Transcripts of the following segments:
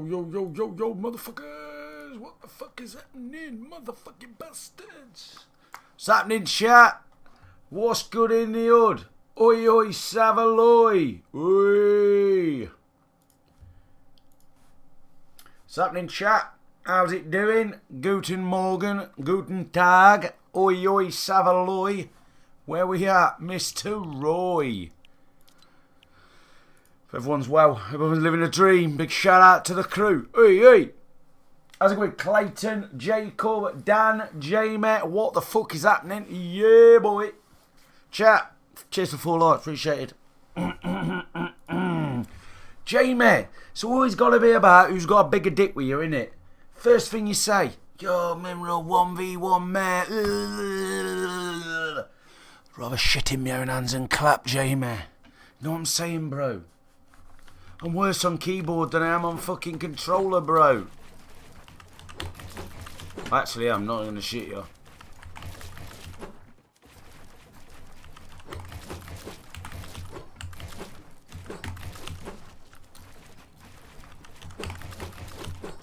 yo, motherfuckers. What the fuck is happening, motherfucking bastards? What's happening, chat? What's good in the hood? Oi, oi, Savaloy. Oi. What's happening, chat? How's it doing? Guten Morgen, Guten Tag. Oi, oi, Savaloy. Where we at? Mr. Roy. Everyone's well. Everyone's living a dream. Big shout out to the crew. Hey, hey. How's it going? Clayton, Jacob, Dan, Jamie. What the fuck is happening? Yeah, boy. Chat. Cheers for 4 likes. Appreciated. Jamie. It's always got to be about who's got a bigger dick with you, innit? First thing you say. Yo, Mineral 1v1, mate. Rather shit in my own hands and clap, Jamie. You know what I'm saying, bro? I'm worse on keyboard than I am on fucking controller, bro. Actually, I'm not going to shit you.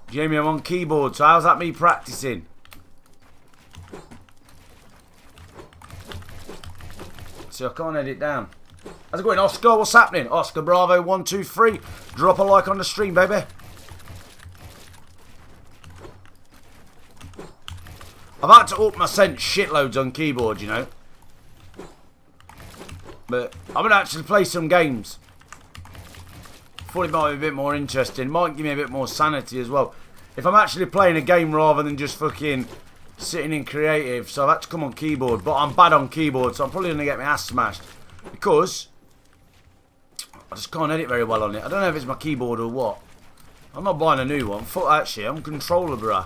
Jamie, I'm on keyboard, so how's that me practicing? See, I can't edit down. How's it going, Oscar? What's happening? Oscar Bravo 123. Drop a like on the stream, baby. I've had to up my sense shitloads on keyboard, you know. But I'm going to actually play some games. Thought it might be a bit more interesting. Might give me a bit more sanity as well. If I'm actually playing a game rather than just fucking sitting in creative. So I've had to come on keyboard. But I'm bad on keyboard, so I'm probably going to get my ass smashed. Because I just can't edit very well on it. I don't know if it's my keyboard or what. I'm not buying a new one. Fuck actually, I'm controller, bruh.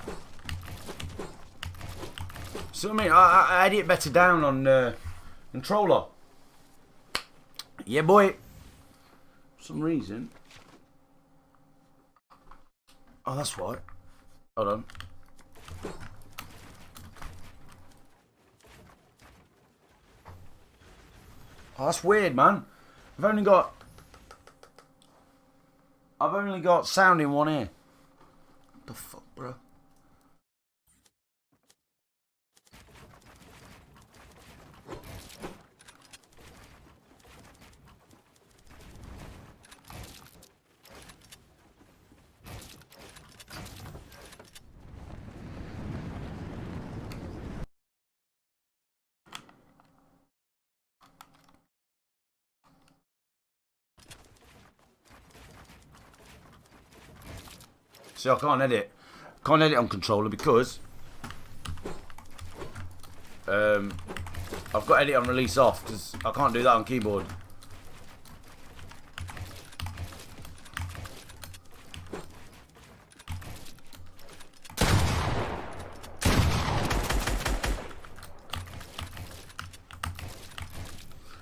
See what I mean? I edit better down on controller. Yeah, boy. For some reason. Oh, that's right. Hold on. Oh, that's weird, man. I've only got sound in one ear. What the fuck, bro? See, I can't edit. Can't edit on controller because I've got edit on release off because I can't do that on keyboard.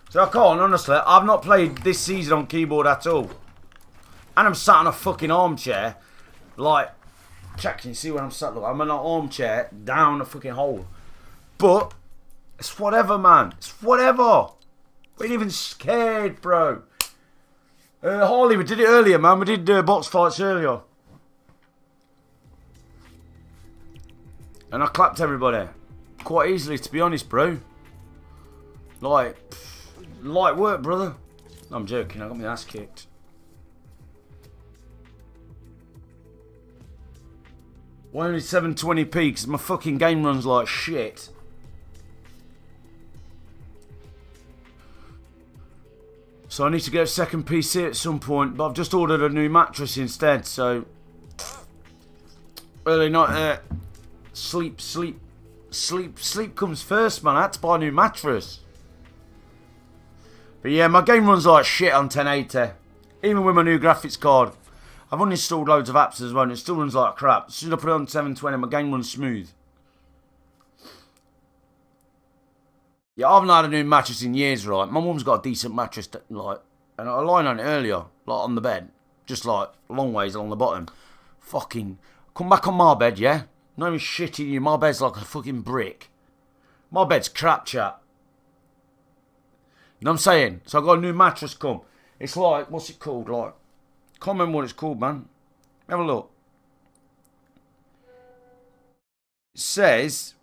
So I can't, honestly. I've not played this season on keyboard at all. And I'm sat on a fucking armchair. Like, check, can you see where I'm sat? Look, I'm in an armchair down a fucking hole. But, it's whatever, man. It's whatever. We ain't even scared, bro. Harley, we did it earlier, man. We did box fights earlier. And I clapped everybody. Quite easily, to be honest, bro. Like, light work, brother. I'm joking, I got my ass kicked. Why only 720p? Because my fucking game runs like shit. So I need to get a second PC at some point. But I've just ordered a new mattress instead. So early night sleep comes first, man. I had to buy a new mattress. But yeah, my game runs like shit on 1080. Even with my new graphics card. I've uninstalled loads of apps as well and it still runs like crap. As soon as I put it on 720, my game runs smooth. Yeah, I haven't had a new mattress in years, right? My mum's got a decent mattress, like, and I lying on it earlier, like on the bed. Just like, long ways along the bottom. Fucking, come back on my bed, yeah? Not even shitting you, my bed's like a fucking brick. My bed's crap, chat. You know what I'm saying? So I got a new mattress come. It's like, what's it called? Like, can't remember what it's called, man. Have a look. It says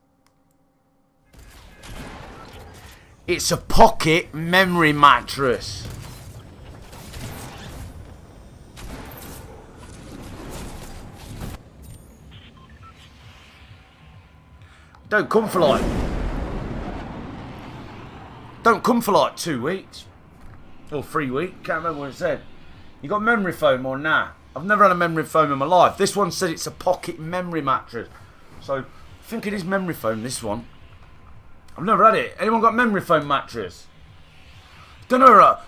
it's a pocket memory mattress. Don't come for like 2 weeks or 3 weeks. Can't remember what it said. You got memory foam or nah? I've never had a memory foam in my life. This one said it's a pocket memory mattress, so I think it is memory foam. This one, I've never had it. Anyone got memory foam mattress? Don't know.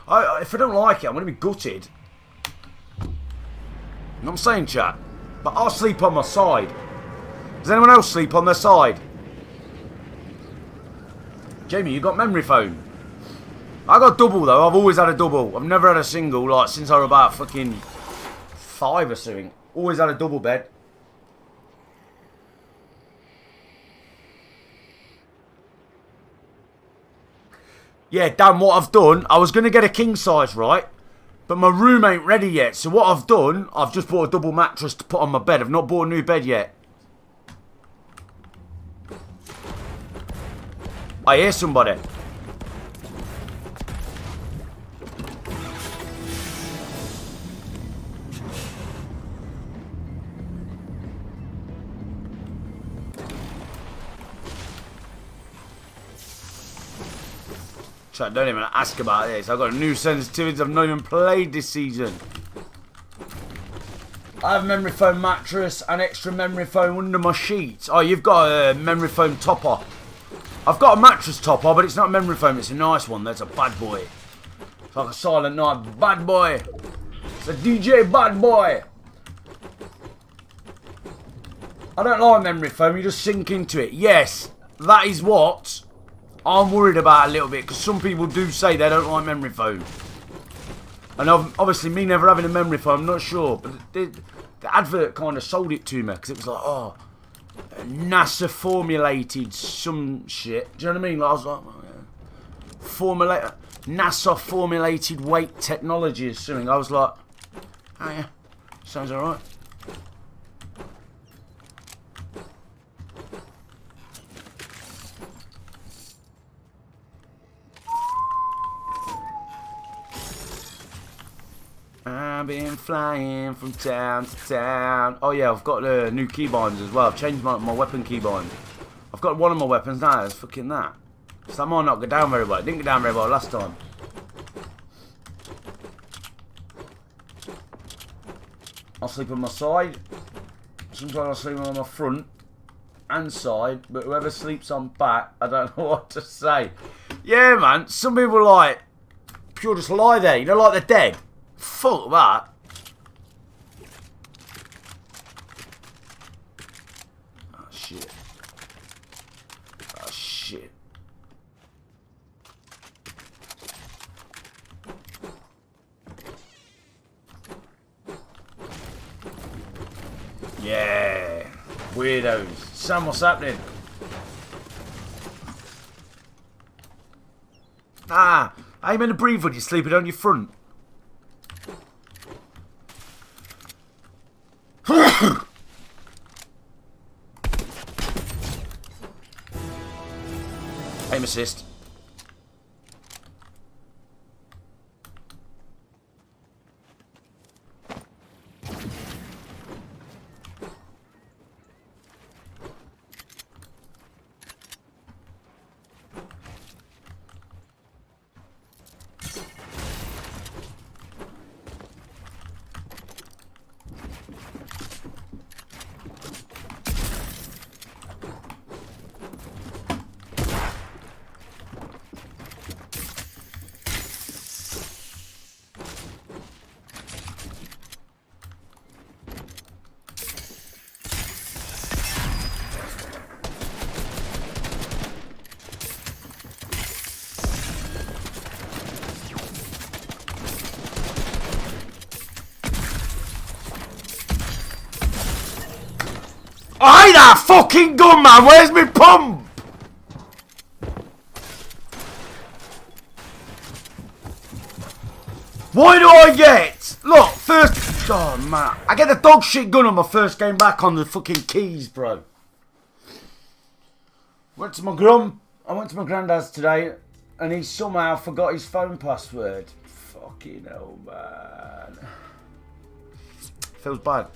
If I don't like it, I'm gonna be gutted. You know what I'm saying, chat? But I'll sleep on my side. Does anyone else sleep on their side? Jamie, you got memory foam? I got double though. I've always had a double. I've never had a single, like since I was about fucking 5 or something. Always had a double bed. Yeah, Dan, what I've done, I was going to get a king size, right? But my room ain't ready yet. So what I've done, I've just bought a double mattress to put on my bed. I've not bought a new bed yet. I hear somebody. Chat, don't even ask about this. I've got new sensitivities I've not even played this season. I have a memory foam mattress and extra memory foam under my sheets. Oh, you've got a memory foam topper. I've got a mattress topper, but it's not memory foam. It's a nice one. That's a bad boy. It's like a Silent Night bad boy. It's a DJ bad boy. I don't like memory foam. You just sink into it. Yes, that is what I'm worried about a little bit, because some people do say they don't like memory foam. And obviously me never having a memory foam, I'm not sure. But the advert kind of sold it to me, because it was like, oh, NASA formulated some shit. Do you know what I mean? Like, I was like, oh, yeah. NASA formulated weight technology or something. I was like, oh yeah, sounds alright. I've been flying from town to town. Oh yeah, I've got new keybinds as well. I've changed my weapon keybind. I've got one of my weapons now. It's fucking that. So that might not go down very well. It didn't go down very well last time. I'll sleep on my side. Sometimes I'll sleep on my front and side. But whoever sleeps on back, I don't know what to say. Yeah, man. Some people like pure just lie there. You know, like they're dead. Fuck that. Oh shit. Oh shit. Yeah. Weirdos. Sam, what's happening? Ah, how you meant to breathe when you're sleeping on your front? Aim assist. I hate that fucking gun, man. Where's my pump? Why do I get... Look, first... Oh, man. I get the dog shit gun on my first game back on the fucking keys, bro. I went to my granddad's today, and he somehow forgot his phone password. Fucking hell, man. Feels bad.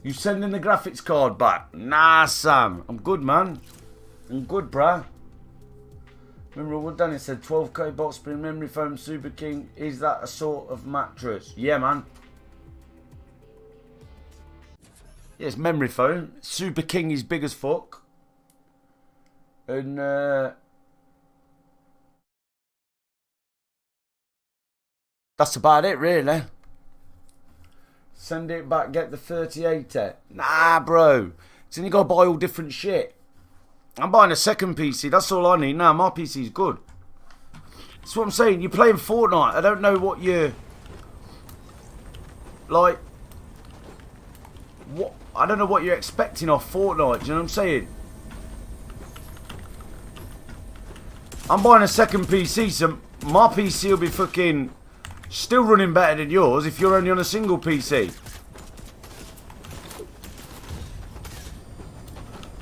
You sending the graphics card back? Nah, Sam. I'm good, man. I'm good, bruh. Remember what Danny said? 12k box spring memory foam Super King. Is that a sort of mattress? Yeah, man. Yeah, it's memory foam. Super King is big as fuck. And that's about it, really. Send it back, get the 3080. Nah, bro. So you got to buy all different shit. I'm buying a second PC. That's all I need. Nah, my PC's good. That's what I'm saying. You're playing Fortnite. I don't know what you're... Like... What? I don't know what you're expecting off Fortnite. Do you know what I'm saying? I'm buying a second PC, so my PC will be fucking... Still running better than yours if you're only on a single PC.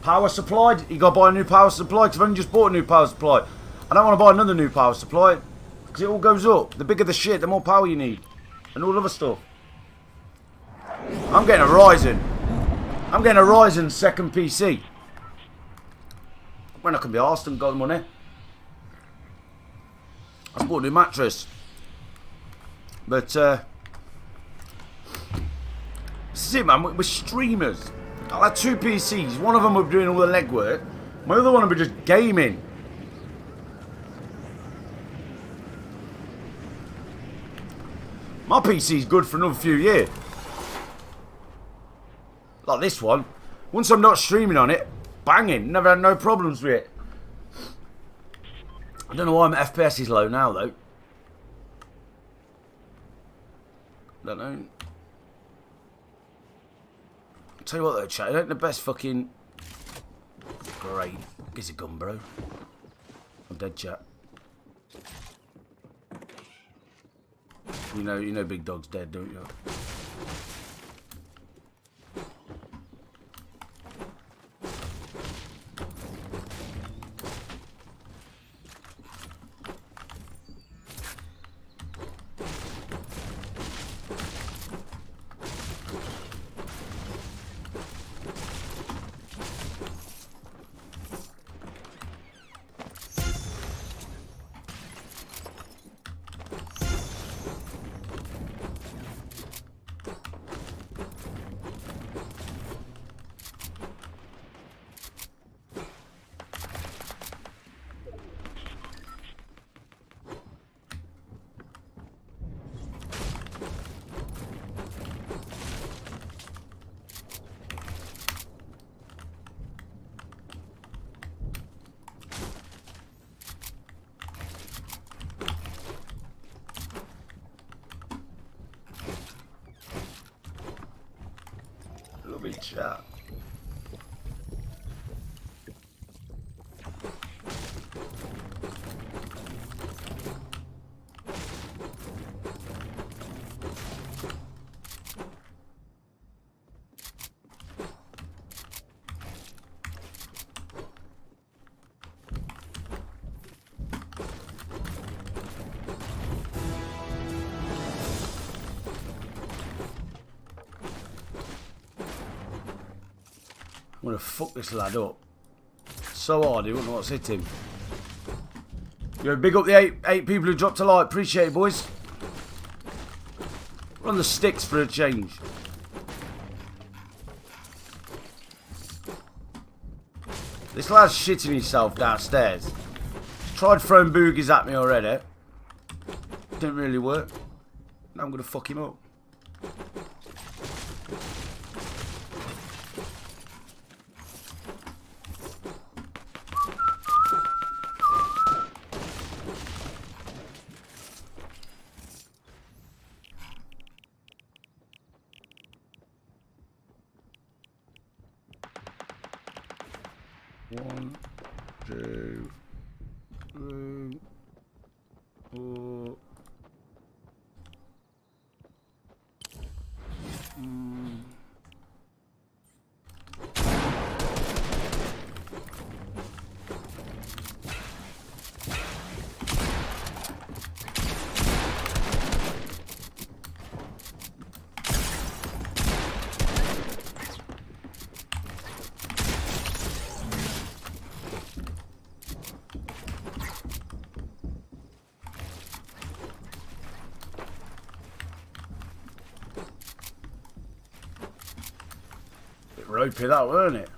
Power supply? You gotta buy a new power supply because I've only just bought a new power supply. I don't want to buy another new power supply because it all goes up. The bigger the shit, the more power you need. And all other stuff. I'm getting a Ryzen. I'm getting a Ryzen second PC. When I can be arsed and got the money. I bought a new mattress. But, this is it, man. We're streamers. I had two PCs. One of them will be doing all the legwork. My other one will be just gaming. My PC's good for another few years. Like this one. Once I'm not streaming on it, banging. Never had no problems with it. I don't know why my FPS is low now, though. Don't know. I'll tell you what though, chat, it ain't the best fucking... Great. Gives a gun, bro. I'm dead, chat. You know Big Dog's dead, don't you? Lovely chat. I'm gonna fuck this lad up so hard he wouldn't know what's hit him. Yo, big up the eight people who dropped a like. Appreciate it, boys. We're on the sticks for a change. This lad's shitting himself downstairs. Tried throwing boogies at me already. Didn't really work. Now I'm gonna fuck him up. One, two, three, four. Bit ropey that, weren't it?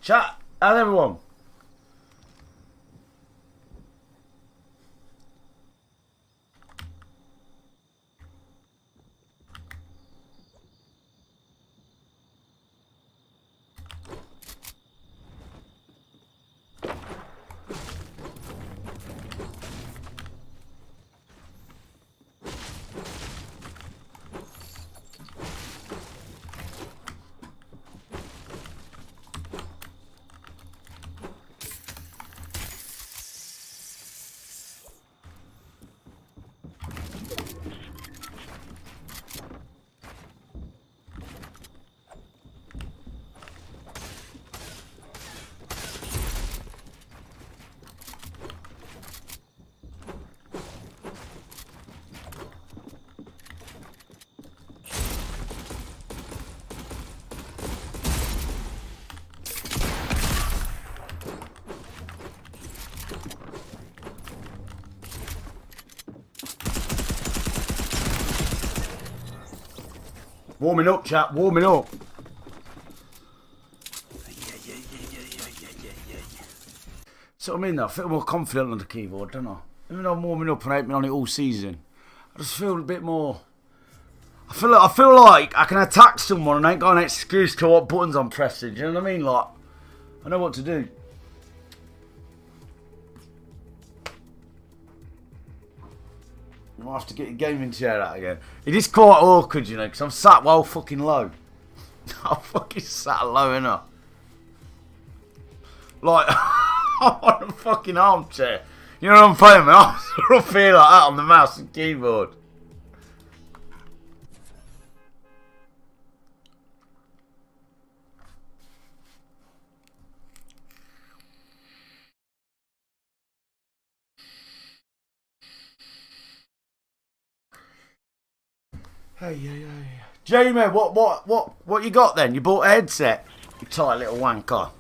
Chat, how's everyone? Warming up, chat, warming up. So I mean, I feel more confident on the keyboard, don't I? Even though I'm warming up and I've been on it all season, I just feel a bit more. I feel like I can attack someone and I ain't got an excuse to what buttons I'm pressing. Do you know what I mean? Like, I know what to do. I have to get your gaming chair out again. It is quite awkward, you know, because I'm sat well fucking low. I'm fucking sat low, innit? Like, I'm on a fucking armchair. You know what I'm playing, man? I'm sort of feel like that on the mouse and keyboard. Hey. Jamie, what you got then? You bought a headset? You tight little wanker.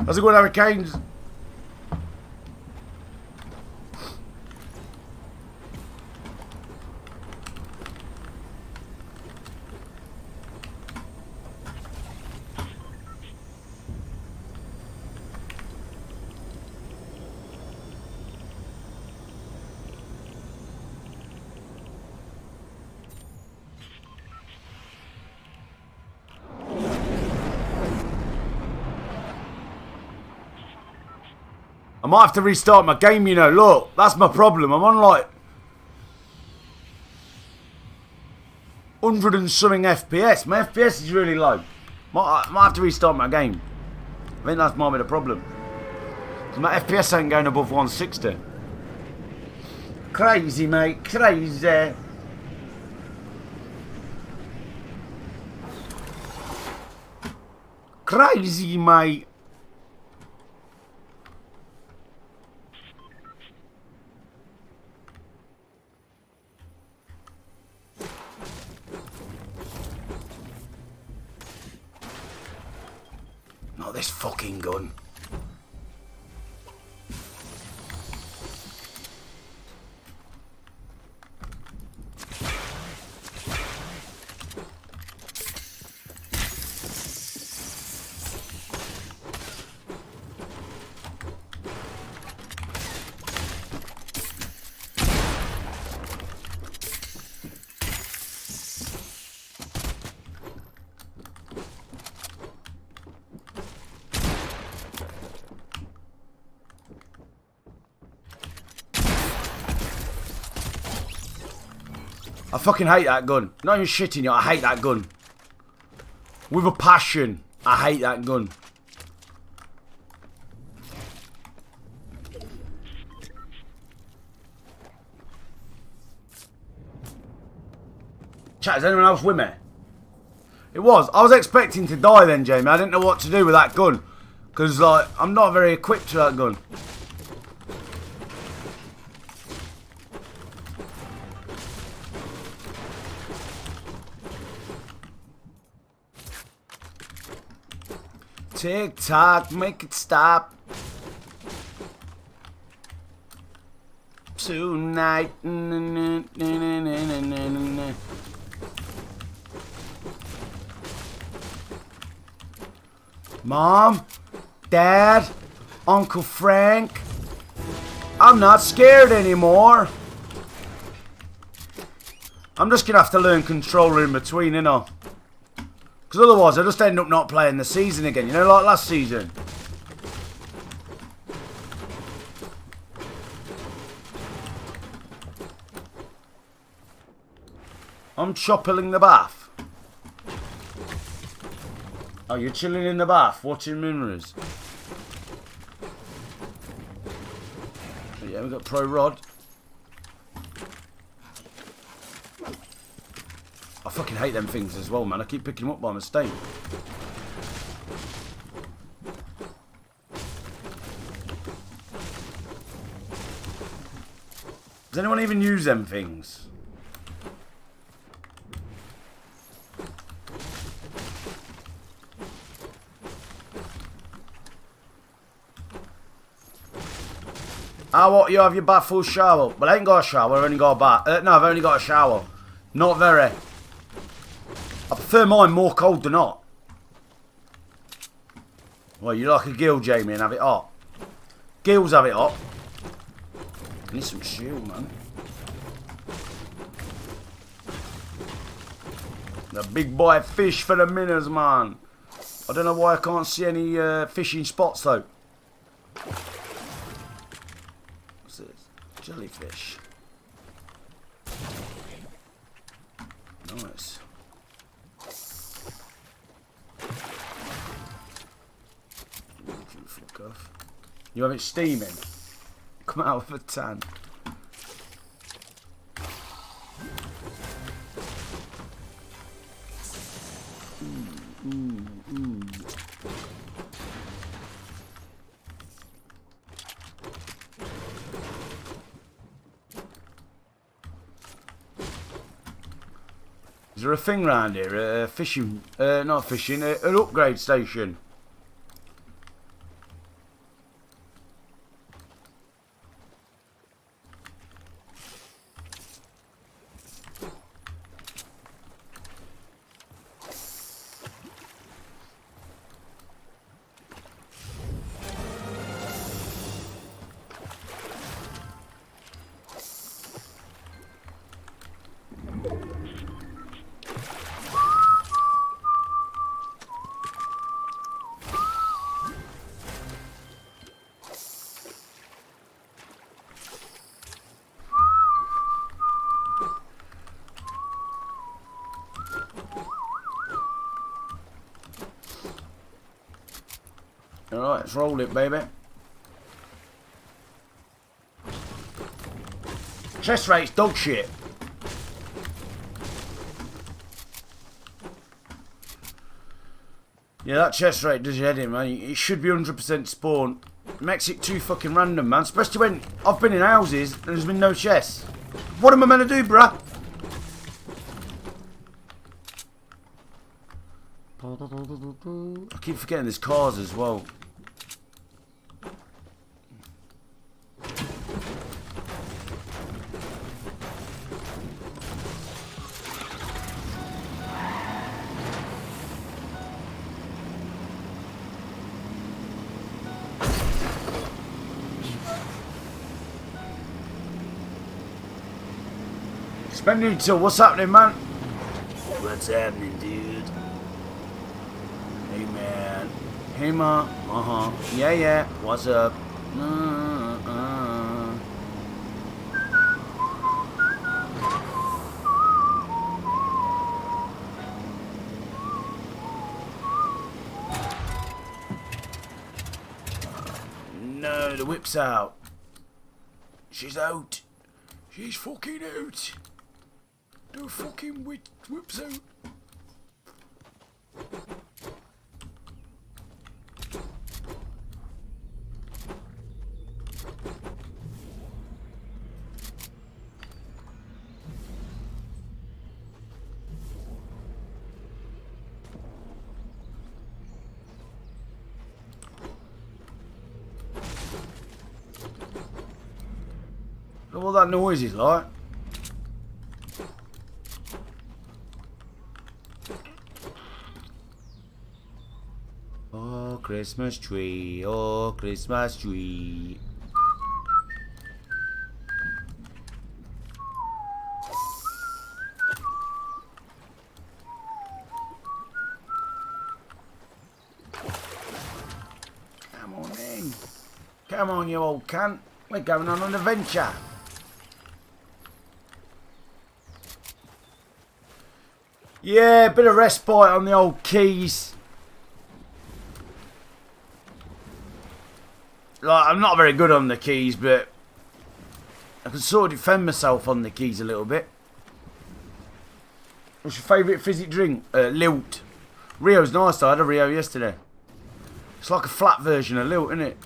How's it going, Hurricanes? I might have to restart my game, you know. Look, that's my problem. I'm on like 100 and something FPS. My FPS is really low. I might have to restart my game. I think that's might be the problem. My FPS ain't going above 160. Crazy, mate. Crazy. Crazy, mate. Not this fucking gun. I fucking hate that gun. Not even shitting you, I hate that gun. With a passion, I hate that gun. Chat, is anyone else with me? It was. I was expecting to die then, Jamie. I didn't know what to do with that gun. Because, like, I'm not very equipped to that gun. Tick tock, make it stop. Tonight. Mom, Dad, Uncle Frank, I'm not scared anymore. I'm just gonna have to learn controller in between, you know. Because otherwise I just end up not playing the season again, you know, like last season. I'm chopping the bath. Oh, you're chilling in the bath, watching mirrors. Yeah, we got Pro Rod. I fucking hate them things as well, man. I keep picking them up by mistake. Does anyone even use them things? Ah, what? You have your bath full shower? Well, I ain't got a shower. I've only got a bath. No, I've only got a shower. Not very. I prefer mine more cold than hot. Well, you like a gill, Jamie, and have it hot. Gills have it hot. I need some shield, man. The big boy fish for the minnows, man. I don't know why I can't see any fishing spots, though. What's this? Jellyfish. Nice. Fuck off. You have it steaming. Come out of a tan. Is there a thing round here? A fishing, not fishing, an upgrade station. Alright, let's roll it, baby. Chest rate's dog shit. Yeah, that chest rate does your head in, man. It should be 100% spawn. It makes it too fucking random, man. Especially when I've been in houses and there's been no chests. What am I meant to do, bruh? I keep forgetting there's cars as well. Expenditure, what's happening, man? What's happening, dude? Hey, man. Hey, ma. Yeah, yeah. What's up? No, the whip's out. She's out. She's fucking out. The fucking whip's out. Look what that noise is like. Oh, Christmas tree, oh, Christmas tree. Come on in. Come on, you old cunt. We're going on an adventure. Yeah, bit of respite on the old keys. Like, I'm not very good on the keys, but I can sort of defend myself on the keys a little bit. What's your favourite fizzy drink? Lilt. Rio's nice though. I had a Rio yesterday. It's like a flat version of Lilt, isn't it?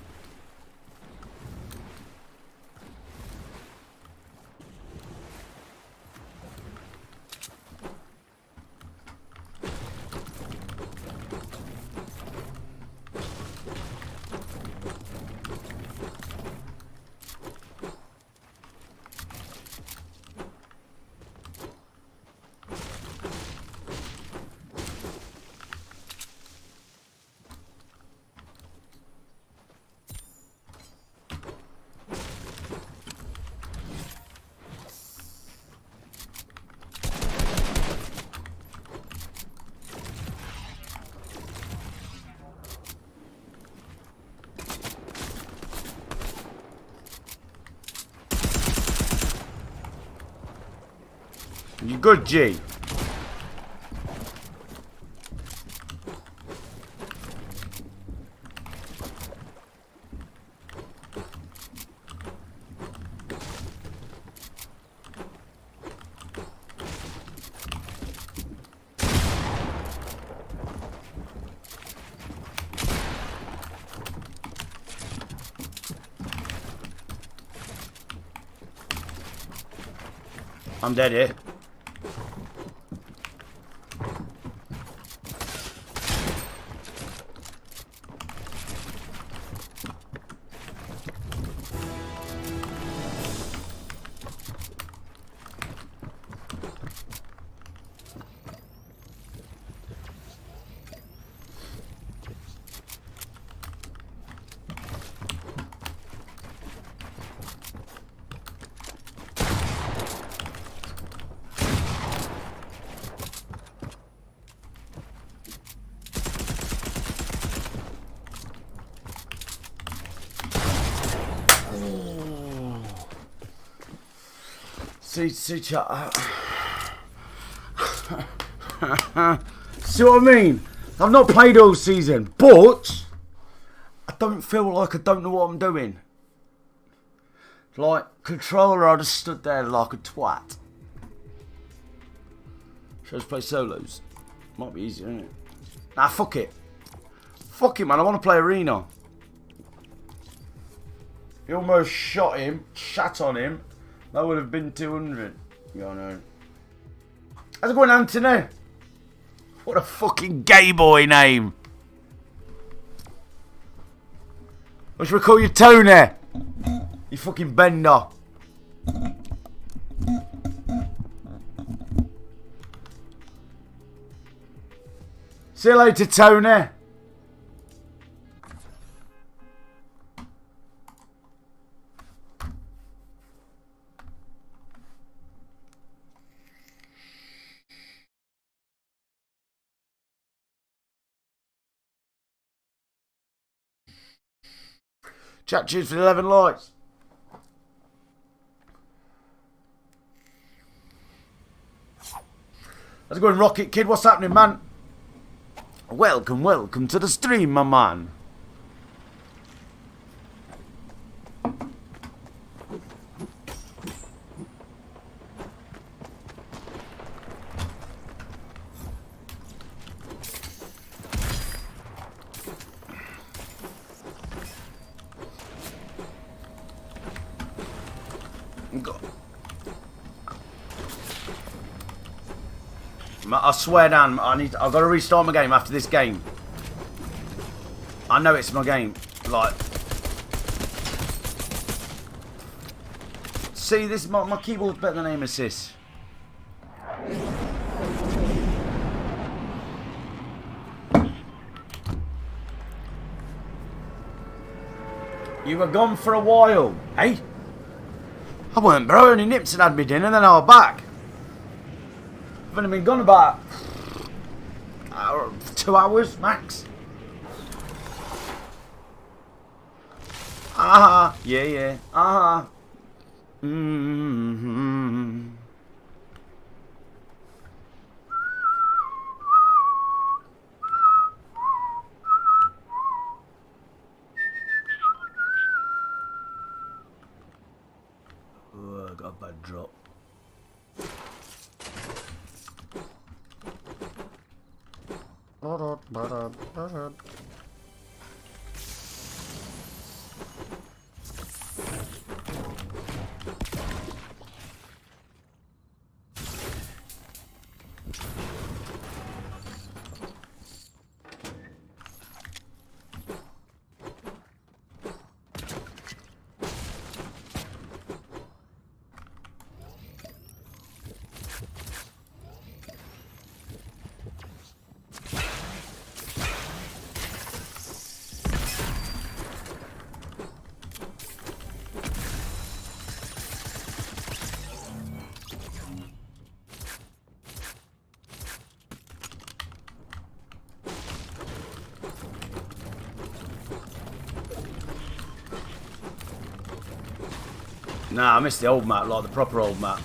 You good, G? I'm dead here. See, chat. See what I mean? I've not played all season, but I don't feel like I don't know what I'm doing. Like, controller, I just stood there like a twat. Should I just play solos? Might be easier, isn't it? Nah, fuck it. Fuck it, man. I want to play arena. He almost shot him, shat on him. That would have been 200. Yeah, I know. How's it going, Anthony? What a fucking gay boy name. What should we call you, Tony? You fucking bender. See you later, Tony. Chat, cheers for the 11 likes. How's it going, Rocket Kid? What's happening, man? Welcome to the stream, my man. I swear down, I've got to restart my game after this game. I know it's my game. Like, see, this my keyboard's better than aim assist. You were gone for a while, eh? I weren't, bro. Only nips and had me dinner, then I was back. I've only been gone about 2 hours max. Ah, yeah. Ah. Mm-hmm. Oh, I got a bad drop. Nah, I missed the old map, like the proper old map.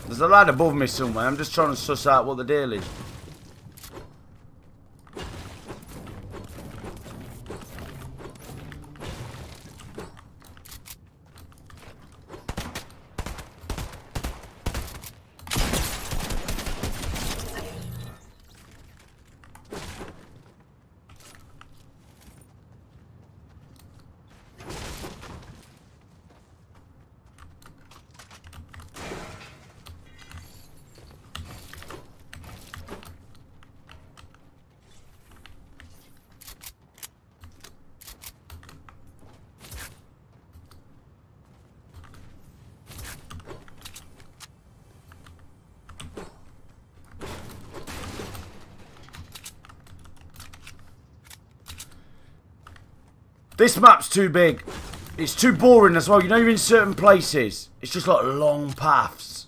There's a lad above me somewhere. I'm just trying to suss out what the deal is. This map's too big. It's too boring as well. You know you're in certain places. It's just like long paths.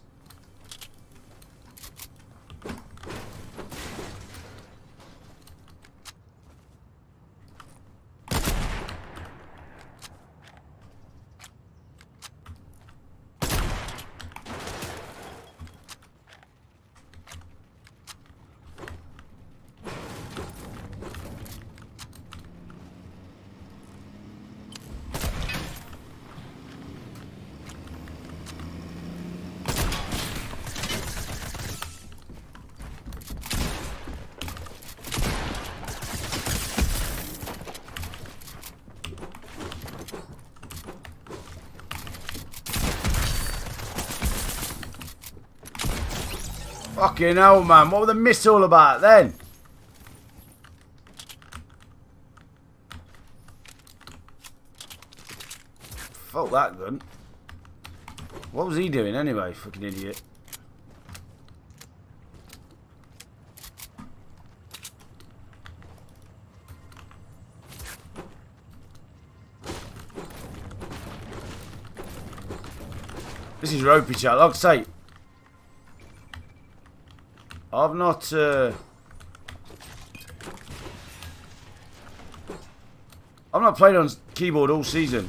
Fucking hell, man. What were the miss all about then? Fuck that gun. What was he doing anyway, fucking idiot? This is ropey, chat. Like I say, I've not played on keyboard all season.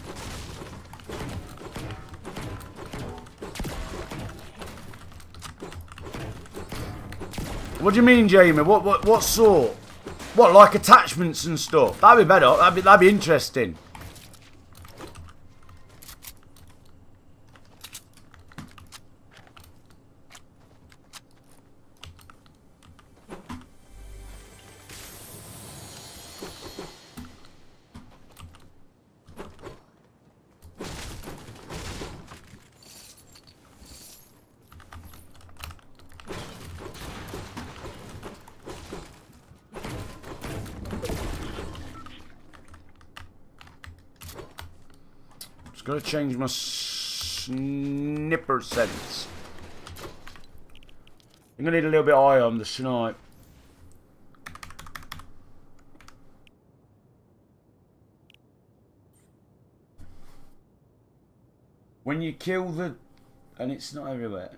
What do you mean, Jamie? What sort? What, like attachments and stuff? That'd be better. That'd be interesting. Gotta change my snipper sense. I'm gonna need a little bit higher on the snipe. When you kill the... And it's not everywhere.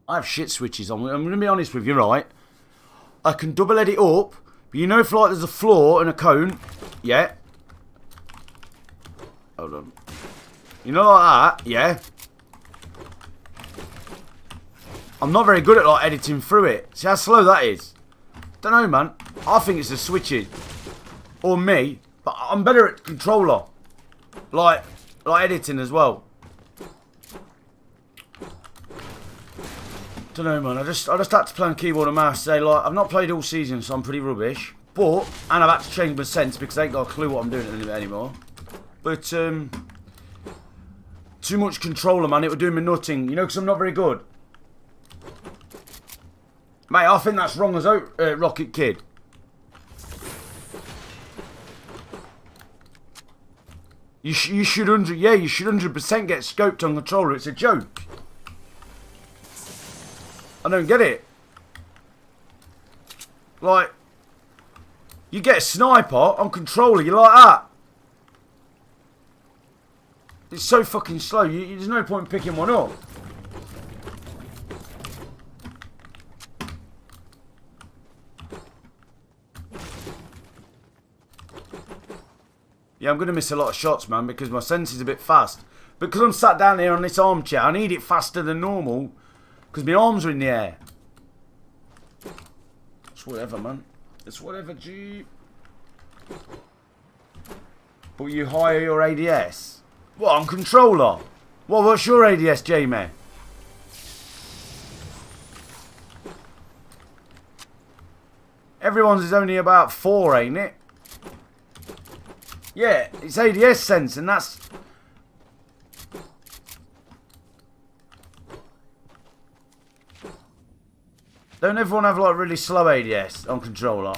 I have shit switches on. I'm gonna be honest with you, right? I can double edit up. But you know if like there's a floor and a cone. Yeah. Hold on. You know like that? Yeah. I'm not very good at like editing through it. See how slow that is? Don't know, man. I think it's the switches. Or me. But I'm better at controller. Like editing as well. Don't know, man. I just had to play on keyboard and mouse today. Like, I've not played all season, so I'm pretty rubbish. But, and I've had to change my sense because I ain't got a clue what I'm doing anymore. But, too much controller, man. It would do me nothing. You know, because I'm not very good. Mate, I think that's wrong as Rocket Kid. You should 100% get scoped on controller. It's a joke. I don't get it. Like, you get a sniper on controller, you like that. It's so fucking slow. There's no point in picking one up. Yeah, I'm going to miss a lot of shots, man, because my sense is a bit fast. But because I'm sat down here on this armchair, I need it faster than normal. Because my arms are in the air. It's whatever, man. It's whatever, G. But you hire your ADS? What, on controller? What's your ADS, Jamie? Everyone's is only about 4, ain't it? Yeah, it's ADS sense, and that's... Don't everyone have like really slow ADS on controller?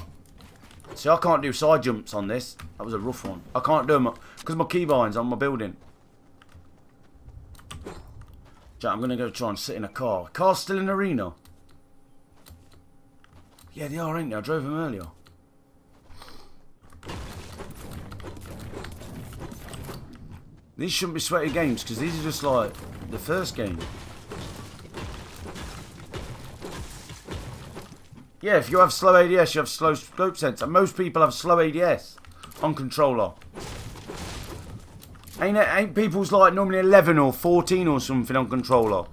See, I can't do side jumps on this. That was a rough one. I can't do them because my keybind's on my building. Jack, I'm going to go try and sit in a car. Car's still in arena. Yeah, they are, ain't they? I drove them earlier. These shouldn't be sweaty games because these are just like the first game. Yeah, if you have slow ADS, you have slow scope sense. And most people have slow ADS on controller. Ain't people's like normally 11 or 14 or something on controller?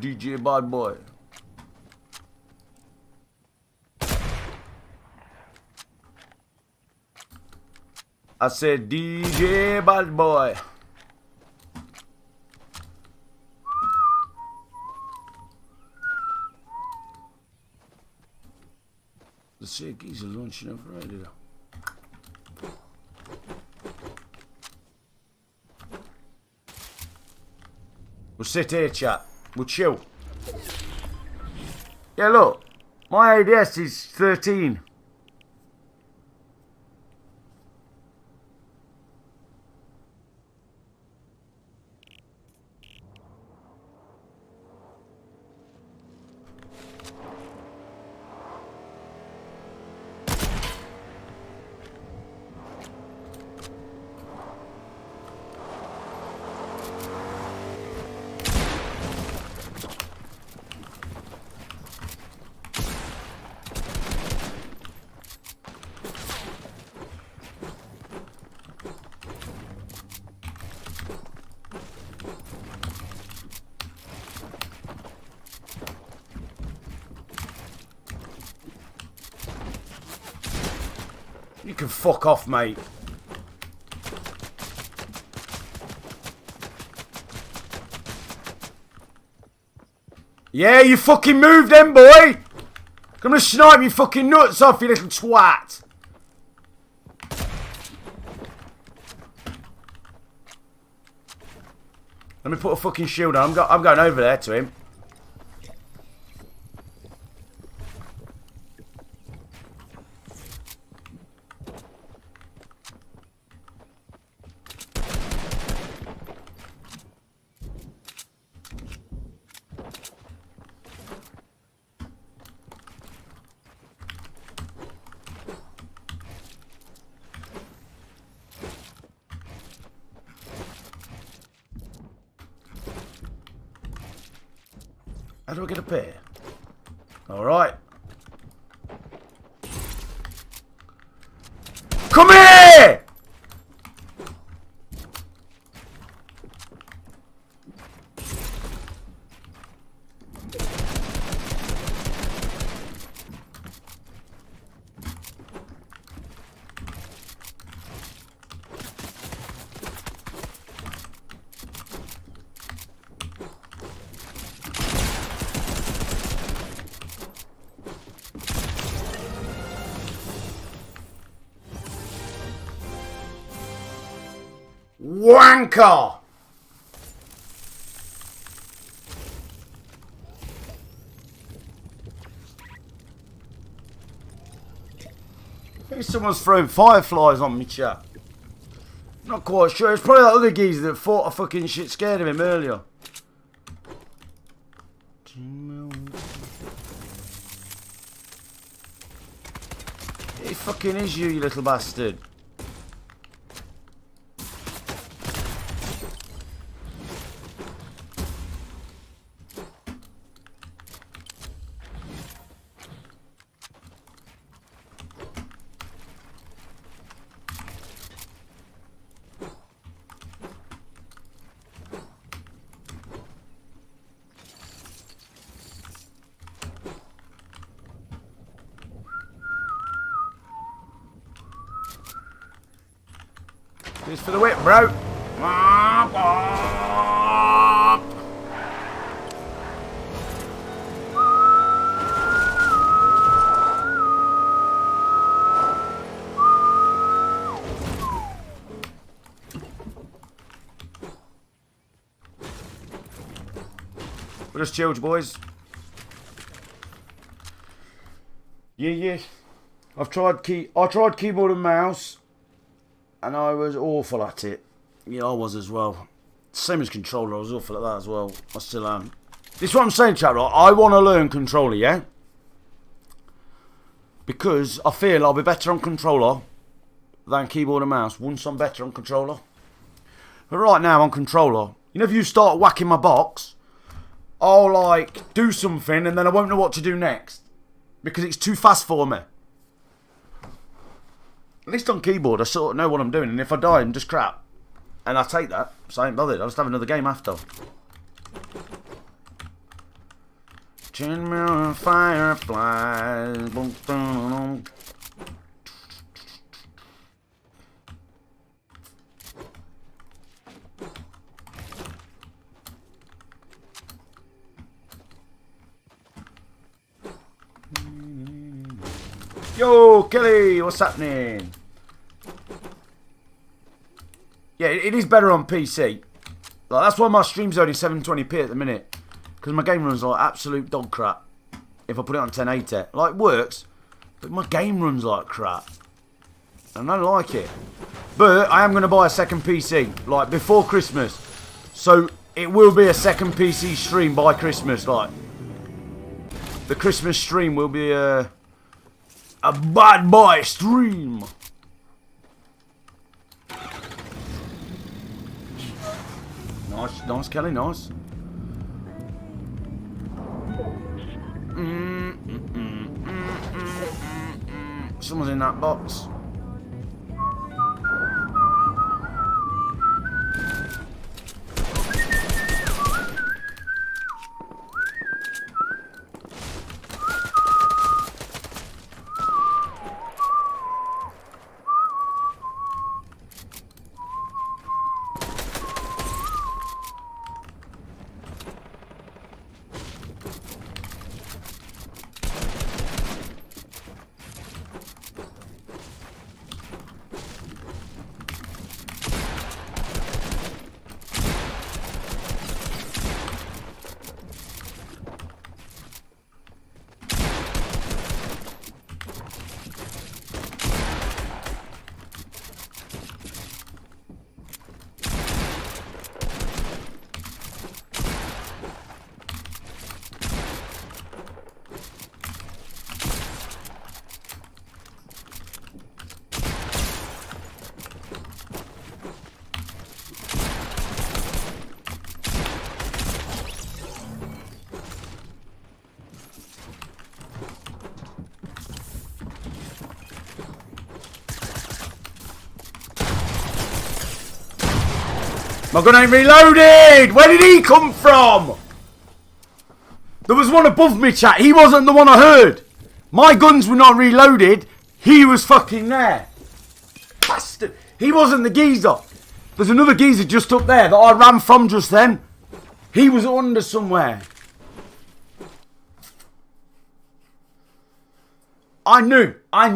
DJ Bad Boy. I said DJ Bad Boy. The sick geese are launching over right here. We'll sit here, chat. We'll chill. Yeah, look. My ADS is 13. You can fuck off, mate. Yeah, you fucking moved then, boy! I'm gonna snipe your fucking nuts off, you little twat. Let me put a fucking shield on. I'm going over there to him. How do I get up here? Alright. Come here! Wanker! I think someone's throwing fireflies on me, chat. Not quite sure. It's probably that other geezer that thought I fucking shit scared of him earlier. It fucking is you, you little bastard. This for the whip, bro. We're just chilled, boys. Yeah. I tried keyboard and mouse. And I was awful at it. Yeah, I was as well. Same as controller, I was awful at that as well. I still am. This is what I'm saying, chat, right? I want to learn controller, yeah? Because I feel I'll be better on controller than keyboard and mouse once I'm better on controller. But right now on controller, you know, if you start whacking my box, I'll like do something and then I won't know what to do next. Because it's too fast for me. At least on keyboard, I sort of know what I'm doing, and if I die, I'm just crap. And I take that, so I ain't bothered. I'll just have another game after. Chin mirror fireflies. Yo, Kelly, what's happening? Yeah, it is better on PC. Like, that's why my stream's only 720p at the minute. Because my game runs like absolute dog crap. If I put it on 1080. Like, it works. But my game runs like crap. And I don't like it. But I am going to buy a second PC. Like, before Christmas. So, it will be a second PC stream by Christmas. Like, the Christmas stream will be a bad boy stream. Nice, Kelly, nice. Someone's in that box. My gun ain't reloaded! Where did he come from? There was one above me, chat. He wasn't the one I heard. My guns were not reloaded. He was fucking there. Bastard. He wasn't the geezer. There's another geezer just up there that I ran from just then. He was under somewhere. I knew I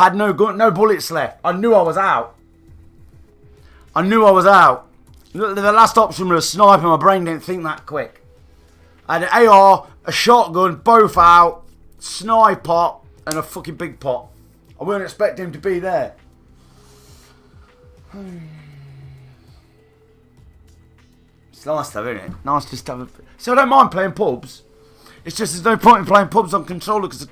had no bullets left. I knew I was out. The last option was a sniper. My brain didn't think that quick. I had an AR, a shotgun, both out, sniper, and a fucking big pot. I weren't expecting him to be there. It's nice though, isn't it? Nice just to have a... So I don't mind playing pubs. It's just there's no point in playing pubs on controller because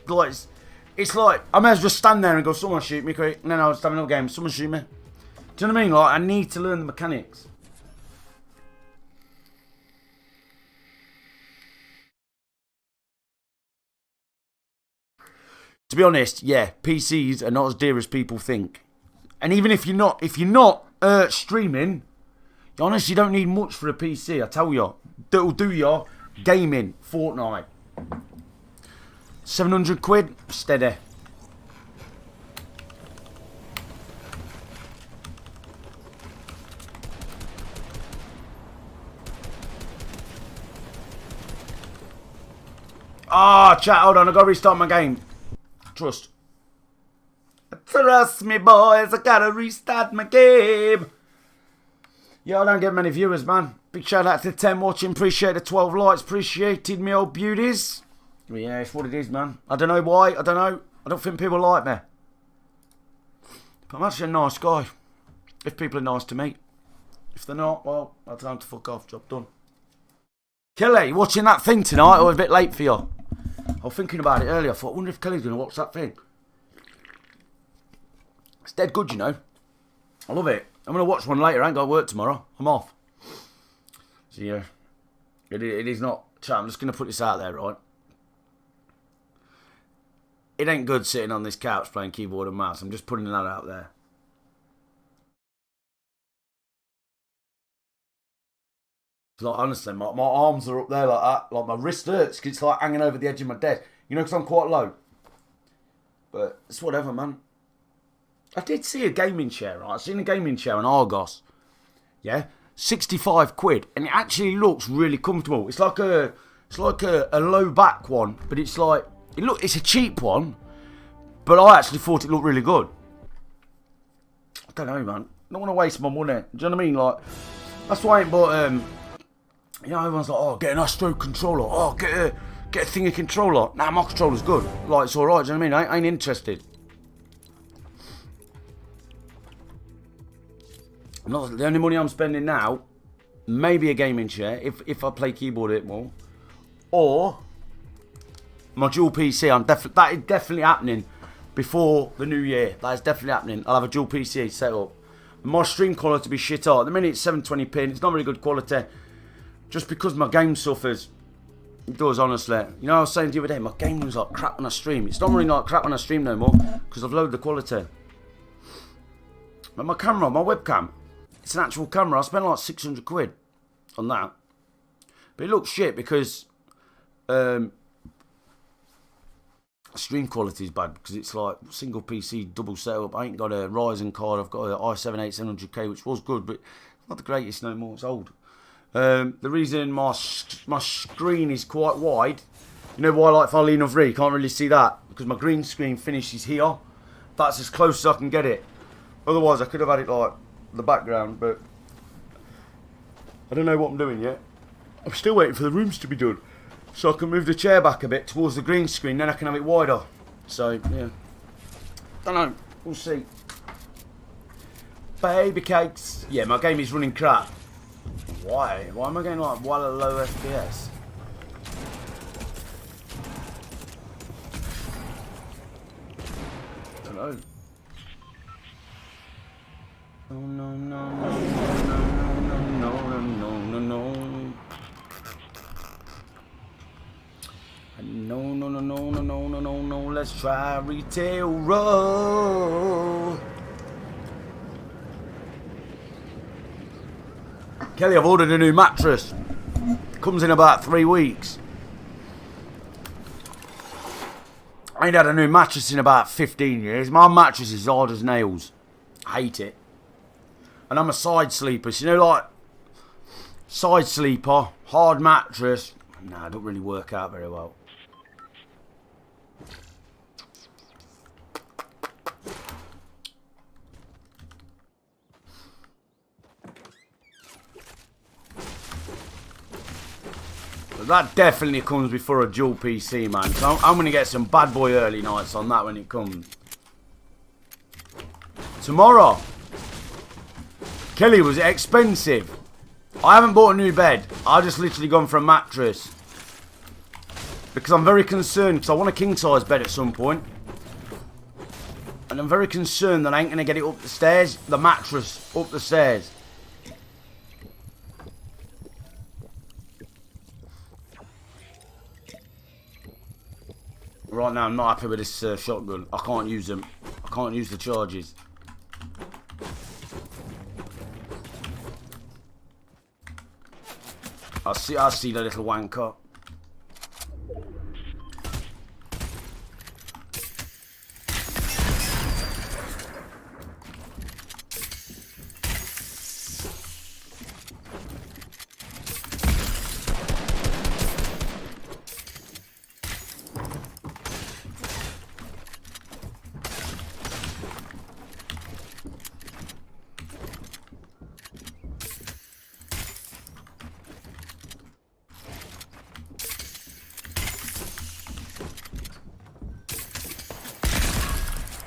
it's like I may as well just stand there and go, someone shoot me quick. And then I'll just have another game. Someone shoot me. Do you know what I mean? Like I need to learn the mechanics. To be honest, yeah, PCs are not as dear as people think. And even if you're not streaming, you honestly don't need much for a PC. I tell you, that'll do your gaming. Fortnite, 700 quid, steady. Chat, hold on, I gotta restart my game. Trust me, boys, I gotta restart my game. Yeah, I don't get many viewers, man. Big shout out to the 10 watching. Appreciate the 12 likes. Appreciated me old beauties. But yeah, it's what it is, man. I don't know why. I don't know. I don't think people like me. But I'm actually a nice guy. If people are nice to me. If they're not, well, I'll tell them to fuck off. Job done. Kelly, you watching that thing tonight? Or a bit late for you? I was thinking about it earlier. I thought, I wonder if Kelly's going to watch that thing. It's dead good, you know. I love it. I'm going to watch one later. I ain't got to work tomorrow. I'm off. So, yeah. It is not... Chat, I'm just going to put this out there, right? It ain't good sitting on this couch playing keyboard and mouse. I'm just putting that out there. It's like, honestly, my arms are up there like that. Like, my wrist hurts because it's like hanging over the edge of my desk. You know, because I'm quite low. But it's whatever, man. I did see a gaming chair, right? I seen a gaming chair on Argos. Yeah? 65 quid. And it actually looks really comfortable. It's like a low back one. But it's like... It's a cheap one. But I actually thought it looked really good. I don't know, man. I don't want to waste my money. Do you know what I mean? Like... That's why I ain't bought... You know, everyone's like, oh, get an Astro controller. Oh, get a thingy controller. Nah, my controller's good. Like, it's alright, do you know what I mean? I ain't interested. The only money I'm spending now, maybe a gaming chair, if I play keyboard a bit more. Or, my dual PC. That is definitely happening before the new year. That is definitely happening. I'll have a dual PC set up. My stream quality to be shit hot. At the minute it's 720p and it's not really good quality. Just because my game suffers. It does, honestly. You know, I was saying the other day, my game was like crap when I stream. It's not really like crap when I stream no more, because I've lowered the quality. But my camera, my webcam, it's an actual camera. I spent like 600 quid on that. But it looks shit because stream quality is bad, because it's like single PC, double setup. I ain't got a Ryzen card. I've got an i7-8700K, which was good, but not the greatest no more. It's old. The reason my screen is quite wide, you know why, like if I lean over here, you can't really see that, because my green screen finishes here. That's as close as I can get it. Otherwise I could have had it like the background, but I don't know what I'm doing yet. I'm still waiting for the rooms to be done, so I can move the chair back a bit towards the green screen, then I can have it wider. So yeah, don't know, we'll see. Baby cakes. Yeah, my game is running crap. Why? Why am I getting like well low FPS? I don't know. No, no, no, no, no, no, no, no, no, no. No, no, no, no, no, no, no, no, no. Let's try retail row. Kelly, I've ordered a new mattress. Comes in about 3 weeks. I ain't had a new mattress in about 15 years. My mattress is hard as nails. I hate it. And I'm a side sleeper. So, you know, like, side sleeper, hard mattress. Nah, it don't really work out very well. But that definitely comes before a dual PC, man. So I'm going to get some bad boy early nights on that when it comes. Tomorrow. Kelly, was it expensive? I haven't bought a new bed. I just literally gone for a mattress. Because I'm very concerned, because I want a king size bed at some point. And I'm very concerned that I ain't going to get it up the stairs, the mattress up the stairs. Right now I'm not happy with this shotgun. I can't use them. I can't use the charges. I see the little wanker.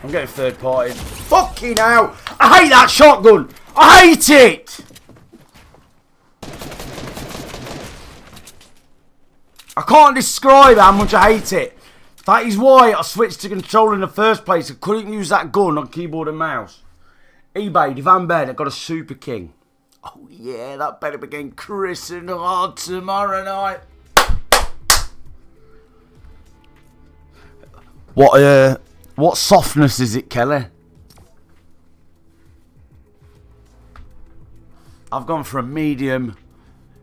I'm getting third party. Fucking hell! I hate that shotgun! I hate it! I can't describe how much I hate it. That is why I switched to control in the first place. I couldn't use that gun on keyboard and mouse. eBay, Divan Bed, I got a Super King. Oh yeah, that better be getting christened hard tomorrow night. What softness is it, Kelly? I've gone for a medium.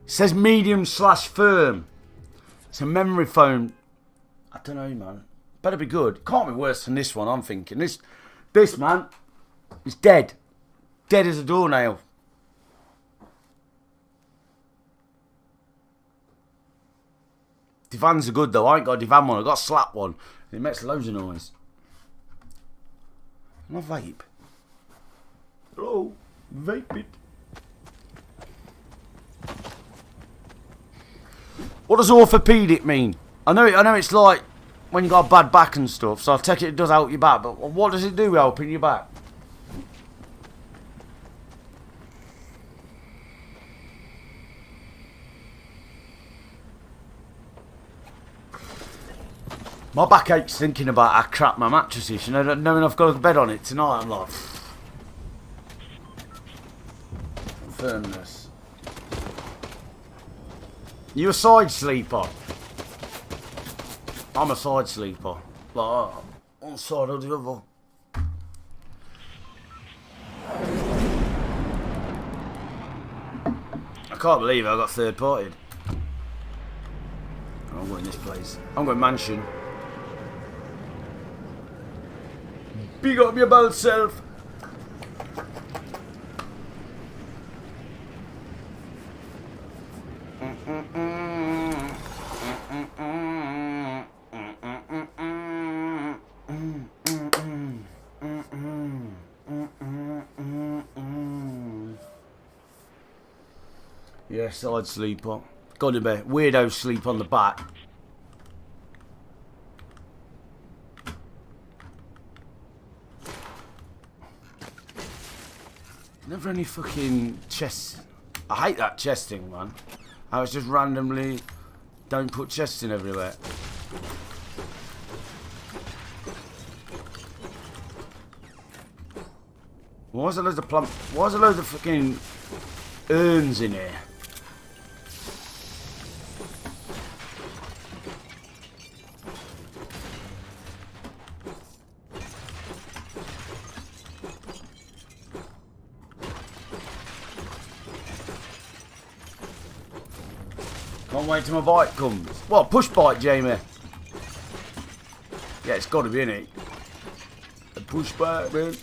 It says medium / firm. It's a memory foam. I don't know, man. Better be good. Can't be worse than this one, I'm thinking. This man, is dead. Dead as a doornail. Divans are good, though. I ain't got a divan one. I got a slap one. It makes loads of noise. My vape. Oh, vape it. What does orthopedic mean? I know it's like when you got a bad back and stuff, so I take it does help your back, but what does it do helping your back? My back aches thinking about how crap my mattress is. You know, knowing I've got a bed on it tonight, I'm like... Firmness. You a side sleeper? I'm a side sleeper. Like, one side or the other. I can't believe I got third partied. I'm going this place. I'm going mansion. Big up your bold self. Yeah, side sleeper. Gotta be. Weirdo sleep on the back. Never any fucking chest. I hate that chesting, man. I was just randomly don't put chesting everywhere. Why is there loads of why is there loads of fucking urns in here? Can't wait till my bike comes. What, push bike, Jamie? Yeah, it's got to be in it. A push bike, man.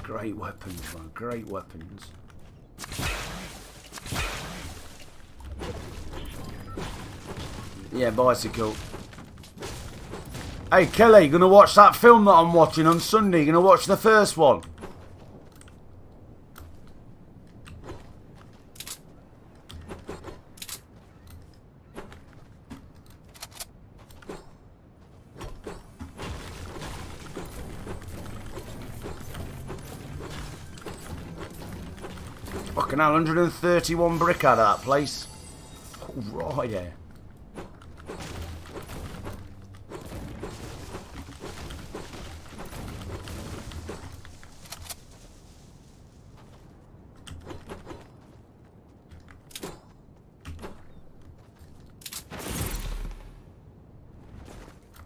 Great weapons, man. Great weapons. Yeah, bicycle. Hey, Kelly, you gonna watch that film that I'm watching on Sunday? You gonna watch the first one? Fucking hell, 131 brick out of that place. Oh, right, yeah.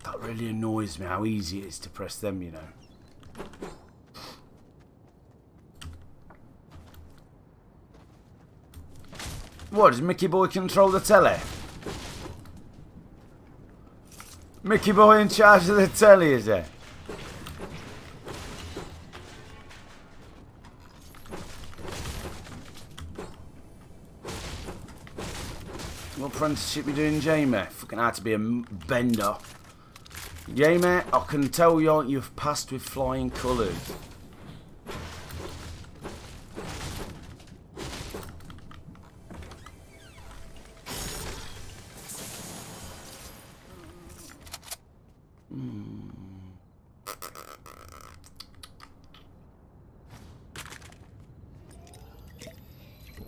That really annoys me how easy it is to press them, you know. What, does Mickey Boy control the telly? Mickey Boy in charge of the telly, is he? What apprenticeship you doing, Jamie? Fucking had to be a bender. Jamie, I can tell you've passed with flying colours.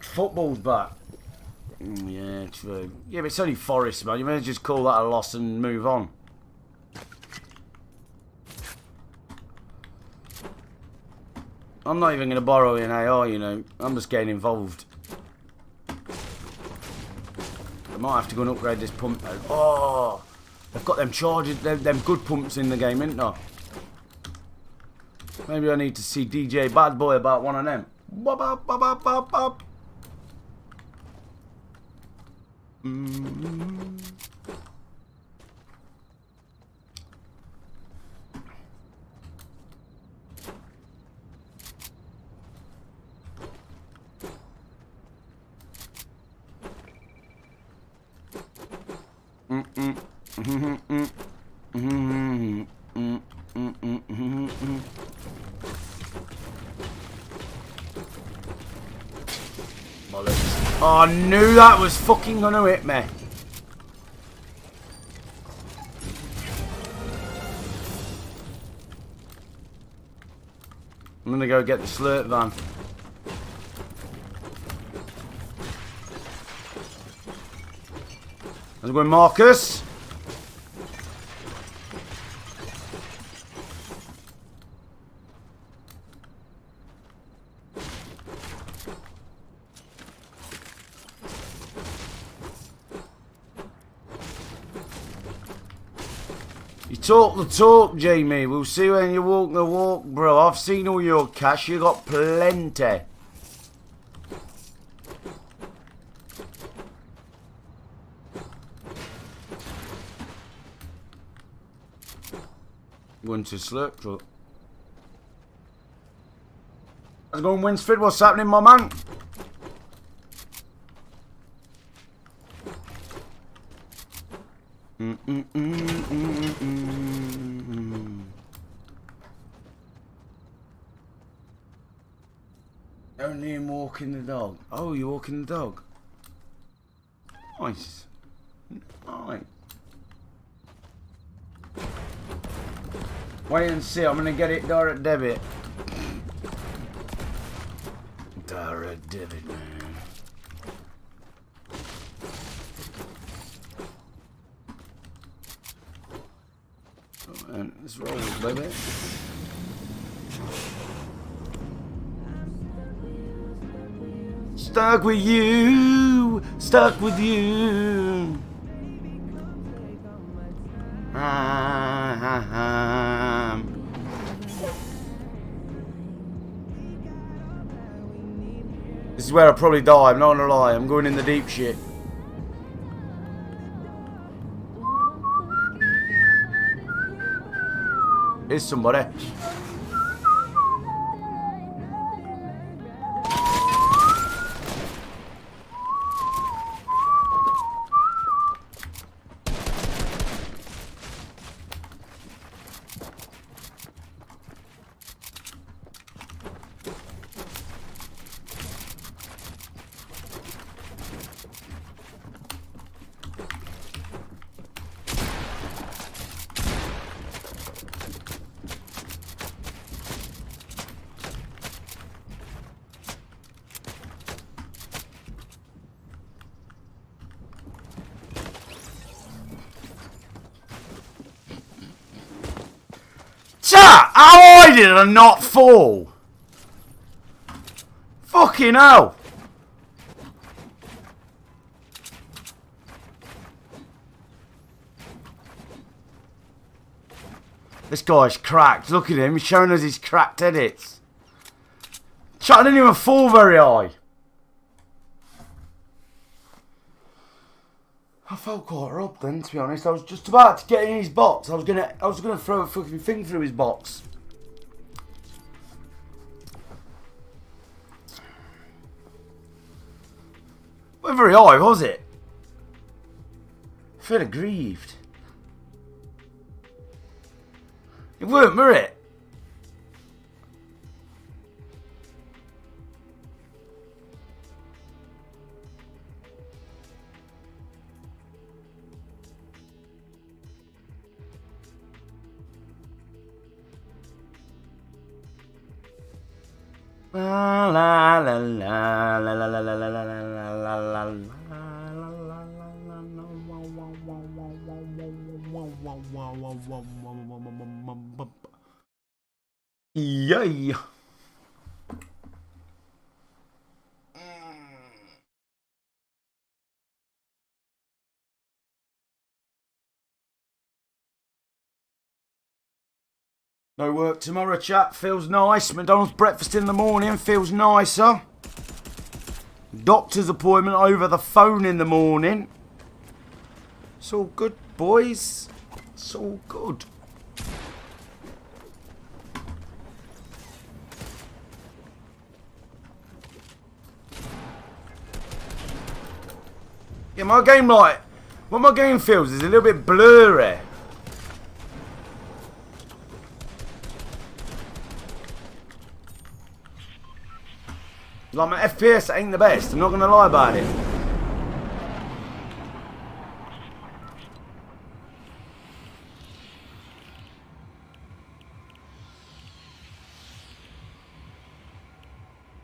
Football's back. Yeah, true. Yeah, but it's only Forest, man. You may just call that a loss and move on. I'm not even going to borrow in AR, you know. I'm just getting involved. I might have to go and upgrade this pump. Oh, they've got them charges, them good pumps in the game, ain't there? Maybe I need to see DJ Bad Boy about one of them. Bop, bop, bop, bop, bop, bop. Oh, I knew that was fucking gonna hit me. I'm gonna go get the slurp van. Let's go, Marcus. You talk the talk, Jamie. We'll see when you walk the walk, bro. I've seen all your cash. You got plenty. Going to slurp truck. Let's go and Winsford. What's happening, my man? Only him walking the dog. Oh, you're walking the dog. Nice. Nice. Wait and see. I'm gonna get it direct debit. Direct debit, man. And let's roll, baby. Stuck with you, stuck with you. This is is where I'll probably die, I'm not gonna lie. I'm going in the deep shit. Here's somebody. Chat! How did I not fall? Fucking hell! This guy's cracked. Look at him. He's showing us his cracked edits. Chat, I didn't even fall very high. I felt quite robbed then, to be honest. I was just about to get in his box. I was gonna throw a fucking thing through his box. Not very high, was it? I feel aggrieved. It weren't, were it? La la la la la la la la la la la la. Yay! No work tomorrow, chat. Feels nice. McDonald's breakfast in the morning feels nicer. Doctor's appointment over the phone in the morning. It's all good, boys. It's all good. Yeah, my game what my game feels is a little bit blurry. Like my FPS ain't the best, I'm not gonna lie about it.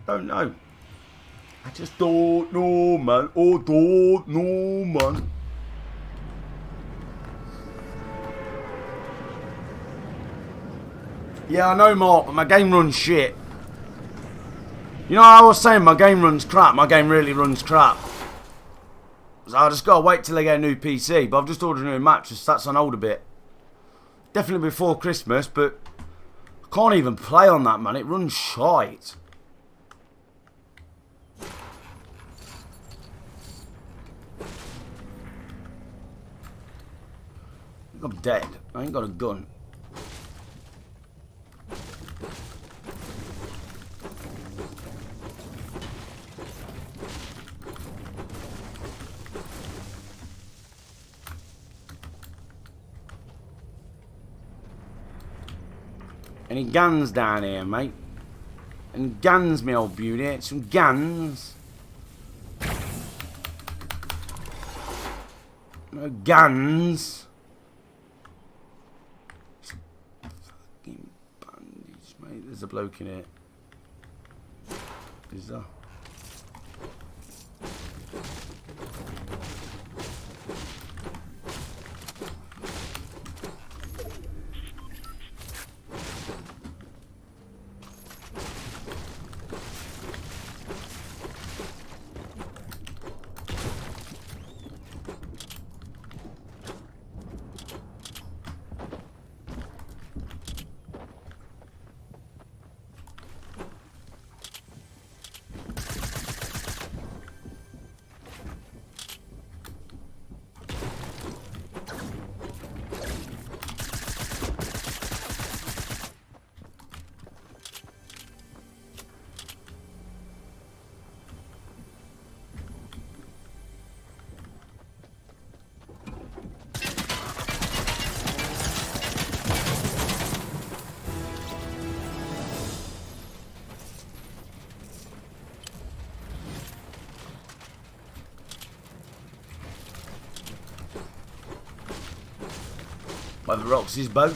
Don't know. I just don't know, man. Oh, don't know, man. Yeah, I know, Mark, but my game runs shit. You know, I was saying my game runs crap. My game really runs crap. So I just gotta wait till I get a new PC. But I've just ordered a new mattress. That's on hold a bit. Definitely before Christmas, but I can't even play on that, man. It runs shite. I'm dead. I ain't got a gun. Any guns down here, mate? Any guns, me old beauty? Some guns. No guns. Fucking bandage, mate. There's a bloke in here. Is there? Whether rocks his boat.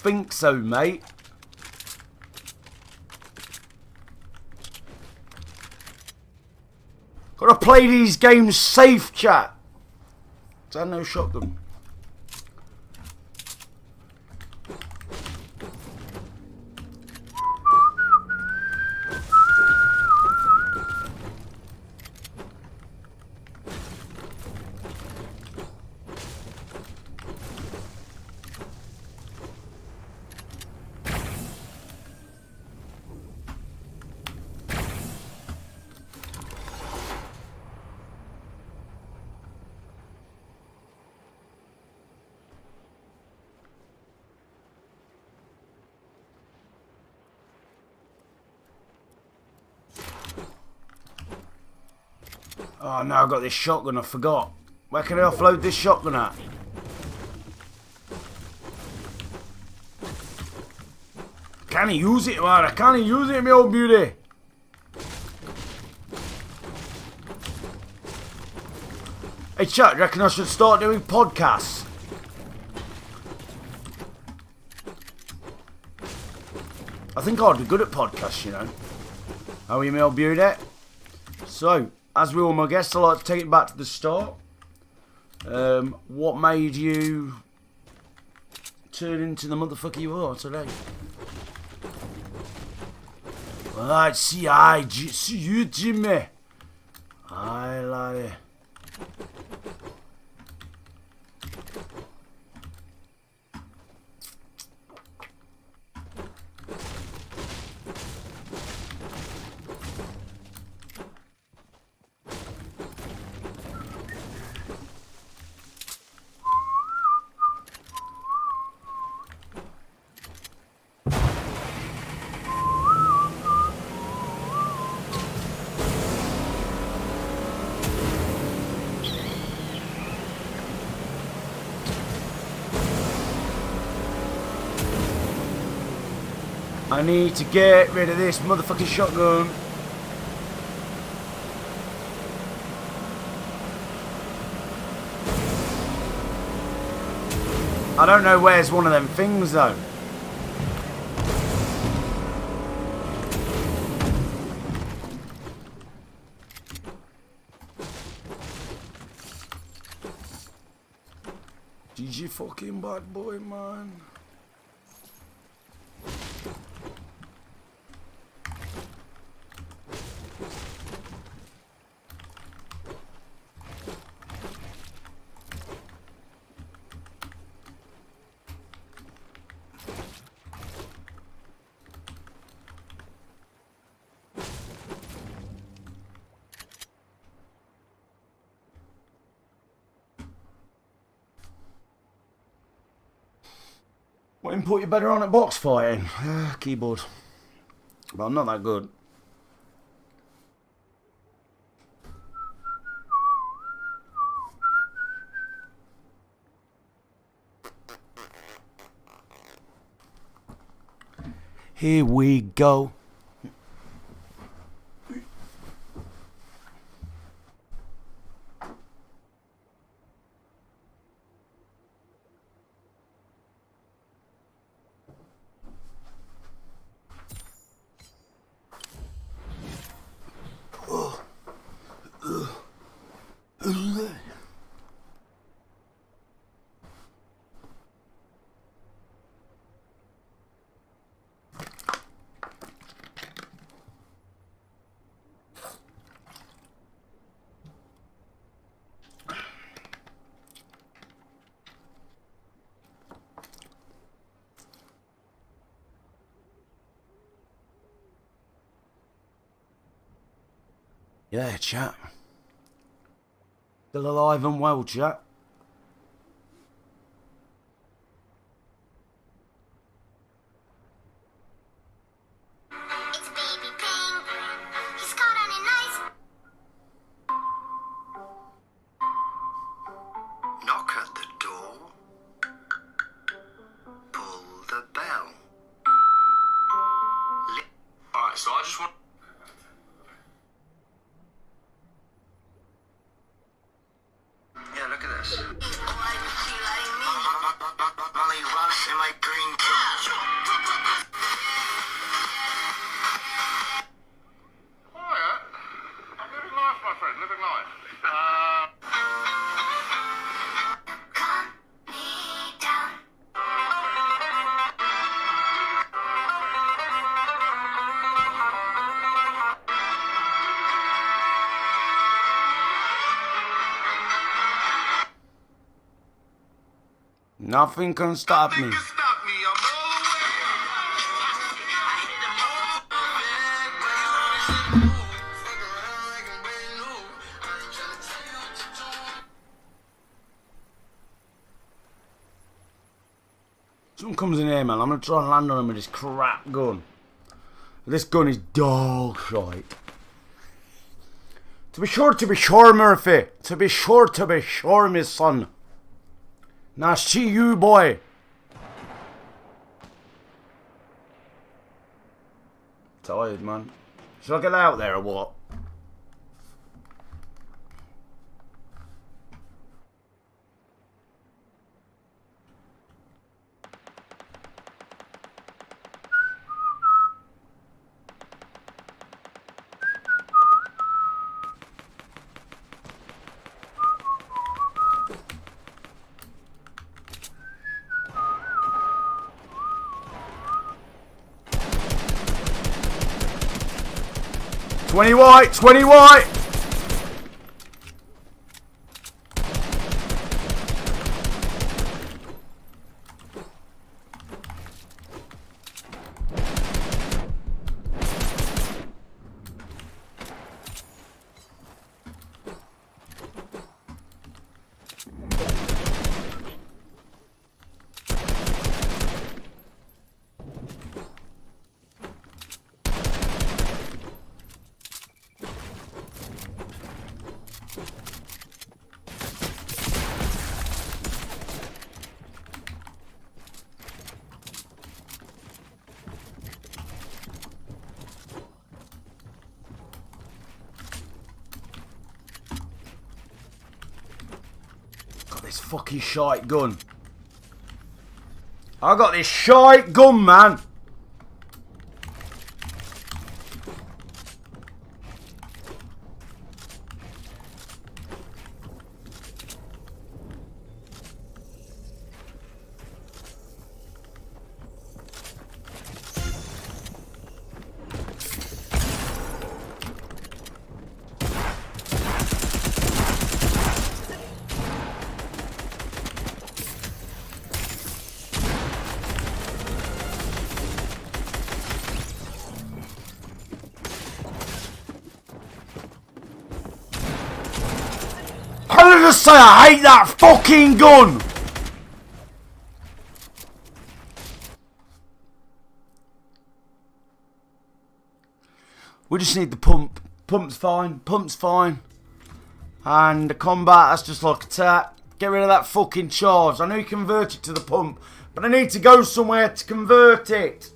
Think so, mate. Gotta play these games safe, chat. Is that no shotgun? Oh no, I've got this shotgun, I forgot. Where can I offload this shotgun at? Can he use it, man? Can he use it, my old beauty? Hey chat, do you reckon I should start doing podcasts? I think I'd be good at podcasts, you know. How are you, my old beauty? So, as with all my guests, I like to take it back to the start. What made you turn into the motherfucker you are today? Right, see you, Jimmy. Aye, laddie. I need to get rid of this motherfucking shotgun. I don't know where's one of them things though. GG fucking bad boy, man. What input you better on at box fighting? Keyboard. But I'm not that good. Here we go. Yeah, chat. Still alive and well, chat. So I just want... Yeah, look at this. Molly Ross in my green cat. Quiet. I'm living life, my friend, living life. Calm me down. Nothing can stop me. Someone comes in here, man. I'm gonna try and land on him with this crap gun. This gun is dog shite. To be sure, Murphy. To be sure, my son. Now see you, boy. Tired, man. Should I get out there or what? Twenty white, 20 white. This fucking shite gun. I got this shite gun, man. How did I just say I hate that fucking gun? We just need the pump. Pump's fine. Pump's fine. And the combat, that's just like attack. Get rid of that fucking charge. I know you convert it to the pump, but I need to go somewhere to convert it.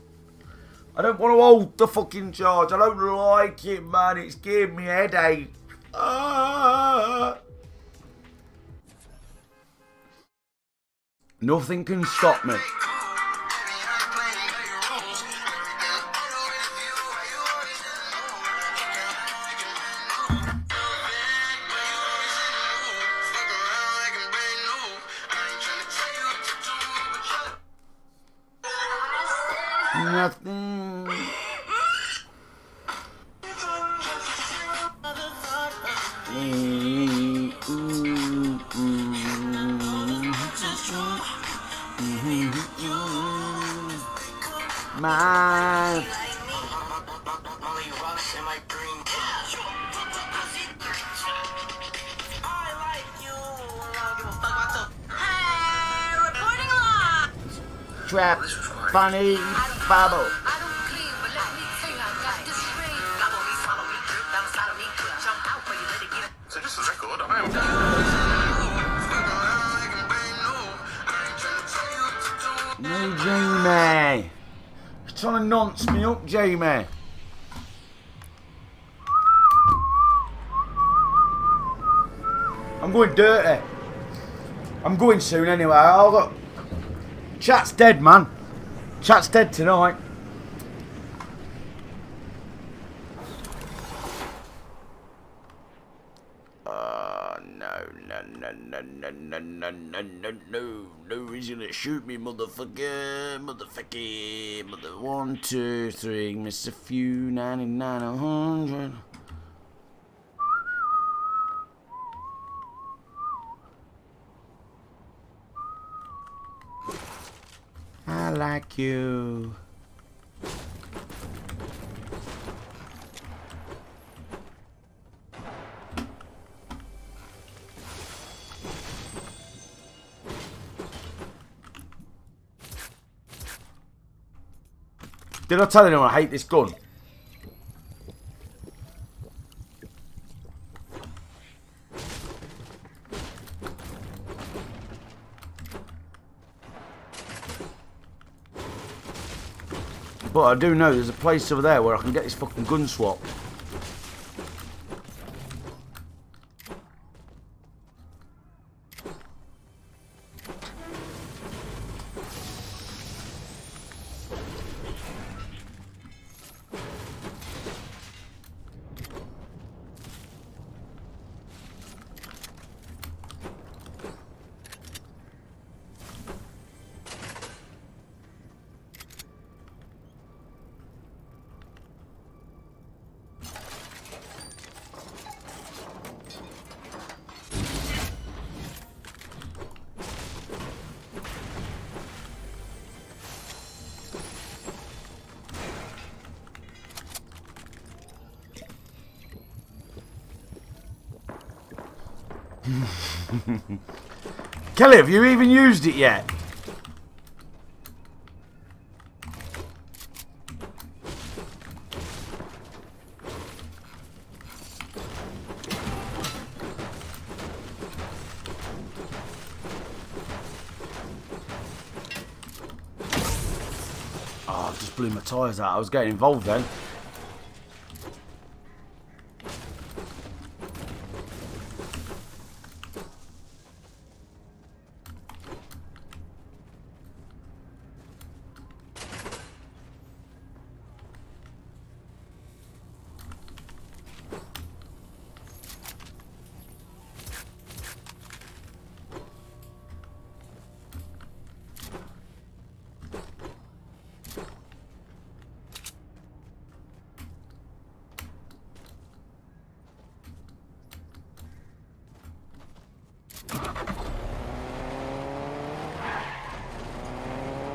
I don't want to hold the fucking charge. I don't like it, man. It's giving me a headache. Nothing can stop me. Nothing. My trap, funny, bubble. So just a record, I am. No, Jamie. You're trying to nonce me up, Jamie. I'm going dirty. I'm going soon anyway. I'll go. Chat's dead, man. Chat's dead tonight. No, he's gonna shoot me, motherfucker, mother. 1, 2, 3, miss a few, 99, 100. I like you. Did I tell anyone I hate this gun? But I do know there's a place over there where I can get this fucking gun swapped. Kelly, have you even used it yet? Oh, I just blew my tyres out. I was getting involved then.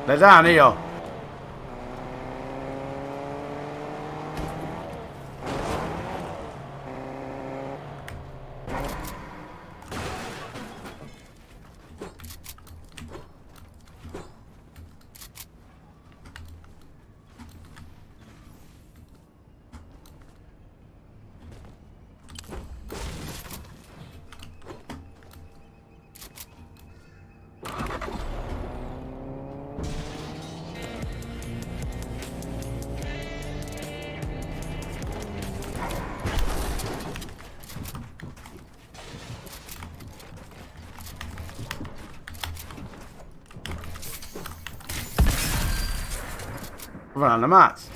They're down here. Run on the mats.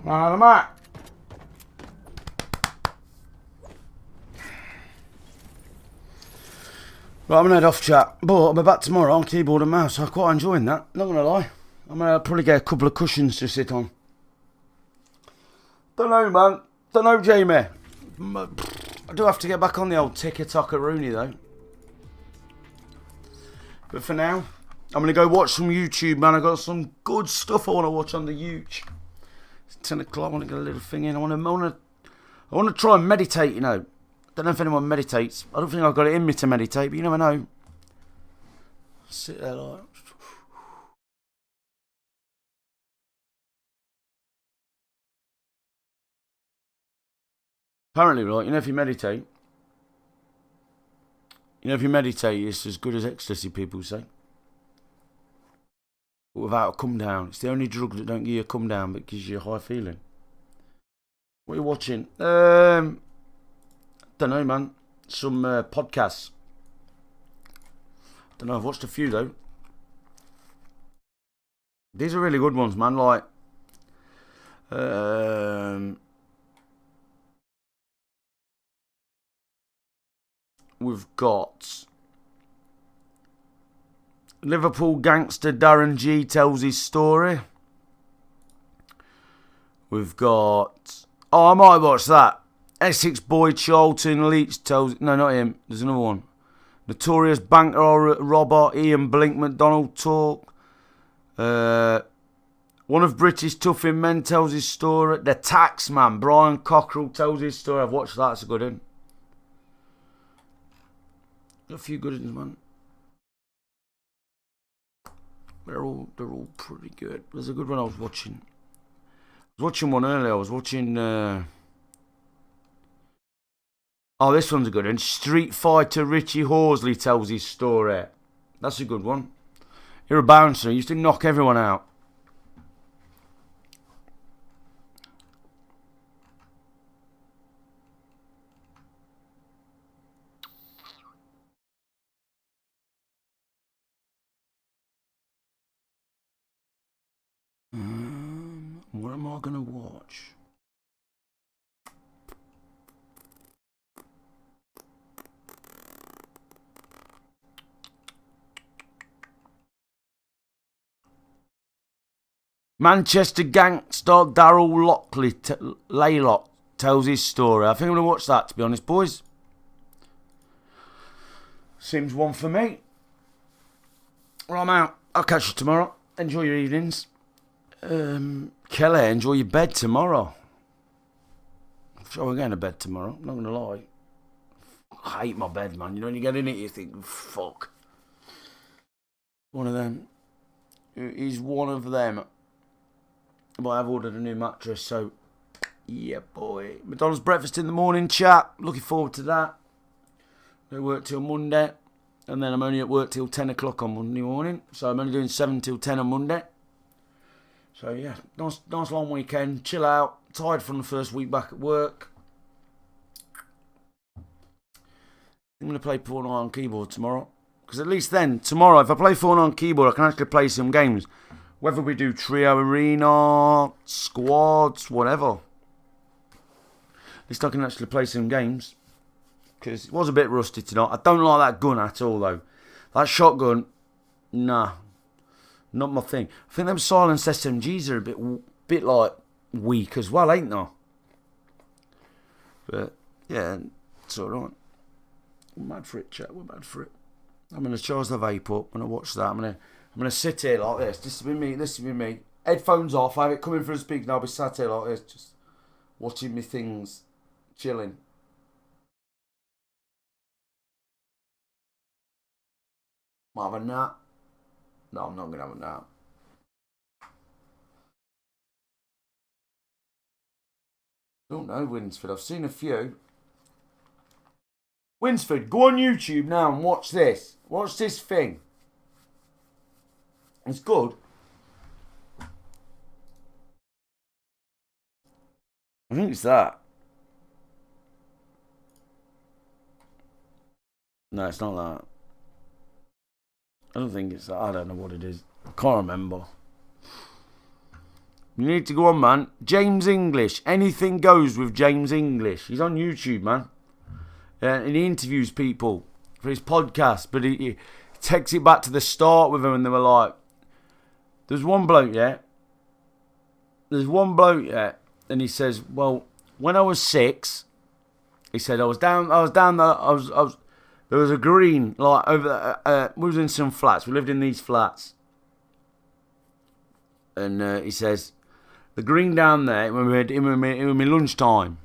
Run on the mat. Right, I'm gonna head off, chat. But I'll be back tomorrow on keyboard and mouse. I'm quite enjoying that. Not gonna lie. I'm going to probably get a couple of cushions to sit on. Don't know, man. Don't know, Jamie. I do have to get back on the old tiki-taka Rooney, though. But for now, I'm going to go watch some YouTube, man. I got some good stuff I want to watch on the YouTube. It's 10 o'clock. I want to get a little thing in. I want to try and meditate, you know. Don't know if anyone meditates. I don't think I've got it in me to meditate, but you never know. Sit there like... Apparently, right, you know, if you meditate, it's as good as ecstasy, people say. But without a come down. It's the only drug that don't give you a come down, but gives you a high feeling. What are you watching? Don't know, man. Some podcasts. Don't know, I've watched a few, though. These are really good ones, man. Like, we've got Liverpool gangster Darren G tells his story. We've got... Oh, I might watch that. Essex boy Charlton Leach tells... No, not him. There's another one. Notorious banker robber Ian Blink McDonald talk. One of British toughing men tells his story. The tax man Brian Cockrell tells his story. I've watched that. It's a good one. Got a few good ones, man. They're all pretty good. There's a good one I was watching. I was watching one earlier. I was watching... Oh, this one's a good one. Street fighter Richie Horsley tells his story. That's a good one. You're a bouncer. He used to knock everyone out. What am I going to watch? Manchester gangster Darryl Laylock tells his story. I think I'm going to watch that, to be honest, boys. Seems one for me. Well, I'm out. I'll catch you tomorrow. Enjoy your evenings. Kelly, enjoy your bed tomorrow. I'm sure we're going to bed tomorrow. I'm not going to lie. I hate my bed, man. You know, when you get in it, you think, fuck. One of them. He's one of them. But I've ordered a new mattress, so yeah, boy. McDonald's breakfast in the morning, chat. Looking forward to that. I work till Monday, and then I'm only at work till 10 o'clock on Monday morning. So I'm only doing 7 till 10 on Monday. So yeah, nice long weekend. Chill out. Tired from the first week back at work. I'm going to play Fortnite on keyboard tomorrow. Because at least then, tomorrow, if I play Fortnite on keyboard, I can actually play some games. Whether we do trio arena, squads, whatever. At least I can actually play some games. Because it was a bit rusty tonight. I don't like that gun at all, though. That shotgun, nah. Not my thing. I think them silenced SMGs are a bit like weak as well, ain't they? But yeah, it's alright. We're mad for it, chat. We're mad for it. I'm going to charge the vape up. I'm going to watch that. I'm going to sit here like this. This will be me. Headphones off. I have it coming through the speaker and I'll be sat here like this, just watching me things, chilling. Might have a nap. No, I'm not going to have a nap. Don't know, Winsford. I've seen a few. Winsford, go on YouTube now and watch this. Watch this thing. It's good. I think it's that. No, it's not that. I don't think it's that. I don't know what it is. I can't remember. You need to go on, man. James English. Anything goes with James English. He's on YouTube, man. And he interviews people for his podcast. But he takes it back to the start with them and they were like, There's one bloke, yeah. And he says, well, when I was 6, he said, there was a green, like, over, we was in some flats, we lived in these flats. And he says, the green down there, it was my lunchtime,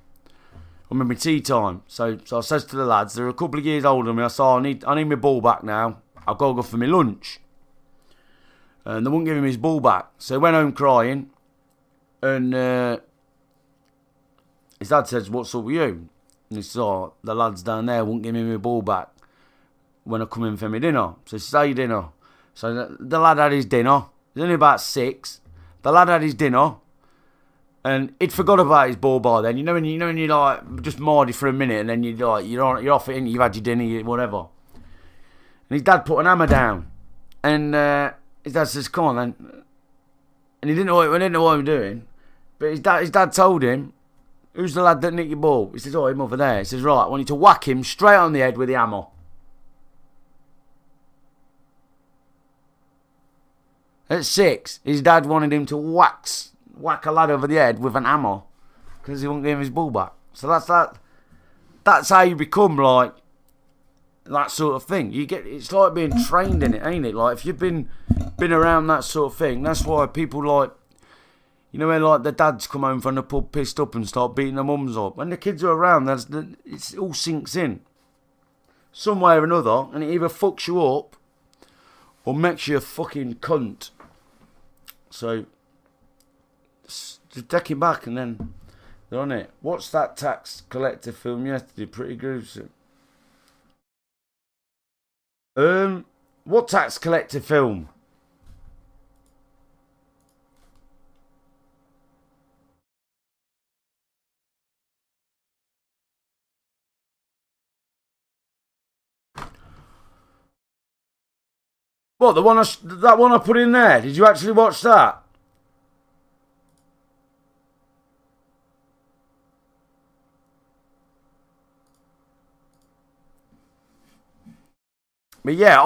or my tea time. So I says to the lads, they're a couple of years older than me, I said, I need my ball back now, I've got to go for my lunch. And they wouldn't give him his ball back. So he went home crying. And his dad says, what's up with you? And he says, oh, the lads down there won't give me my ball back when I come in for my dinner. So he says, dinner. So the lad had his dinner. He was only about 6. The lad had his dinner. And he'd forgot about his ball by then. You know when you like just mardy for a minute and then you're off it, you've had your dinner, whatever. And his dad put an hammer down. And his dad says, come on then. And he didn't know what he was doing. But his dad told him, who's the lad that nicked your ball? He says, oh, him over there. He says, right, I want you to whack him straight on the head with the hammer. At 6, his dad wanted him to whack a lad over the head with an hammer because he wouldn't give him his ball back. So that's how you become like that sort of thing. It's like being trained in it, ain't it? Like if you've been around that sort of thing, that's why people like, you know, when like the dads come home from the pub pissed up and start beating their mums up. When the kids are around, it all sinks in some way or another, and it either fucks you up or makes you a fucking cunt. So just take it back and then they're on it. Watched that tax collector film yesterday, pretty gruesome. What tax collector film? What, that one I put in there? Did you actually watch that? But yeah,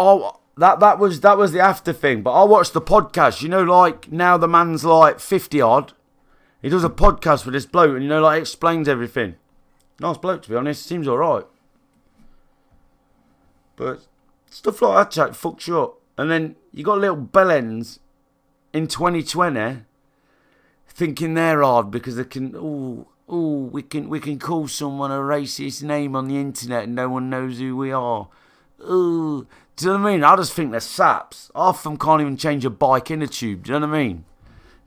that was the after thing. But I watched the podcast. You know, like now the man's like 50 odd. He does a podcast with this bloke, and you know, like explains everything. Nice bloke, to be honest. Seems all right. But stuff like that, chat, fucks you up. And then you got little bellends in 2020 thinking they're hard because they can. We can call someone a racist name on the internet and no one knows who we are. Ooh, do you know what I mean? I just think they're saps. Half of them can't even change a bike in a tube. Do you know what I mean?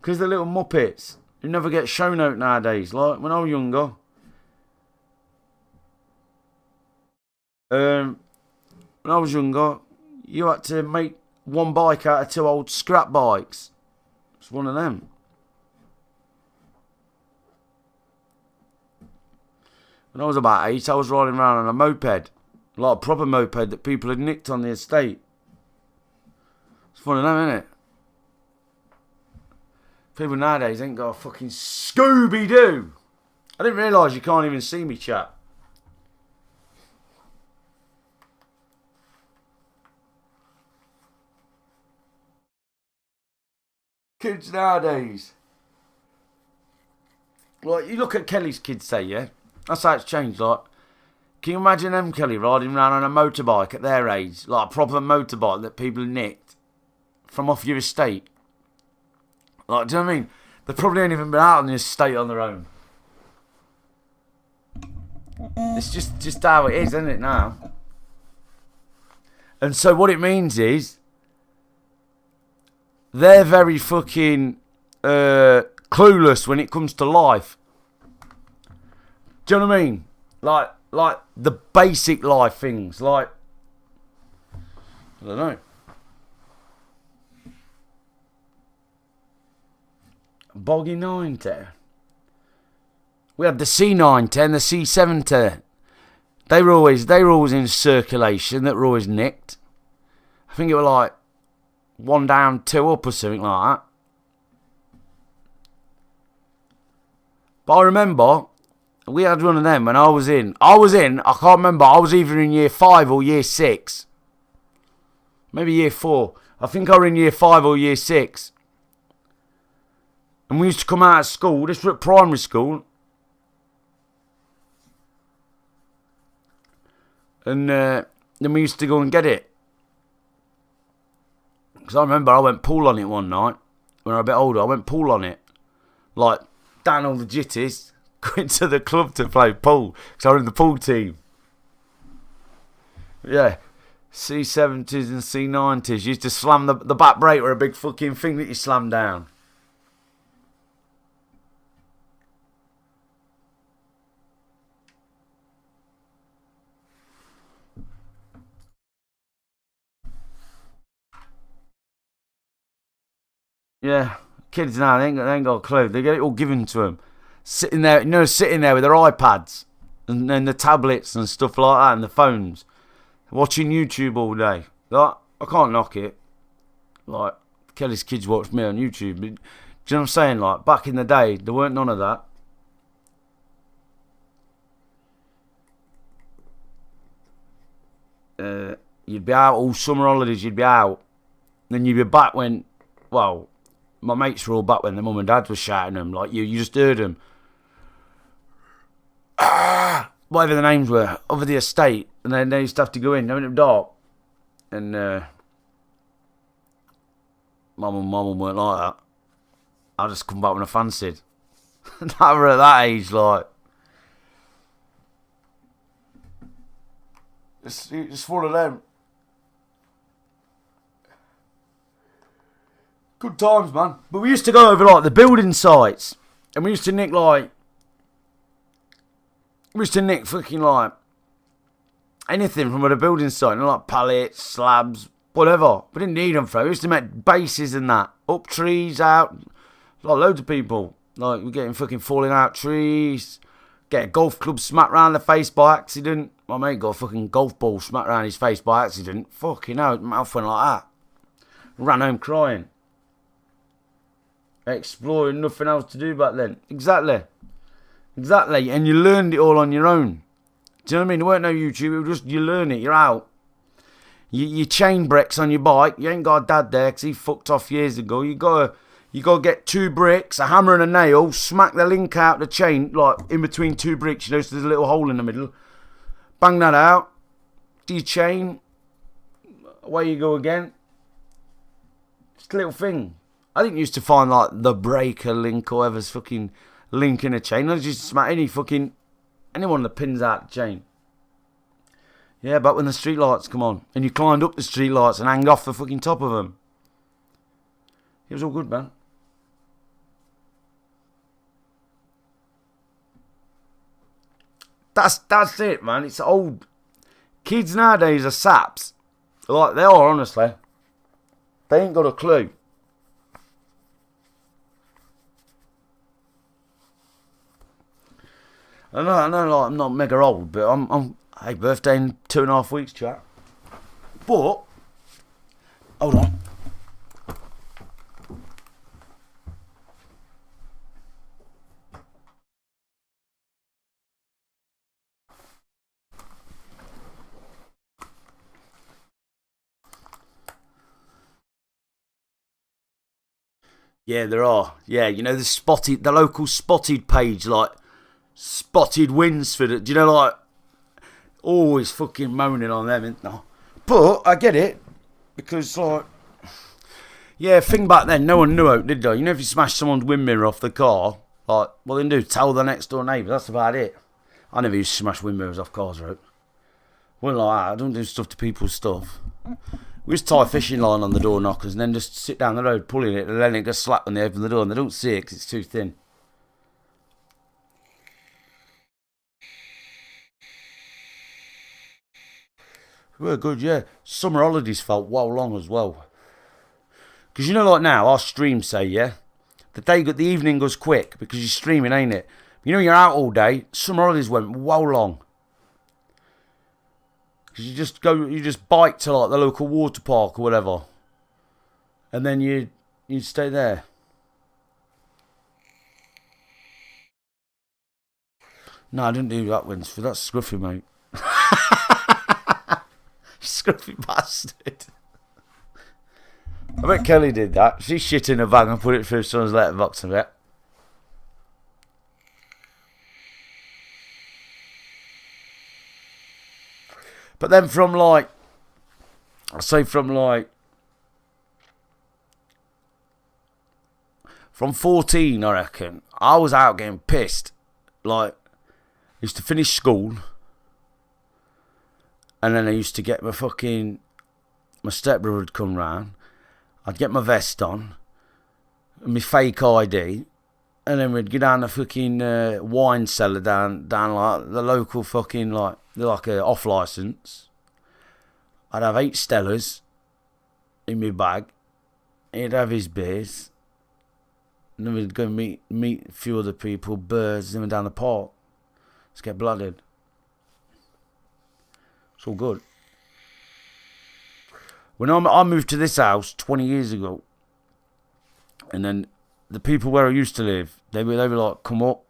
Because they're little muppets who never get shown out nowadays. Like when I was younger. When I was younger, you had to make one bike out of 2 old scrap bikes. It's one of them. When I was about 8, I was riding around on a moped. Like a proper moped that people had nicked on the estate. It's one of them, isn't it? People nowadays ain't got a fucking Scooby-Doo. I didn't realise you can't even see me, chat. Kids nowadays. Like, you look at Kelly's kids, say, yeah? That's how it's changed, like. Can you imagine them, Kelly, riding around on a motorbike at their age? Like a proper motorbike that people nicked from off your estate. Like, do you know what I mean? They probably ain't even been out on the estate on their own. It's just how it is, isn't it, now? And so what it means is they're very fucking clueless when it comes to life. Do you know what I mean? Like the basic life things, like I don't know. Boggy 90. We had the C90 and the C70. They were always in circulation. That were always nicked. I think it was like 1 down, 2 up or something like that. But I remember we had one of them when I was in. I can't remember. I was either in year 5 or year 6. Maybe year 4. I think I was in year 5 or year 6. And we used to come out of school, this was at primary school. And then we used to go and get it. Because I remember I went pool on it one night. When I was a bit older, I went pool on it. Like, down all the jitties. Going to the club to play pool. Because I was in the pool team. Yeah. C70s and C90s. You used to slam the back brake were a big fucking thing that you slammed down. Yeah, kids now, they ain't got a clue. They get it all given to them. Sitting there, sitting there with their iPads and then the tablets and stuff like that and the phones. Watching YouTube all day. Like, I can't knock it. Like, Kelly's kids watch me on YouTube. But, do you know what I'm saying? Like, back in the day, there weren't none of that. You'd be out all summer holidays, you'd be out. Then you'd be back when, well, my mates were all back when their mum and dad were shouting them. Like, you just heard them. Whatever the names were, over the estate. And then they used to have to go in, they went dark. And my mum weren't like that. I just come back when I fancied. That were at that age, like. It's one of them. Good times, man. But we used to go over, like, the building sites. And we used to nick, like... We used to nick fucking, like... anything from a building site. You know, like pallets, slabs, whatever. We didn't need them for it. We used to make bases and that. Up trees, out. Like, loads of people. Like, we're getting fucking falling out trees. Get a golf club smacked round the face by accident. My mate got a fucking golf ball smacked round his face by accident. Fucking hell, his mouth went like that. Ran home crying. Exploring, nothing else to do back then. Exactly. And you learned it all on your own. Do you know what I mean? There weren't no YouTube. It was just, you learn it. You're out. You chain bricks on your bike. You ain't got a dad there because he fucked off years ago. You gotta get 2 bricks, a hammer and a nail, smack the link out the chain, like in between 2 bricks, so there's a little hole in the middle. Bang that out. Do your chain. Away you go again. Just a little thing. I didn't used to find like the breaker link or whatever's fucking link in a chain. I just used to smack any one of the pins out the chain. Yeah, but when the street lights come on and you climbed up the street lights and hanged off the fucking top of them. It was all good, man. That's it, man. It's old. Kids nowadays are saps. Like, they are, honestly. They ain't got a clue. I know, like, I'm not mega old, but I'm hey, birthday in 2.5 weeks, chat. But, hold on. Yeah, there are. Yeah, you know, the local spotted page, like, spotted Winsford. Do you know, like, always fucking moaning on them, isn't there? But I get it, because, like, yeah, thing back then, no one knew it, did they? You know, if you smash someone's wind mirror off the car, like, well, then do tell the next door neighbour. That's about it. I never used to smash wind mirrors off cars, right? Wasn't like that. I don't do stuff to people's stuff. We just tie a fishing line on the door knockers and then just sit down the road pulling it and letting it go slap when they open the door and they don't see it because it's too thin. We were good, yeah. Summer holidays felt well long as well. Because you know, like now, our streams say, yeah, the evening goes quick because you're streaming, ain't it? You know, you're out all day. Summer holidays went well long. Because you just bike to like the local water park or whatever. And then you stay there. No, I didn't do that, Winsford. That's scruffy, mate. Scruffy bastard. I bet Kelly did that. She shit in a bag and put it through someone's letterbox a bit. But then from like, I say from 14, I reckon, I was out getting pissed. Like, I used to finish school, and then I used to get my stepbrother would come round. I'd get my vest on, and my fake ID, and then we'd go down the fucking wine cellar down like the local fucking like a off license. I'd have 8 Stellas in my bag. He'd have his beers. And then we'd go meet a few other people, birds, and then down the park. Let's get blooded. It's all good. When I moved to this house 20 years ago, and then the people where I used to live, they were like, come up.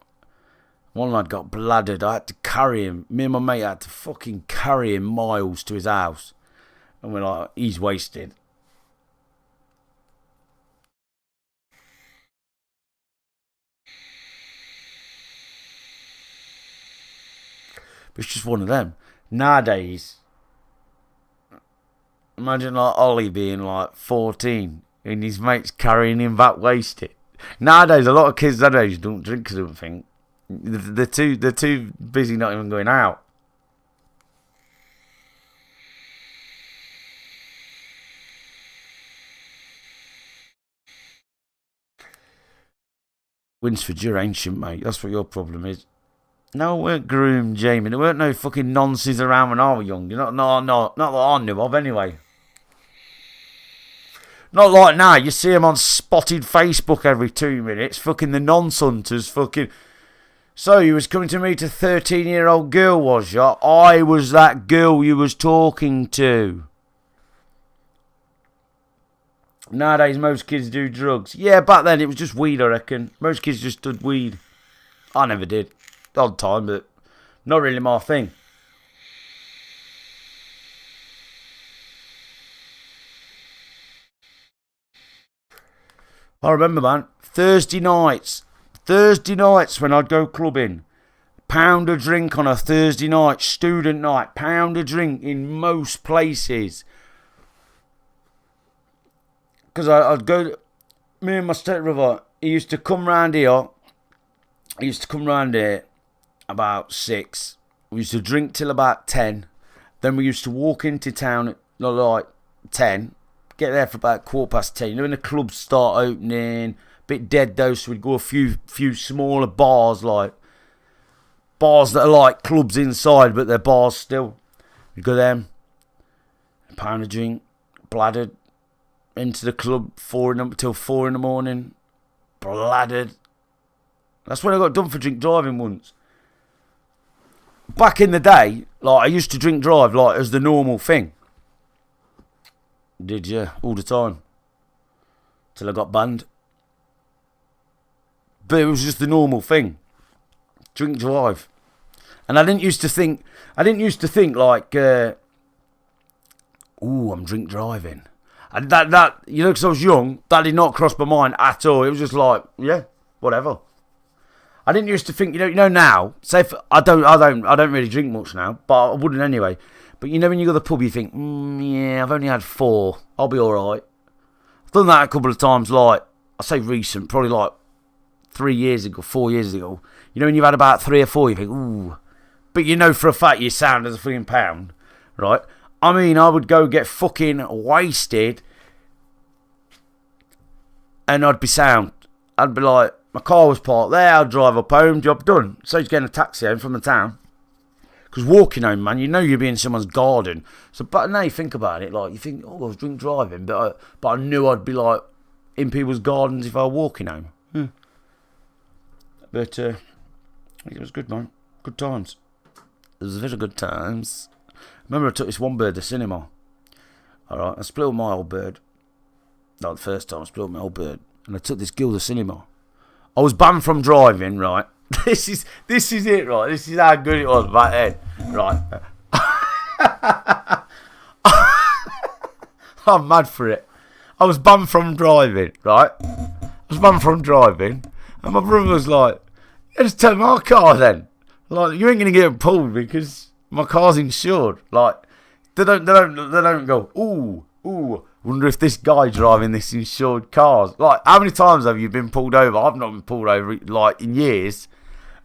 One lad got blooded. I had to carry him. Me and my mate had to fucking carry him miles to his house. And we're like, he's wasted. But it's just one of them. Nowadays, imagine like Ollie being like 14 and his mates carrying him back wasted. Nowadays, a lot of kids nowadays don't drink, I don't think. They're too busy not even going out. Winsford, you're ancient, mate. That's what your problem is. No, it weren't groomed, Jamie. There weren't no fucking nonsense around when I was young. Not that I knew of, anyway. Not like now. You see them on spotted Facebook every 2 minutes. Fucking the nonce hunters. Fucking. So you was coming to meet a 13-year-old girl, was you? I was that girl you was talking to. Nowadays, most kids do drugs. Yeah, back then it was just weed, I reckon. Most kids just did weed. I never did. Odd time, but not really my thing. I remember, man, Thursday nights when I'd go clubbing, pound a drink on a Thursday night, student night, pound a drink in most places. Because I'd go, me and my stepbrother, he used to come round here. About 6. We used to drink till about 10. Then we used to walk into town at like 10. Get there for about 10:15. You know when the clubs start opening, a bit dead though, so we'd go a few smaller bars, like bars that are like clubs inside, but they're bars still. We'd go there, pound a drink, bladdered, into the club till 4 in the morning, bladdered. That's when I got done for drink driving once. Back in the day, like I used to drink drive like as the normal thing. Did you? All the time. Till I got banned. But it was just the normal thing. Drink drive. And I didn't used to think like, I'm drink driving. And that you know, because I was young, that did not cross my mind at all. It was just like, yeah, whatever. I didn't used to think, you know now, say if I don't really drink much now, but I wouldn't anyway. But you know when you go to the pub, you think, yeah, I've only had 4, I'll be alright. I've done that a couple of times, like, I say recent, probably like 4 years ago. You know when you've had about 3 or 4, you think, ooh. But you know for a fact you sound as a fucking pound, right? I mean, I would go get fucking wasted and I'd be sound. I'd be like, my car was parked there, I'd drive up home, job done. So he's getting a taxi home from the town. Because walking home, man, you know you'll be in someone's garden. So, but now you think about it, like, you think, oh, I was drink driving, but I knew I'd be, like, in people's gardens if I were walking home. But, it was good, man. Good times. It was very good times. Remember I took this one bird to cinema. Alright, I split up my old bird. Not the first time I split up my old bird. And I took this girl to cinema. I was banned from driving, right? This is it, right? This is how good it was back then, right? I'm mad for it. I was banned from driving, right? And my brother was like, yeah, just take my car then. Like, you ain't going to get pulled because my car's insured. Like, They don't go, ooh, wonder if this guy driving this insured cars. Like, how many times have you been pulled over? I've not been pulled over, like, in years.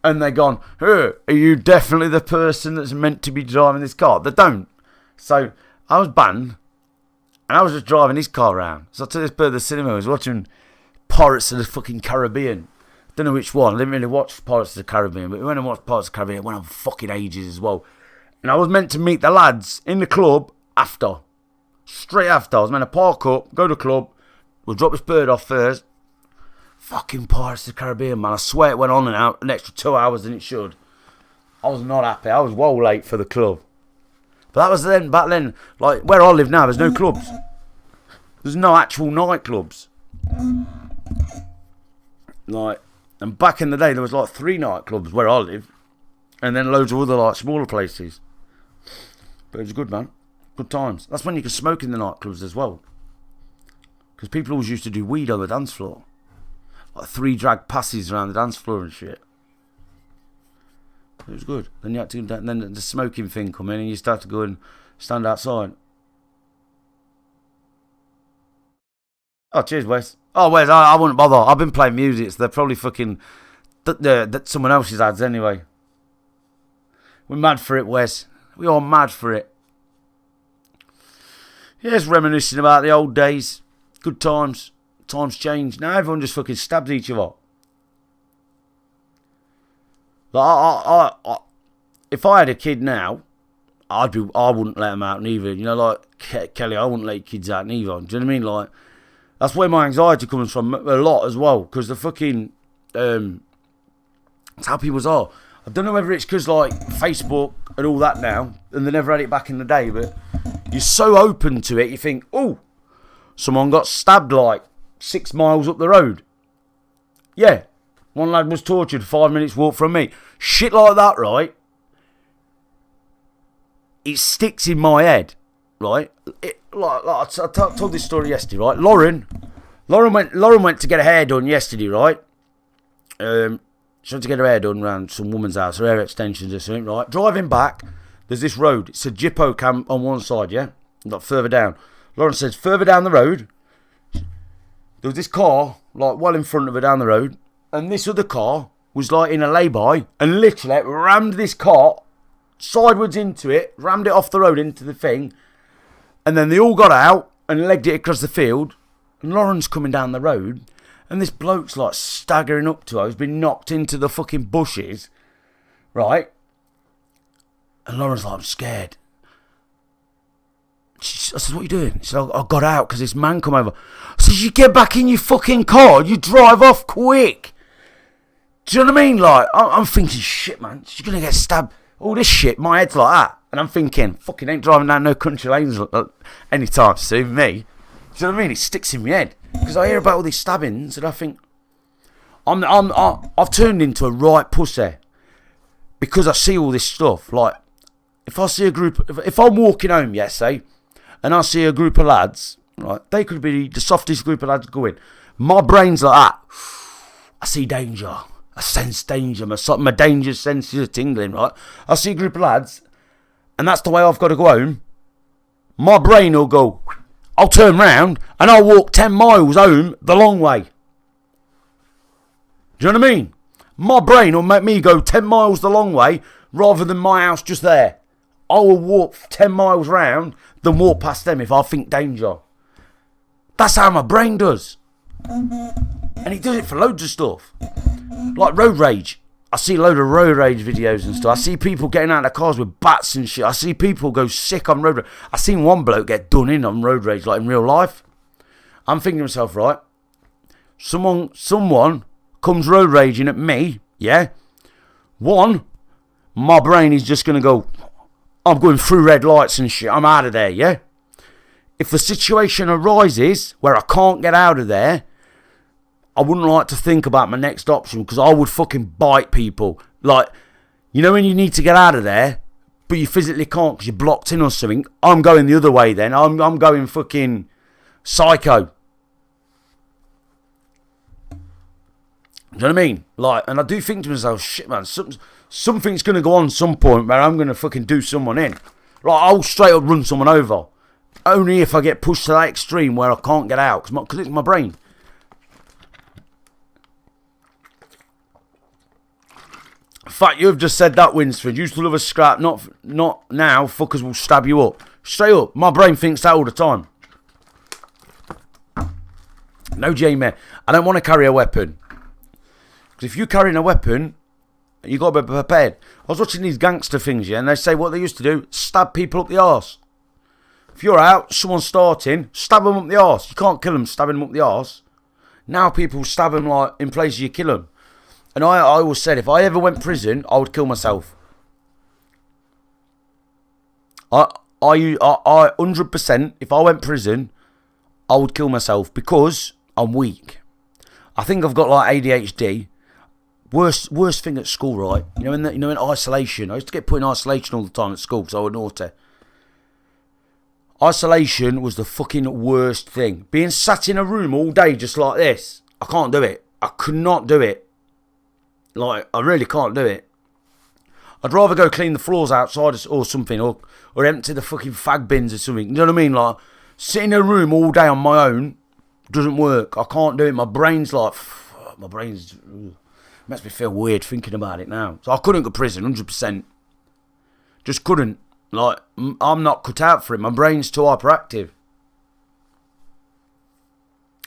And they're gone, hey, are you definitely the person that's meant to be driving this car? They don't. So, I was banned. And I was just driving his car around. So I took this bird to the cinema. I was watching Pirates of the fucking Caribbean. Don't know which one. I didn't really watch Pirates of the Caribbean. But when I watched Pirates of the Caribbean, it went on fucking ages as well. And I was meant to meet the lads in the club after. Straight after. I was meant to park up, go to the club. We'll drop this bird off first. Fucking Pirates of the Caribbean, man. I swear it went on and out an extra 2 hours than it should. I was not happy. I was well late for the club. But that was then, back then, like, where I live now, there's no clubs. There's no actual nightclubs. Like, and back in the day, there was like 3 nightclubs where I live. And then loads of other, like, smaller places. But it was good, man. Good times. That's when you could smoke in the nightclubs as well. Because people always used to do weed on the dance floor. Like 3 drag passes around the dance floor and shit. It was good. Then you had to, then the smoking thing come in and you start to go and stand outside. Oh, cheers, Wes. Oh, Wes, I wouldn't bother. I've been playing music, so they're probably fucking someone else's ads anyway. We're mad for it, Wes. We are mad for it. Yes, reminiscing about the old days. Good times. Times change. Now everyone just fucking stabs each other. Like, if I had a kid now, I wouldn't let them out neither. You know, like Kelly, I wouldn't let your kids out neither. Do you know what I mean? Like, that's where my anxiety comes from a lot as well. Because the fucking, that's how people are. I don't know whether it's because, like, Facebook and all that now, and they never had it back in the day, but you're so open to it, you think, oh, someone got stabbed, like, 6 miles up the road. Yeah. One lad was tortured 5 minutes walk from me. Shit like that, right? It sticks in my head, right? I told this story yesterday, right? Lauren went to get her hair done yesterday, right? She went to get her hair done around some woman's house, her hair extensions or something, right? Driving back, there's this road. It's a Jippo camp on one side, yeah? Like further down. Lauren says, further down the road, there was this car, like well in front of her down the road. And this other car was like in a lay-by and literally rammed this car sideways into it, rammed it off the road into the thing. And then they all got out and legged it across the field. And Lauren's coming down the road and this bloke's like staggering up to her. He's been knocked into the fucking bushes, right? And Lauren's like, I'm scared. I said, what are you doing? She said, I got out because this man come over. I said, you get back in your fucking car, you drive off quick. Do you know what I mean? Like, I'm thinking, shit, man, she's going to get stabbed. All this shit, my head's like that. And I'm thinking, fucking ain't driving down no country lanes anytime soon, me. Do you know what I mean? It sticks in my head. Because I hear about all these stabbings and I think, I've turned into a right pussy. Because I see all this stuff. Like, if I see a group, if I'm walking home, yes, say, and I see a group of lads, right, they could be the softest group of lads going. My brain's like that. I see danger. I sense danger. My danger senses are tingling, right? I see a group of lads, and that's the way I've got to go home. My brain will go, I'll turn round, and I'll walk 10 miles home the long way. Do you know what I mean? My brain will make me go 10 miles the long way, rather than my house just there. I will walk 10 miles round, then walk past them if I think danger. That's how my brain does. And it does it for loads of stuff. Like road rage. I see a load of road rage videos and stuff. I see people getting out of their cars with bats and shit. I see people go sick on road rage. I seen one bloke get done in on road rage, like in real life. I'm thinking to myself, right, someone comes road raging at me, yeah? One, my brain is just going to go, I'm going through red lights and shit. I'm out of there, yeah? If the situation arises where I can't get out of there, I wouldn't like to think about my next option because I would fucking bite people. Like, you know when you need to get out of there, but you physically can't because you're blocked in or something? I'm going the other way then. I'm going fucking psycho. Do you know what I mean? Like, and I do think to myself, shit, man, something's going to go on some point where I'm going to fucking do someone in. Like, I'll straight up run someone over. Only if I get pushed to that extreme where I can't get out. Because it's my brain. In fact, you've just said that, Winsford. You used to love a scrap. Not now. Fuckers will stab you up. Straight up. My brain thinks that all the time. No, Jamie. I don't want to carry a weapon. Because if you're carrying a weapon, you got to be prepared. I was watching these gangster things, yeah, and they say what they used to do, stab people up the arse. If you're out, someone's starting, stab them up the arse. You can't kill them stabbing them up the arse. Now people stab them like in places you kill them. And I always said, if I ever went to prison, I would kill myself. I 100%, if I went to prison, I would kill myself because I'm weak. I think I've got like ADHD. Worst thing at school, right? You know, in isolation. I used to get put in isolation all the time at school because I was naughty. Isolation was the fucking worst thing. Being sat in a room all day just like this, I can't do it. I could not do it. Like, I really can't do it. I'd rather go clean the floors outside or something, or empty the fucking fag bins or something. You know what I mean? Like, sitting in a room all day on my own doesn't work. I can't do it. My brain's like, makes me feel weird thinking about it now. So I couldn't go to prison, 100%. Just couldn't. Like, I'm not cut out for it. My brain's too hyperactive.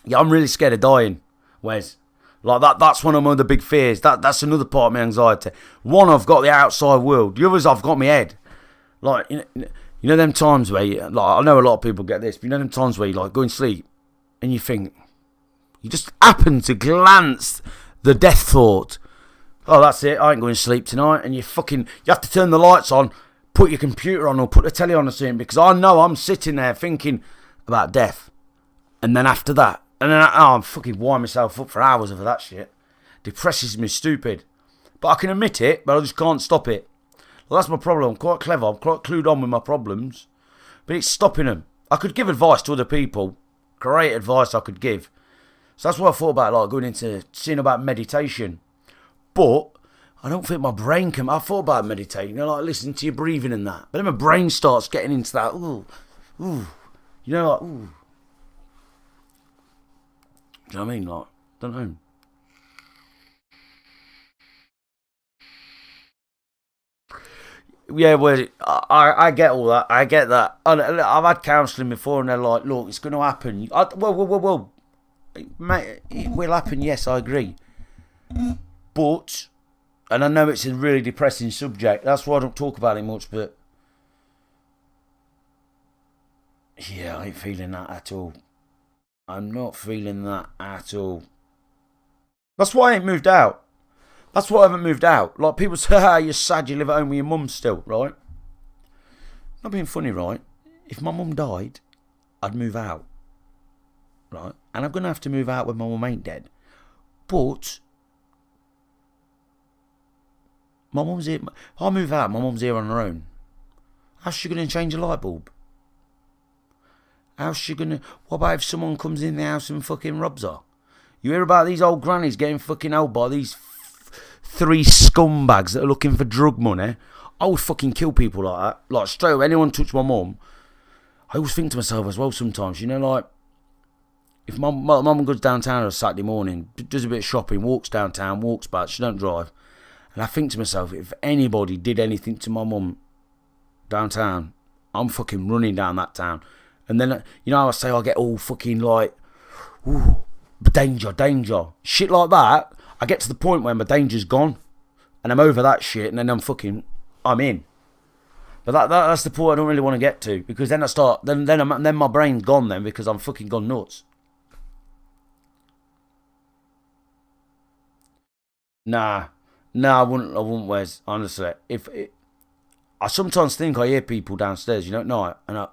Yeah, I'm really scared of dying, Wes. Like, that's one of my other big fears. That's another part of my anxiety. One, I've got the outside world. The others, I've got my head. Like, you know them times where, like, I know a lot of people get this, but you know them times where you, like, go and sleep and you think, you just happen to glance the death thought. Oh, that's it. I ain't going to sleep tonight. And you have to turn the lights on, put your computer on or put the telly on or something, because I know I'm sitting there thinking about death. And then after that, and then I'm fucking wind myself up for hours over that shit. Depresses me stupid. But I can admit it, but I just can't stop it. Well, that's my problem. I'm quite clever. I'm quite clued on with my problems. But it's stopping them. I could give advice to other people. Great advice I could give. So that's what I thought about, like, going into seeing about meditation. But I don't think my brain can. I thought about meditating, like listening to your breathing and that. But then my brain starts getting into that, ooh. You know, like, ooh. Do you know what I mean? Like, don't know. Yeah, well, I get all that. I get that. I've had counselling before, and they're like, "Look, it's going to happen." Well, mate, it will happen. Yes, I agree. But, and I know it's a really depressing subject. That's why I don't talk about it much. But yeah, I ain't feeling that at all. I'm not feeling that at all. That's why I ain't moved out. That's why I haven't moved out. Like, people say, you're sad you live at home with your mum still, right? Not being funny, right? If my mum died, I'd move out, right? And I'm going to have to move out when my mum ain't dead. But my mum's here. If I move out, my mum's here on her own. How's she going to change a light bulb? How's she going to... What about if someone comes in the house and fucking robs her? You hear about these old grannies getting fucking held by these three scumbags that are looking for drug money. I would fucking kill people like that. Like, straight away, anyone touch my mum. I always think to myself as well sometimes, you know, like, if my mum goes downtown on a Saturday morning, does a bit of shopping, walks downtown, walks back, she don't drive. And I think to myself, if anybody did anything to my mum downtown, I'm fucking running down that town. And then, you know how I say I get all fucking like, ooh, danger. Shit like that, I get to the point where my danger's gone. And I'm over that shit, and then I'm in. But that's the point I don't really want to get to. Because then I start, then my brain's gone then, because I'm fucking gone nuts. Nah, I wouldn't, Wes, honestly. I sometimes think I hear people downstairs, you know, at night, and I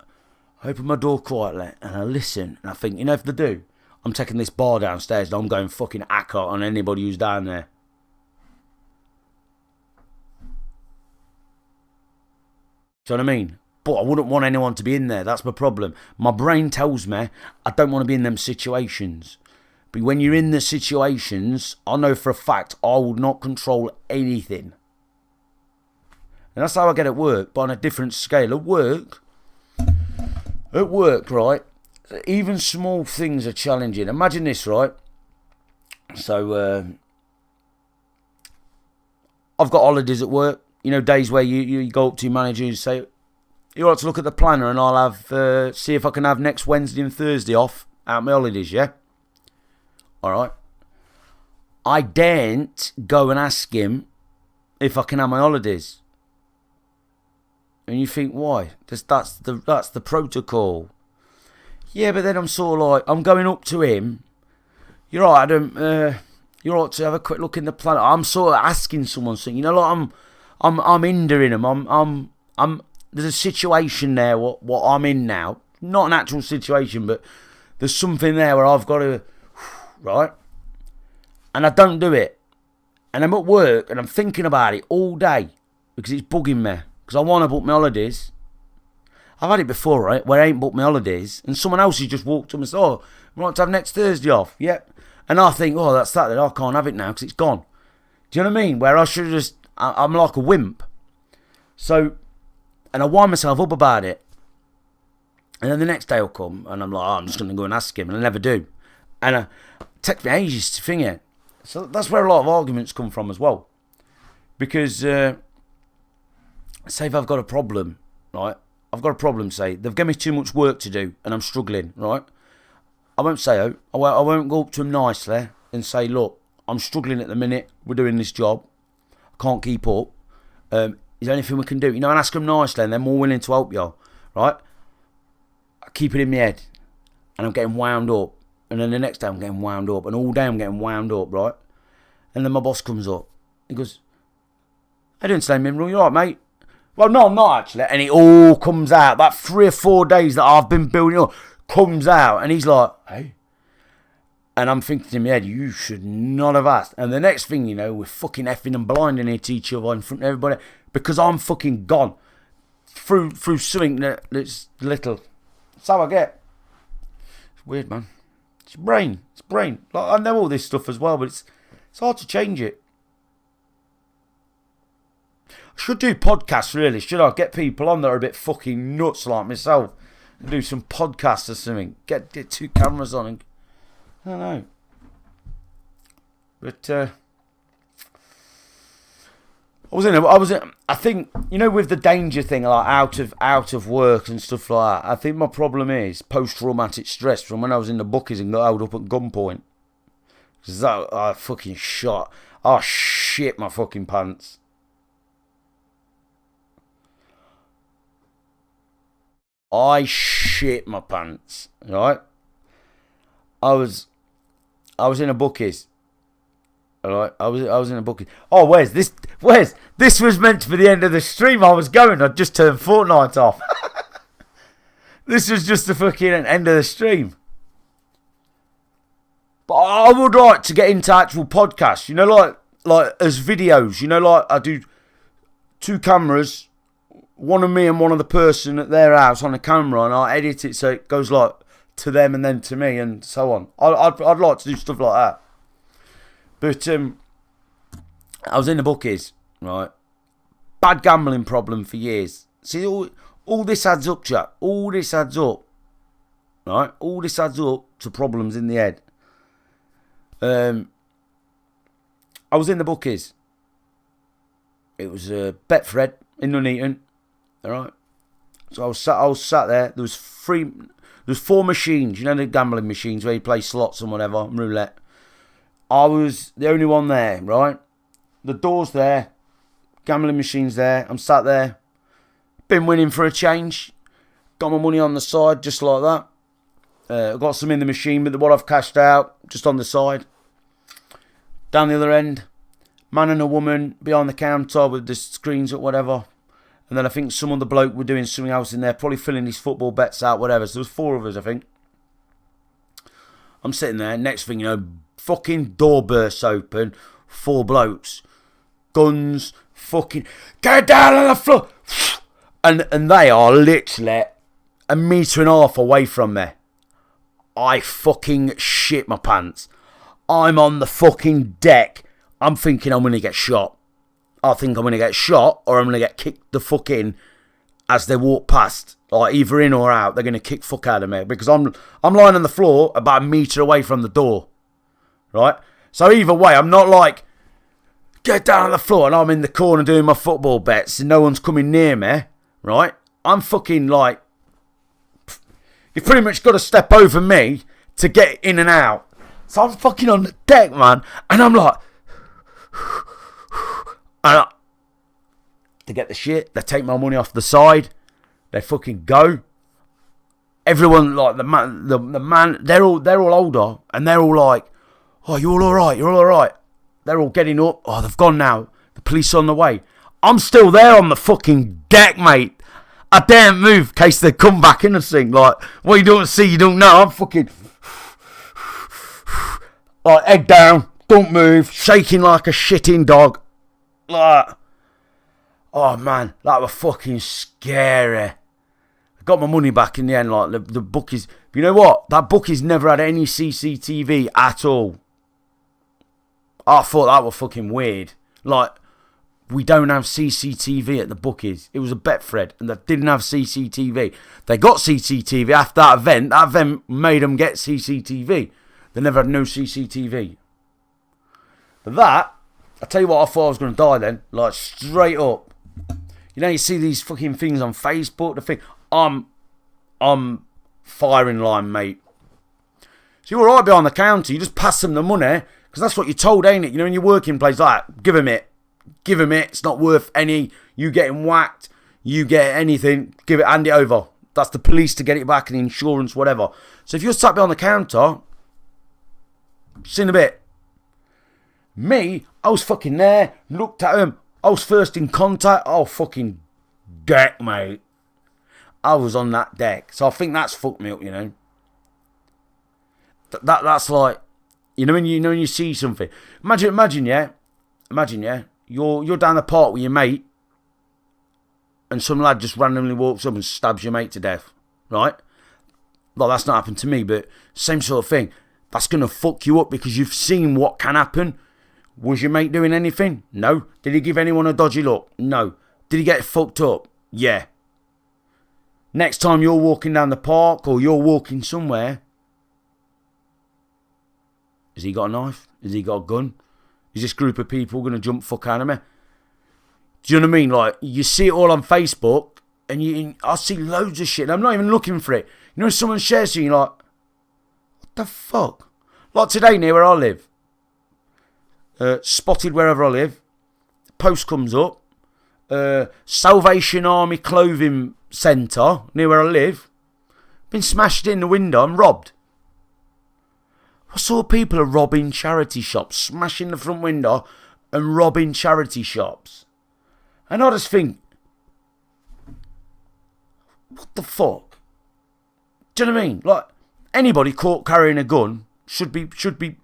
open my door quietly, and I listen, and I think, you know, if they do, I'm taking this bar downstairs, and I'm going fucking hacker on anybody who's down there. Do you know what I mean? But I wouldn't want anyone to be in there. That's my problem. My brain tells me I don't want to be in them situations. But when you're in the situations, I know for a fact I will not control anything. And that's how I get at work, but on a different scale. At work, right, even small things are challenging. Imagine this, right? So, I've got holidays at work. You know, days where you go up to your manager and say, you want to look at the planner and I'll have, see if I can have next Wednesday and Thursday off out my holidays, yeah? Alright. I daren't go and ask him if I can have my holidays. And you think, why? That's the protocol. Yeah, but then I'm sort of like, I'm going up to him. You're right, Adam. You're right to have a quick look in the planner. I'm sort of asking someone something. You know, like I'm hindering him. I'm. There's a situation there. What I'm in now, not an actual situation, but there's something there where I've got to, right? And I don't do it. And I'm at work and I'm thinking about it all day because it's bugging me. Because I want to book my holidays. I've had it before, right? Where I ain't booked my holidays and someone else has just walked up and said, oh, we want to have next Thursday off. Yep. And I think, oh, that's that. I can't have it now because it's gone. Do you know what I mean? Where I should have just, I'm like a wimp. So, and I wind myself up about it. And then the next day will come and I'm like, oh, I'm just going to go and ask him. And I never do. And it takes me ages to think it. So that's where a lot of arguments come from as well. Because, say if I've got a problem, right? I've got a problem, say. They've given me too much work to do and I'm struggling, right? I won't say out. I won't go up to him nicely and say, look, I'm struggling at the minute. We're doing this job. I can't keep up. Is there anything we can do? You know, and ask them nicely and they're more willing to help you, right? I keep it in my head and I'm getting wound up. And then the next day I'm getting wound up. And all day I'm getting wound up, right? And then my boss comes up. He goes, how you doing today, Mineral? You all right, mate? Well, no, I'm not actually. And it all comes out. That 3 or 4 days that I've been building up comes out. And he's like, hey. And I'm thinking in my head, you should not have asked. And the next thing you know, we're fucking effing and blinding at each other in front of everybody. Because I'm fucking gone. Through something that's little. That's how I get. It's weird, man. It's brain. Like, I know all this stuff as well, but it's hard to change it. I should do podcasts, really, should I? Get people on that are a bit fucking nuts like myself. And do some podcasts or something. Get 2 cameras on and... I don't know. But, I think, you know, with the danger thing, like out of work and stuff like that, I think my problem is post-traumatic stress from when I was in the bookies and got held up at gunpoint. Because that, I fucking shot. I shit my fucking pants. I shit my pants, right? I was in a bookies. Alright, I was in a bookies. Oh, where's this? This was meant to be the end of the stream. I was going. I just turned Fortnite off. This was just the fucking end of the stream. But I would like to get into actual podcasts. You know, like as videos. You know, like I do 2 cameras. One of me and one of the person at their house on a camera, and I edit it so it goes like to them and then to me and so on. I'd like to do stuff like that. But I was in the bookies, right? Bad gambling problem for years. See, all this adds up, chat. All this adds up, right? All this adds up to problems in the head. I was in the bookies. It was Betfred in Nuneaton. All right. So I was sat there. There was 4 machines. You know the gambling machines where you play slots and whatever, roulette. I was the only one there, right? The door's there. Gambling machine's there. I'm sat there. Been winning for a change. Got my money on the side, just like that. Got some in the machine, but what I've cashed out, just on the side. Down the other end, man and a woman behind the counter with the screens or whatever. And then I think some other bloke were doing something else in there, probably filling his football bets out, whatever. So there was 4 of us, I think. I'm sitting there. Next thing you know, fucking door bursts open. 4 blokes. Guns. Fucking... Get down on the floor! And they are literally 1.5 meters away from me. I fucking shit my pants. I'm on the fucking deck. I'm thinking I'm going to get shot. I think I'm going to get shot or I'm going to get kicked the fuck in as they walk past. Like, either in or out, they're going to kick fuck out of me. Because I'm lying on the floor about a metre away from the door. Right? So either way, I'm not like, get down on the floor and I'm in the corner doing my football bets and no one's coming near me. Right? I'm fucking like, you've pretty much got to step over me to get in and out. So I'm fucking on the deck, man. And I'm like, they get the shit. They take my money off the side. They fucking go. Everyone, like the man, they're all older, and they're all like, "Oh, you're all alright. You're all alright." They're all getting up. Oh, they've gone now. The police are on the way. I'm still there on the fucking deck, mate. I daren't move in case they come back in and sing. Like, what you don't see, you don't know. I'm fucking like head down, don't move, shaking like a shitting dog. Like, oh man, that was fucking scary. I got my money back in the end. Like the bookies, you know what? That bookie's never had any CCTV at all. I thought that was fucking weird. Like, we don't have CCTV at the bookies. It was a Betfred, and they didn't have CCTV. They got CCTV after that event. That event made them get CCTV. They never had no CCTV. But that, I tell you what, I thought I was going to die then. Like, straight up. You know, you see these fucking things on Facebook. The thing, I'm firing line, mate. So you're alright behind the counter. You just pass them the money, because that's what you're told, ain't it? You know, in your working place, like, give them it. Give them it. It's not worth any. You getting whacked. You get anything. Give it. Hand it over. That's the police to get it back and the insurance, whatever. So if you're sat behind the counter, seen a bit. Me, I was fucking there. Looked at him. I was first in contact. Oh, fucking deck, mate. I was on that deck. So I think that's fucked me up, you know. That's like, you know when you see something. Imagine, yeah. You're down the park with your mate, and some lad just randomly walks up and stabs your mate to death, right? Well, that's not happened to me, but same sort of thing. That's gonna fuck you up because you've seen what can happen. Was your mate doing anything? No. Did he give anyone a dodgy look? No. Did he get fucked up? Yeah. Next time you're walking down the park or you're walking somewhere, has he got a knife? Has he got a gun? Is this group of people going to jump fuck out of me? Do you know what I mean? Like, you see it all on Facebook, and I see loads of shit, and I'm not even looking for it. You know, someone shares something, you're like, what the fuck? Like today, near where I live. Spotted wherever I live. Post comes up. Salvation Army Clothing Centre, near where I live. Been smashed in the window and robbed. What sort of people are robbing charity shops, smashing the front window and robbing charity shops? And I just think, what the fuck? Do you know what I mean? Like, anybody caught carrying a gun should be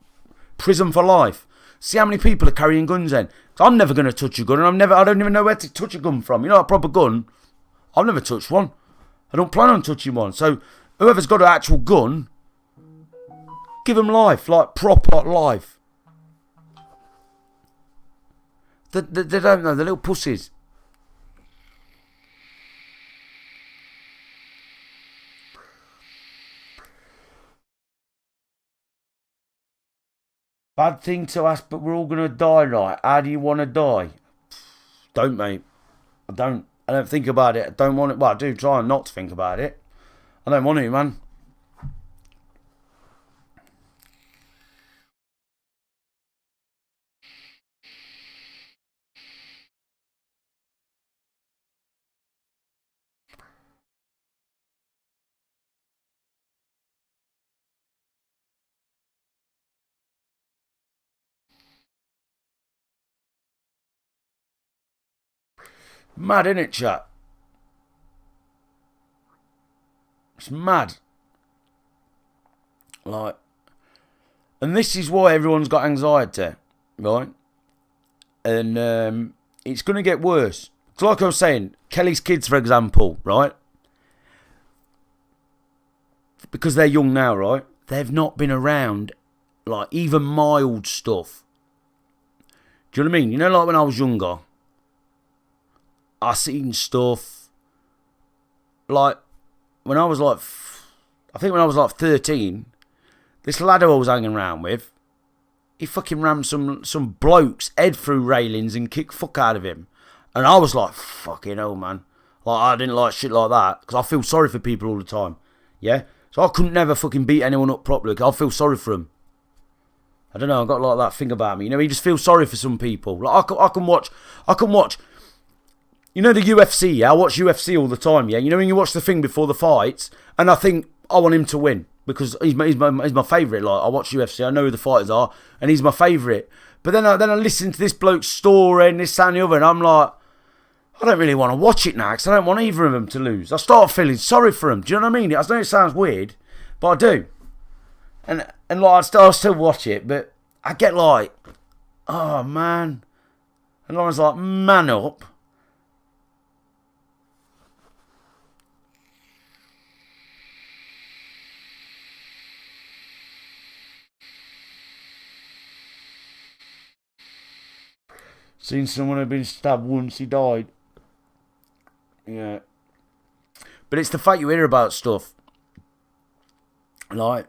prison for life. See how many people are carrying guns then? I'm never going to touch a gun, and I don't even know where to touch a gun from. You know, a proper gun, I've never touched one. I don't plan on touching one. So whoever's got an actual gun, give them life, like proper life. They don't know, the little pussies. Bad thing to ask, but we're all going to die, right? How do you want to die? Don't, mate. I don't think about it. I don't want it. Well, I do try not to think about it. I don't want to, man. Mad, innit, chat? It's mad. Like, and this is why everyone's got anxiety, right? And it's going to get worse. It's like I was saying, Kelly's kids, for example, right? Because they're young now, right? They've not been around, like, even mild stuff. Do you know what I mean? You know, like when I was younger, I seen stuff like when I was like, I think when I was like 13, this lad who I was hanging around with, he fucking rammed some bloke's head through railings and kicked fuck out of him. And I was like, fucking hell, man. Like, I didn't like shit like that because I feel sorry for people all the time. Yeah? So I couldn't never fucking beat anyone up properly because I feel sorry for them. I don't know, I've got like that thing about me. You know, you just feel sorry for some people. Like, I can watch, you know the UFC, yeah? I watch UFC all the time, yeah? You know when you watch the thing before the fights and I think I want him to win. Because he's my favourite. Like, I watch UFC, I know who the fighters are, and he's my favourite. But then I listen to this bloke's story and this, that and the other, and I'm like, I don't really want to watch it now because I don't want either of them to lose. I start feeling sorry for them. Do you know what I mean? I know it sounds weird, but I do. And like, I'll still watch it, but I get like, oh man. And I was like, man up. Seen someone who'd been stabbed once, he died. Yeah. But it's the fact you hear about stuff. Like,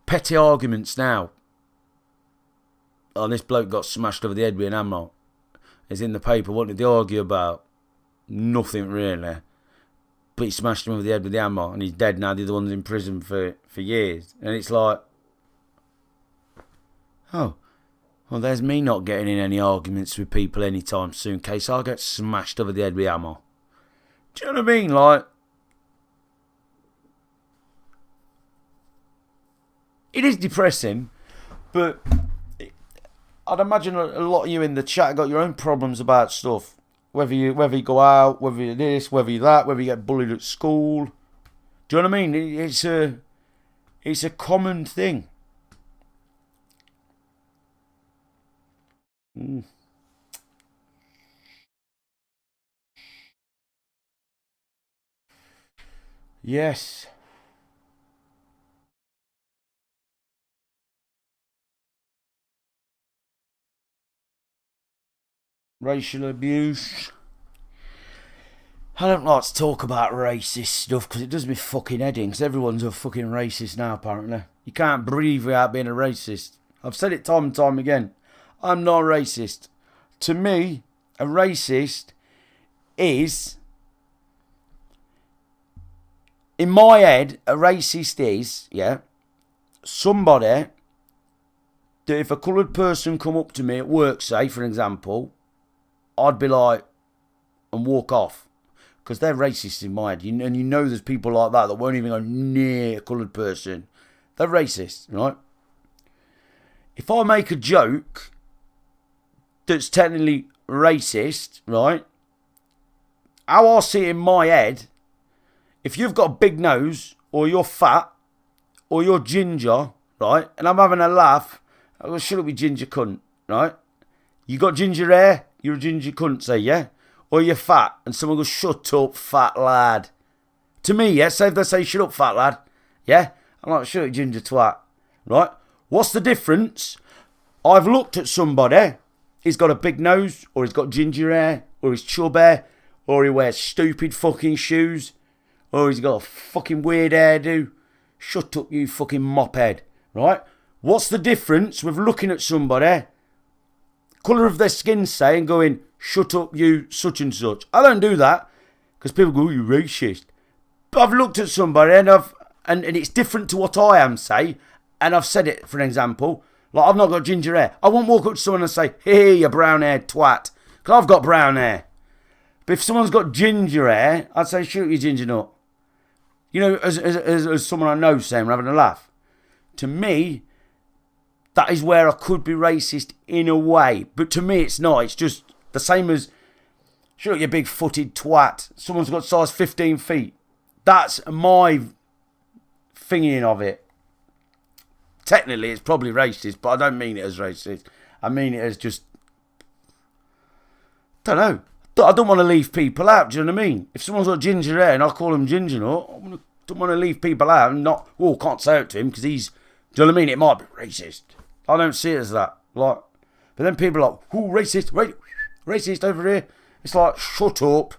petty arguments now. Oh, this bloke got smashed over the head with an ammo. It's in the paper. What did they argue about? Nothing really. But he smashed him over the head with the ammo and he's dead now. The other one's in prison for years. And it's like, oh. Well, there's me not getting in any arguments with people anytime soon, in case I get smashed over the head with ammo. Do you know what I mean? Like, it is depressing, but I'd imagine a lot of you in the chat got your own problems about stuff. Whether you go out, whether you're this, whether you're that, whether you get bullied at school. Do you know what I mean? It's a common thing. Yes. Racial abuse. I don't like to talk about racist stuff because it does me fucking head in because everyone's a fucking racist now apparently. You can't breathe without being a racist. I've said it time and time again. I'm not racist. To me, a racist is, in my head, a racist is, yeah, somebody that if a coloured person come up to me at work, say, for example, I'd be like, and walk off. Because they're racist in my head. And you know there's people like that won't even go near a coloured person. They're racist, right? If I make a joke that's technically racist, right? How I see it in my head, if you've got a big nose, or you're fat, or you're ginger, right? And I'm having a laugh, I go, shut up, you ginger cunt, right? You got ginger hair, you're a ginger cunt, say, yeah? Or you're fat, and someone goes, shut up, fat lad. To me, yeah, say if they say, shut up, fat lad, yeah? I'm like, shut up, ginger twat, right? What's the difference? I've looked at somebody, he's got a big nose, or he's got ginger hair, or he's chub hair, or he wears stupid fucking shoes, or he's got a fucking weird hairdo. Shut up, you fucking mophead, right? What's the difference with looking at somebody, colour of their skin, say, and going, shut up, you such and such? I don't do that, because people go, oh, you racist. But I've looked at somebody, and it's different to what I am, say, and I've said it, for an example, like, I've not got ginger hair. I won't walk up to someone and say, hey, you brown-haired twat, because I've got brown hair. But if someone's got ginger hair, I'd say, shoot, you ginger nut. You know, as someone I know saying, we're having a laugh. To me, that is where I could be racist in a way. But to me, it's not. It's just the same as, shoot, you big-footed twat. Someone's got size 15 feet. That's my thinking of it. Technically, it's probably racist, but I don't mean it as racist. I mean it as just, I don't know. I don't want to leave people out, do you know what I mean? If someone's got ginger hair and I call him ginger nut, I don't want to leave people out and not, oh, can't say it to him because he's, do you know what I mean? It might be racist. I don't see it as that. Like, but then people are like, oh, racist over here. It's like, shut up.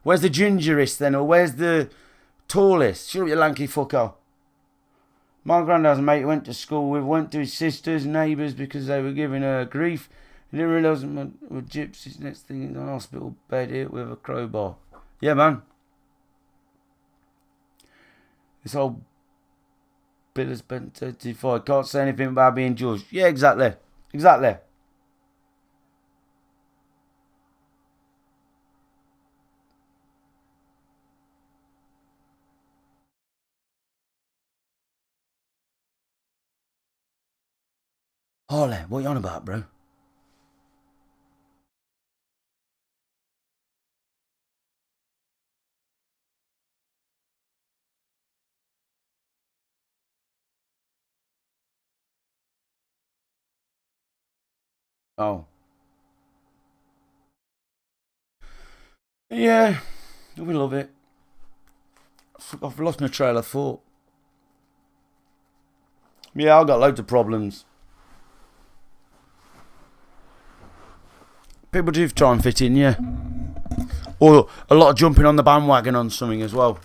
Where's the gingerest then? Or where's the tallest? Shut up, you lanky fucker. My granddad's mate went to school with, went to his sisters, neighbours because they were giving her grief. And didn't realise them were gypsies. Next thing in the hospital bed hit with a crowbar. Yeah, man. This whole bill has been 35. Can't say anything about being judged. Yeah, exactly. Exactly. Harley, what you on about, bro? Oh. Yeah, we love it. I've lost my trail of thought. Yeah, I've got loads of problems. People do try and fit in, yeah. Or a lot of jumping on the bandwagon on something as well.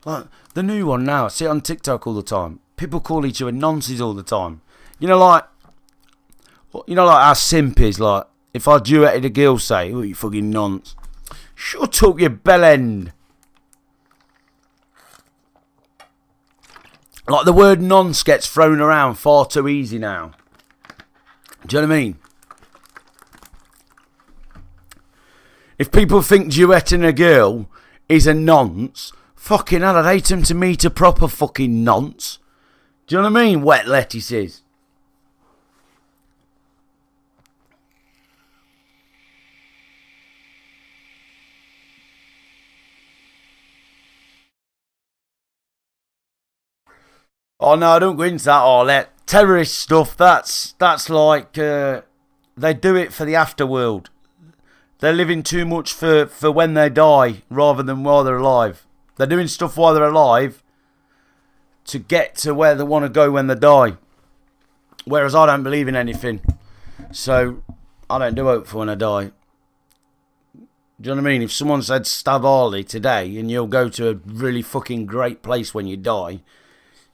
Like the new one now, I see it on TikTok all the time. People call each other nonces all the time. You know, like our simp is like, if I duetted a girl, say, "Oh, you fucking nonce." Shut up, you bellend. Like the word nonce gets thrown around far too easy now. Do you know what I mean? If people think duetting a girl is a nonce, fucking hell, I'd hate them to meet a proper fucking nonce. Do you know what I mean? Wet lettuces. Oh no, I don't go into that all that terrorist stuff. That's like they do it for the afterworld. They're living too much for when they die rather than while they're alive. They're doing stuff while they're alive to get to where they want to go when they die. Whereas I don't believe in anything. So I don't do it for when I die. Do you know what I mean? If someone said stab Harley today and you'll go to a really fucking great place when you die,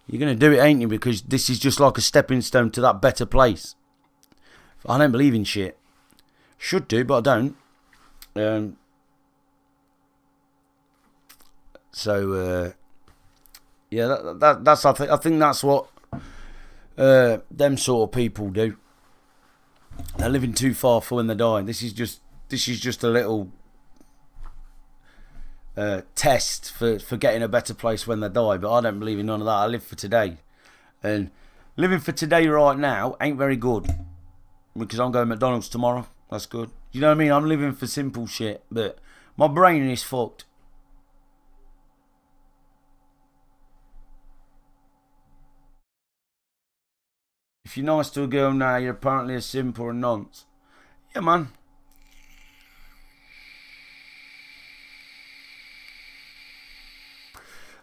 you're going to do it, ain't you? Because this is just like a stepping stone to that better place. I don't believe in shit. Should do, but I don't. Yeah, that's I think that's what them sort of people do. They're living too far for when they die. This is just a little test for getting a better place when they die. But I don't believe in none of that. I live for today, and living for today right now ain't very good because I'm going to McDonald's tomorrow. That's good. You know what I mean? I'm living for simple shit, but my brain is fucked. If you're nice to a girl now, you're apparently a simp or a nonce. Yeah, man.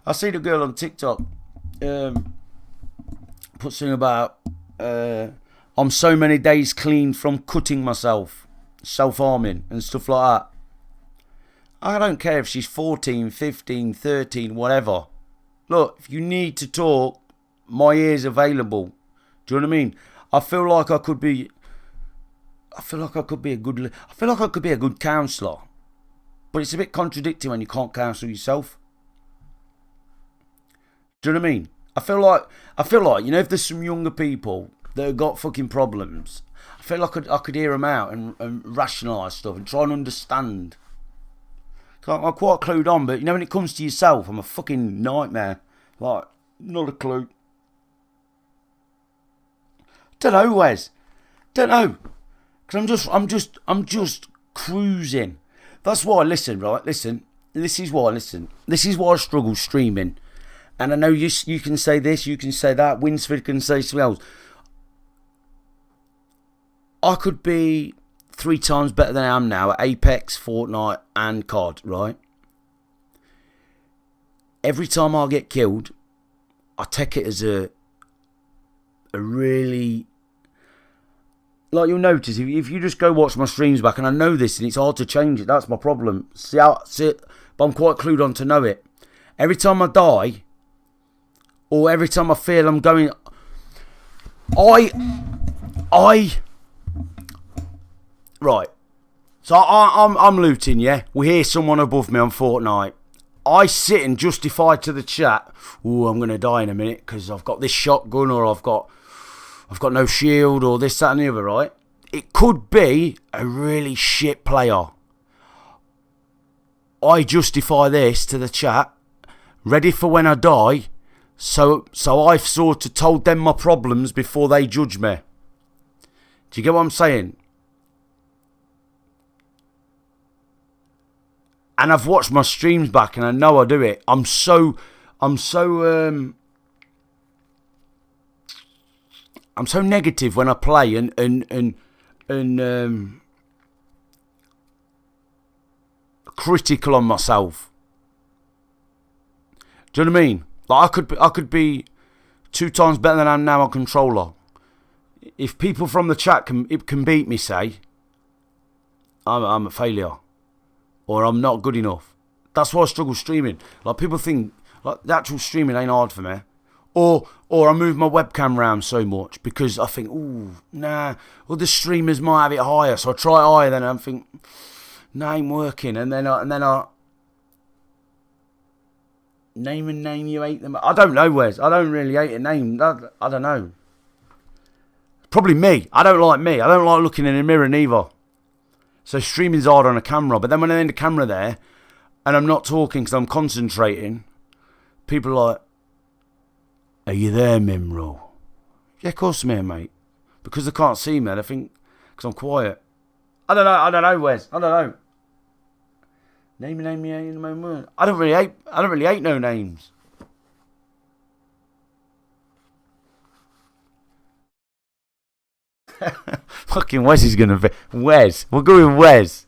I see the girl on TikTok put something about I'm so many days clean from cutting myself, self-harming and stuff like that. I don't care if she's 14, 15, 13, whatever. Look, if you need to talk, my ear's available. Do you know what I mean? I feel like I could be a good counsellor. But it's a bit contradicting when you can't counsel yourself. Do you know what I mean? I feel like, you know, if there's some younger people that have got fucking problems, I feel like I could hear them out and rationalise stuff and try and understand. I'm quite clued on, but you know, when it comes to yourself, I'm a fucking nightmare. Like, not a clue. Don't know, Wes. Don't know. Because I'm just cruising. That's why I listen, right? Listen. This is why I struggle streaming. And I know you can say this, you can say that. Winsford can say something else. I could be 3 times better than I am now at Apex, Fortnite and COD, right? Every time I get killed, I take it as a really like you'll notice, if you just go watch my streams back, and I know this, and it's hard to change it, that's my problem. But I'm quite clued on to know it. Every time I die, or every time I feel I'm going, right. So I'm looting, yeah. We hear someone above me on Fortnite. I sit and justify to the chat, "Ooh, I'm gonna die in a minute because I've got this shotgun, or I've got no shield, or this, that, and the other." Right? It could be a really shit player. I justify this to the chat, ready for when I die. So I've sort of told them my problems before they judge me. Do you get what I'm saying? And I've watched my streams back, and I know I do it. I'm so negative when I play, and critical on myself. Do you know what I mean? Like I could be 2 times better than I am now on controller. If people from the chat can beat me, say, I'm a failure, or I'm not good enough. That's why I struggle streaming. Like, people think like the actual streaming ain't hard for me, or I move my webcam around so much because I think, ooh, nah, other streamers might have it higher, so I try it higher, then I think, nah, ain't working, and then I name a name you hate them. I don't know, Wes. I don't really hate a name. I don't know. Probably me. I don't like me. I don't like looking in a mirror neither. So streaming's hard on a camera. But then when I'm in the camera there, and I'm not talking because I'm concentrating, people are like, "Are you there, Mimro?" Yeah, of course I'm here, mate. Because they can't see me, I think, because I'm quiet. I don't know, Wes. I don't know. Name a name you hate in the moment. I don't really hate no names. Fucking Wes is gonna be Wes. We're going Wes.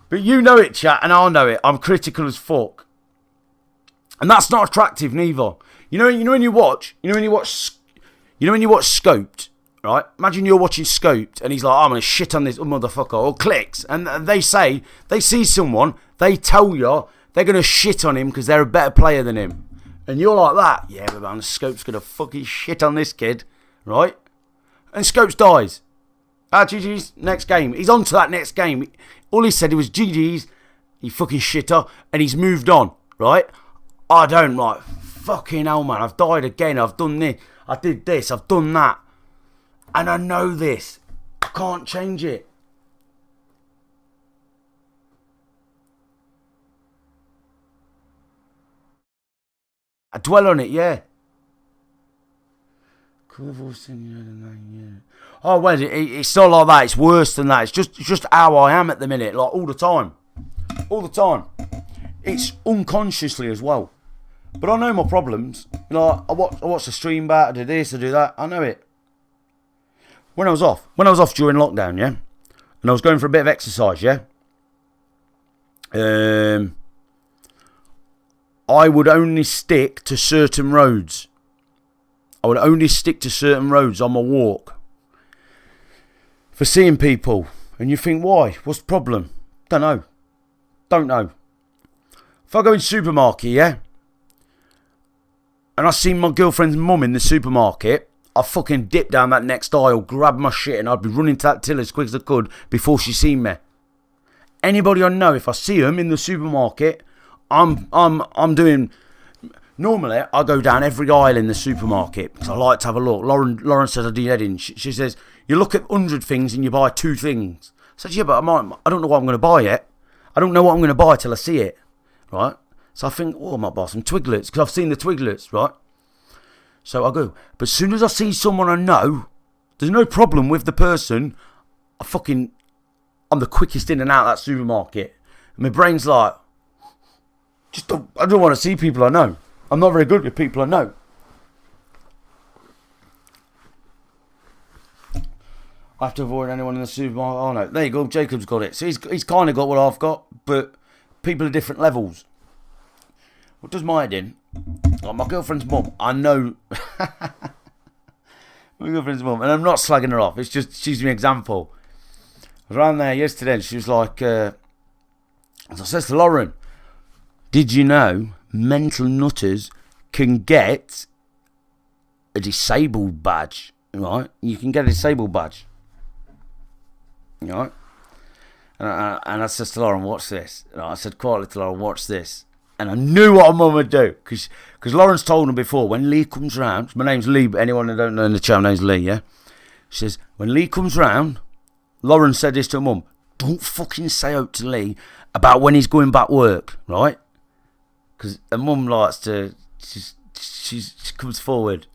But you know it, chat, and I know it. I'm critical as fuck, and that's not attractive neither. You know when you watch Scoped, right? Imagine you're watching Scoped, and he's like, "I'm gonna shit on this motherfucker," or clicks, and they see someone, they tell you they're gonna shit on him because they're a better player than him, and you're like that. Yeah, but man, Scopes gonna fucking shit on this kid, right? And Scopes dies. GG's, next game. He's on to that next game. All he said was GG's, you fucking shitter, and he's moved on, right? I don't like, fucking hell, man, I've died again, I've done this, I did this, I've done that. And I know this. I can't change it. I dwell on it, yeah. Oh, well, it's not like that. It's worse than that. It's just how I am at the minute, like all the time. All the time. It's unconsciously as well. But I know my problems. You know, I watch the stream back, I do this, I do that. I know it. When I was off during lockdown, yeah, and I was going for a bit of exercise, yeah. I would only stick to certain roads. I would only stick to certain roads on my walk for seeing people. And you think, why? What's the problem? Don't know. If I go in supermarket, yeah, and I see my girlfriend's mum in the supermarket, I fucking dip down that next aisle, grab my shit, and I'd be running to that till as quick as I could before she seen me. Anybody I know, if I see them in the supermarket, I'm doing. Normally, I go down every aisle in the supermarket because I like to have a look. Lauren says I do heading. She says, you look at 100 things and you buy 2 things. I said, yeah, but I don't know what I'm going to buy yet. I don't know what I'm going to buy till I see it, right? So I think, I might buy some Twiglets because I've seen the Twiglets, right? So I go. But as soon as I see someone I know, there's no problem with the person. I'm the quickest in and out of that supermarket. And my brain's like, I don't want to see people I know. I'm not very good with people I know. I have to avoid anyone in the supermarket. Oh no, there you go. Jacob's got it. So he's kind of got what I've got, but people are different levels. What does my head in? Like my girlfriend's mum, I know. My girlfriend's mum, and I'm not slagging her off. It's just she's an example. I was around there yesterday, and she was like, as I said to Lauren, did you know mental nutters can get a disabled badge? Right? You can get a disabled badge. Right? And I said to Lauren, watch this. And I said quietly to Lauren, watch this. And I knew what her mum would do. Because Lauren's told her before, when Lee comes round, my name's Lee, but anyone who don't know in the chat, my name's Lee, yeah? She says, when Lee comes round, Lauren said this to her mum, don't fucking say out to Lee about when he's going back work, right? Because her mum likes to, she comes forward,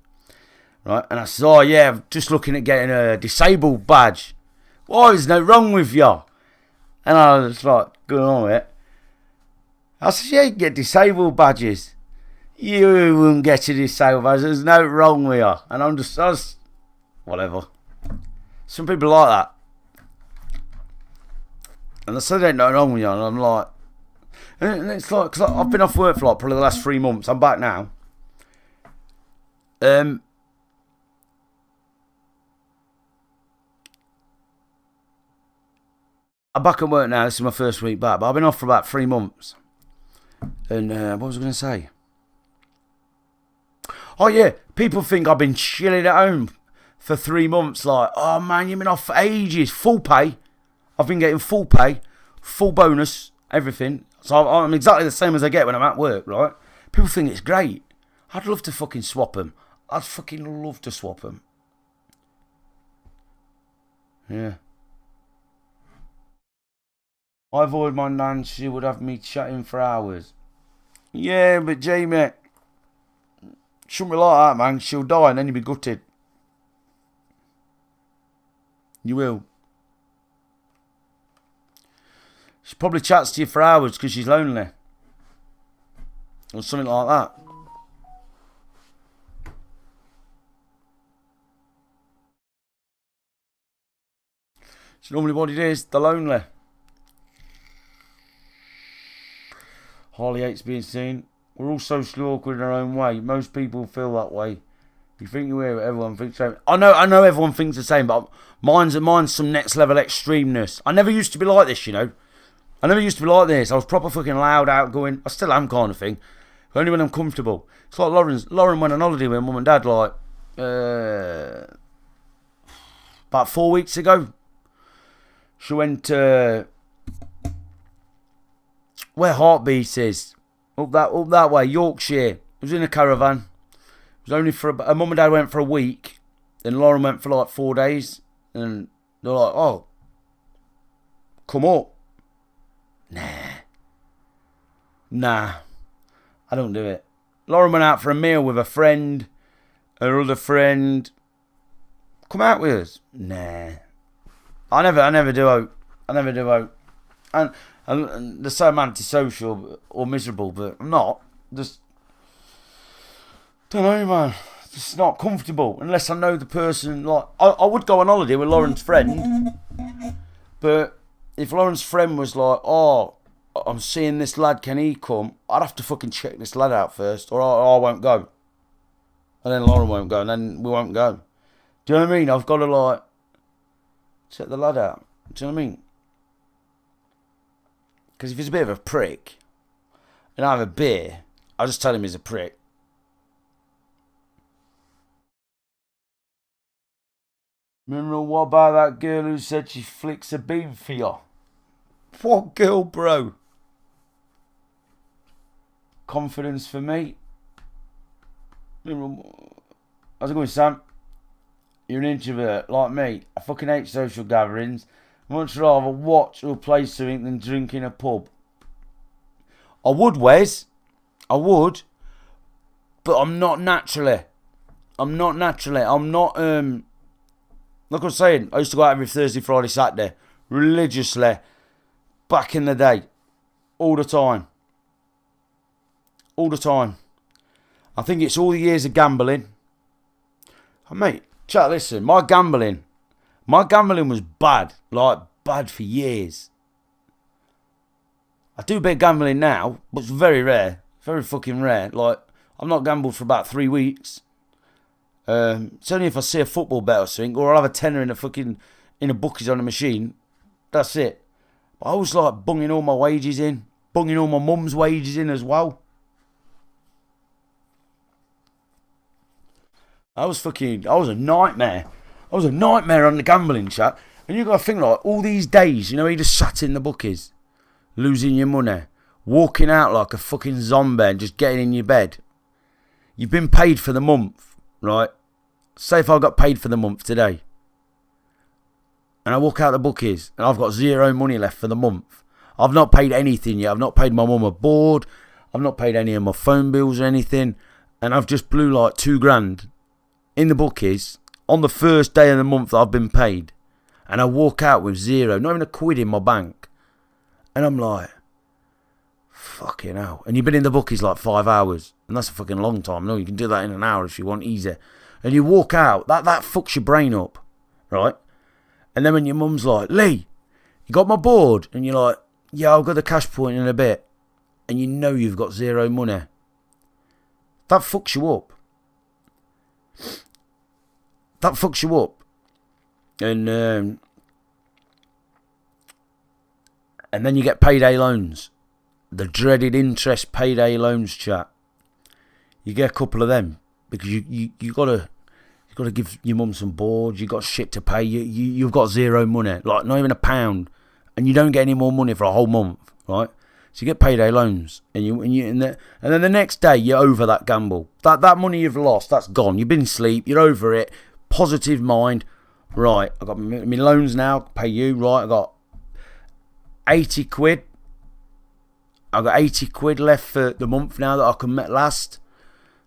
right? And I said, oh yeah, I'm just looking at getting a disabled badge. Why is no wrong with you? And I was like, going on with it. I said, yeah, you can get disabled badges. You wouldn't get a disabled badge. There's no wrong with you. And I was, whatever. Some people like that. And I said, there's no wrong with you. And I'm like, and it's like, because I've been off work for like probably the last 3 months. I'm back now. I'm back at work now. This is my first week back. But I've been off for about 3 months. And what was I going to say? Oh yeah, people think I've been chilling at home for 3 months. Like, oh man, you've been off for ages. Full pay. I've been getting full pay, full bonus, everything. So I'm exactly the same as I get when I'm at work, right? People think it's great. I'd love to fucking swap them. I'd fucking love to swap them. Yeah. I avoid my nan, she would have me chatting for hours. Yeah, but Jamie, shouldn't be like that, man. She'll die and then you'll be gutted. You will. She probably chats to you for hours because she's lonely. Or something like that. It's normally what it is, they're lonely. Harley hates being seen. We're all socially awkward in our own way. Most people feel that way. You think you're weird, everyone thinks the same. I know everyone thinks the same, but mine's some next level extremeness. I never used to be like this, you know. I never used to be like this. I was proper fucking loud, outgoing. I still am kind of thing. But only when I'm comfortable. It's like Lauren went on holiday with mum and dad like about 4 weeks ago. She went where Heartbeat is. Up that way, Yorkshire. It was in a caravan. It was only for a mum and dad went for a week. Then Lauren went for like 4 days. And they're like, oh, come up. Nah. I don't do it. Lauren went out for a meal with a friend. Her other friend. Come out with us. Nah. I never do out. I never do out. And they're so antisocial or miserable, but I'm not. Just don't know, man. Just not comfortable unless I know the person. Like I would go on holiday with Lauren's friend, but if Lauren's friend was like, "Oh, I'm seeing this lad, can he come?" I'd have to fucking check this lad out first, or I won't go. And then Lauren won't go, and then we won't go. Do you know what I mean? I've got to like check the lad out. Do you know what I mean? Because if he's a bit of a prick, and I have a beer, I'll just tell him he's a prick. Remember what about that girl who said she flicks a beam for you? What girl, bro? Confidence for me. How's it going, Sam? You're an introvert like me. I fucking hate social gatherings. Much rather watch or play something than drink in a pub. I would, Wes. I would. But I'm not naturally. Like I was saying, I used to go out every Thursday, Friday, Saturday. Religiously. Back in the day. All the time. I think it's all the years of gambling. Oh, mate, chat, listen. My gambling was bad. Like, bad for years. I do a bit of gambling now, but it's very rare. Very fucking rare. Like, I've not gambled for about 3 weeks. It's only if I see a football bet or something, or I'll have a tenner in a bookies on a machine. That's it. But I was like bunging all my wages in, bunging all my mum's wages in as well. I was a nightmare. I was a nightmare on the gambling, chat. And you got to think, like, all these days, you just sat in the bookies, losing your money, walking out like a fucking zombie and just getting in your bed. You've been paid for the month, right? Say if I got paid for the month today, and I walk out the bookies, and I've got zero money left for the month. I've not paid anything yet. I've not paid my mum a board. I've not paid any of my phone bills or anything. And I've just blew like $2,000 in the bookies on the first day of the month that I've been paid. And I walk out with zero, not even a quid in my bank. And I'm like, fucking hell. And you've been in the bookies like 5 hours. And that's a fucking long time. No, you can do that in an hour if you want, easy. And you walk out, that fucks your brain up, right? And then when your mum's like, Lee, you got my board? And you're like, yeah, I'll go to the cash point in a bit. And you know you've got zero money. That fucks you up. That fucks you up. And then you get payday loans. The dreaded interest payday loans, chat. You get a couple of them because you gotta give your mum some board. You got shit to pay. You've got zero money, like not even £1, and you don't get any more money for a whole month, right? So you get payday loans, and then the next day you're over that gamble. That money you've lost, that's gone. You've been asleep. You're over it. Positive mind. Right, I got my loans now. Pay you. Right, I got 80 quid. I've got 80 quid left for the month now that I can met last.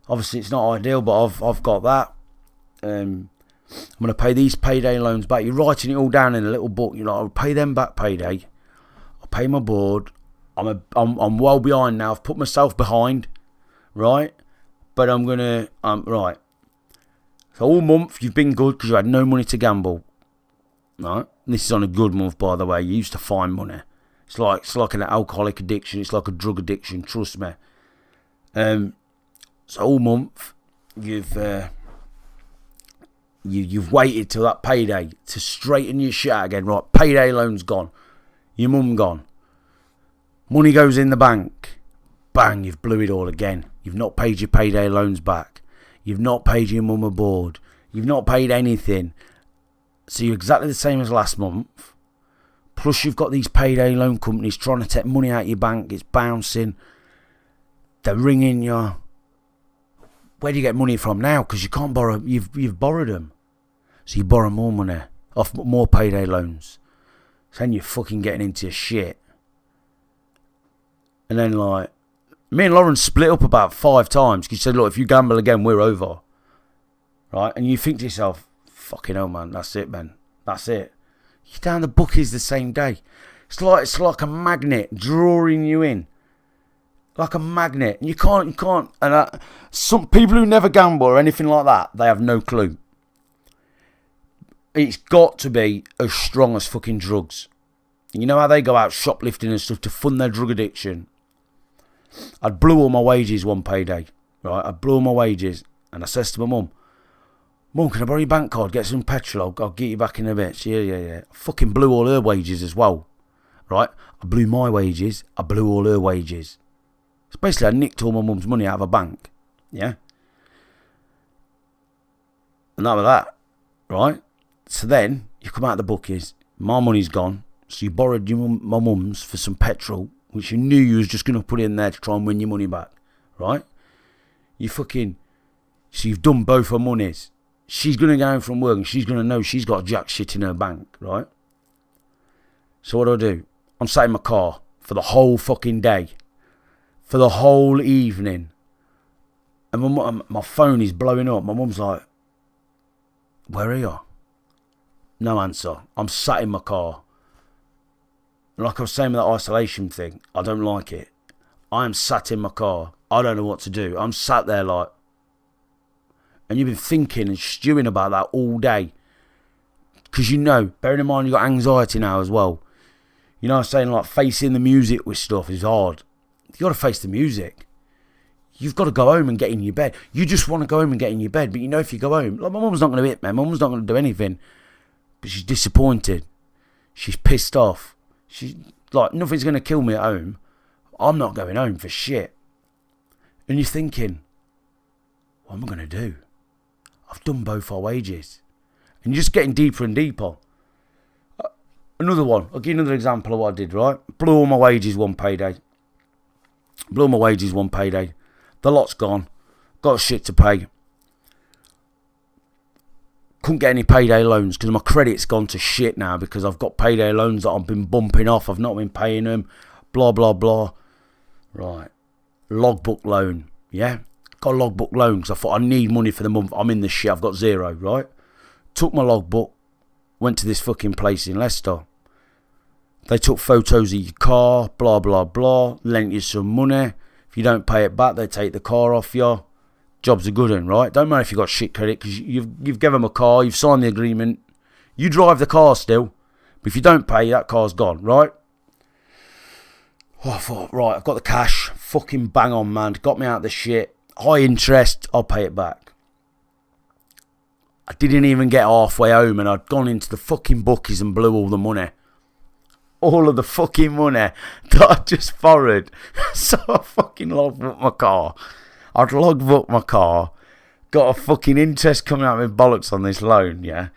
Obviously, it's not ideal, but I've got that. I'm going to pay these payday loans back. You're writing it all down in a little book. You're like, I'll pay them back payday. I'll pay my board. I'm well behind now. I've put myself behind, right? But I'm going to, right. So all month you've been good because you had no money to gamble, right? And this is on a good month, by the way. You used to find money. It's like an alcoholic addiction. It's like a drug addiction. Trust me. So all month you've waited till that payday to straighten your shit out again. Right, payday loan's gone. Your mum gone. Money goes in the bank. Bang, you've blew it all again. You've not paid your payday loans back. You've not paid your mum a board. You've not paid anything. So you're exactly the same as last month. Plus you've got these payday loan companies trying to take money out of your bank. It's bouncing. They're ringing you. Where do you get money from now? Because you can't borrow. You've borrowed them. So you borrow more money off more payday loans. So then you're fucking getting into shit. And then like, me and Lauren split up about 5 times. Because she said, look, if you gamble again, we're over. Right? And you think to yourself, fucking hell, man, that's it, man. That's it. You're down the bookies the same day. It's like a magnet drawing you in. Like a magnet. You can't. And some people who never gamble or anything like that, they have no clue. It's got to be as strong as fucking drugs. You know how they go out shoplifting and stuff to fund their drug addiction? I'd blew all my wages one payday. Right? I blew all my wages. And I says to my mum, Mum, can I borrow your bank card? Get some petrol. I'll get you back in a bit. Yeah. I fucking blew all her wages as well. Right? I blew my wages. I blew all her wages. So basically, I nicked all my mum's money out of a bank. Yeah? And that was that. Right? So then, you come out of the bookies. My money's gone. So you borrowed my mum's for some petrol, which you knew you was just going to put in there to try and win your money back. Right? So you've done both her monies. She's going to go home from work and she's going to know she's got jack shit in her bank. Right? So what do? I'm sat in my car for the whole fucking day. For the whole evening. And my phone is blowing up. My mum's like, where are you? No answer. I'm sat in my car. And like I was saying with that isolation thing, I don't like it. I am sat in my car. I don't know what to do. I'm sat there like... And you've been thinking and stewing about that all day. Because you know, bearing in mind you've got anxiety now as well. You know what I'm saying? Like facing the music with stuff is hard. You got to face the music. you've got to go home and get in your bed. You just want to go home and get in your bed, but you know if you go home, like my mum's not going to hit me, my mum's not going to do anything, but she's disappointed. She's pissed off. She's like, nothing's going to kill me at home. I'm not going home for shit. And you're thinking, what am I going to do? I've done both our wages. And you're just getting deeper and deeper. Another one. I'll give you another example of what I did, right? Blew all my wages one payday. The lot's gone. Got shit to pay. Couldn't get any payday loans because my credit's gone to shit now because I've got payday loans that I've been bumping off. I've not been paying them. Blah, blah, blah. Right. Logbook loan. Yeah? Got a logbook loan because I thought I need money for the month. I'm in the shit. I've got zero, right? Took my logbook. Went to this fucking place in Leicester. They took photos of your car, blah, blah, blah. Lent you some money. If you don't pay it back, they take the car off you. Job's a good one, right? Don't matter if you've got shit credit because you've given them a car, you've signed the agreement. You drive the car still. But if you don't pay, that car's gone, right? Oh, I thought, right, I've got the cash. Fucking bang on, man. Got me out of the shit. High interest, I'll pay it back. I didn't even get halfway home and I'd gone into the fucking bookies and blew all the money. All of the fucking money that I just borrowed. So I fucking logbooked my car. I'd logbooked my car. Got a fucking interest coming out of my bollocks on this loan, yeah.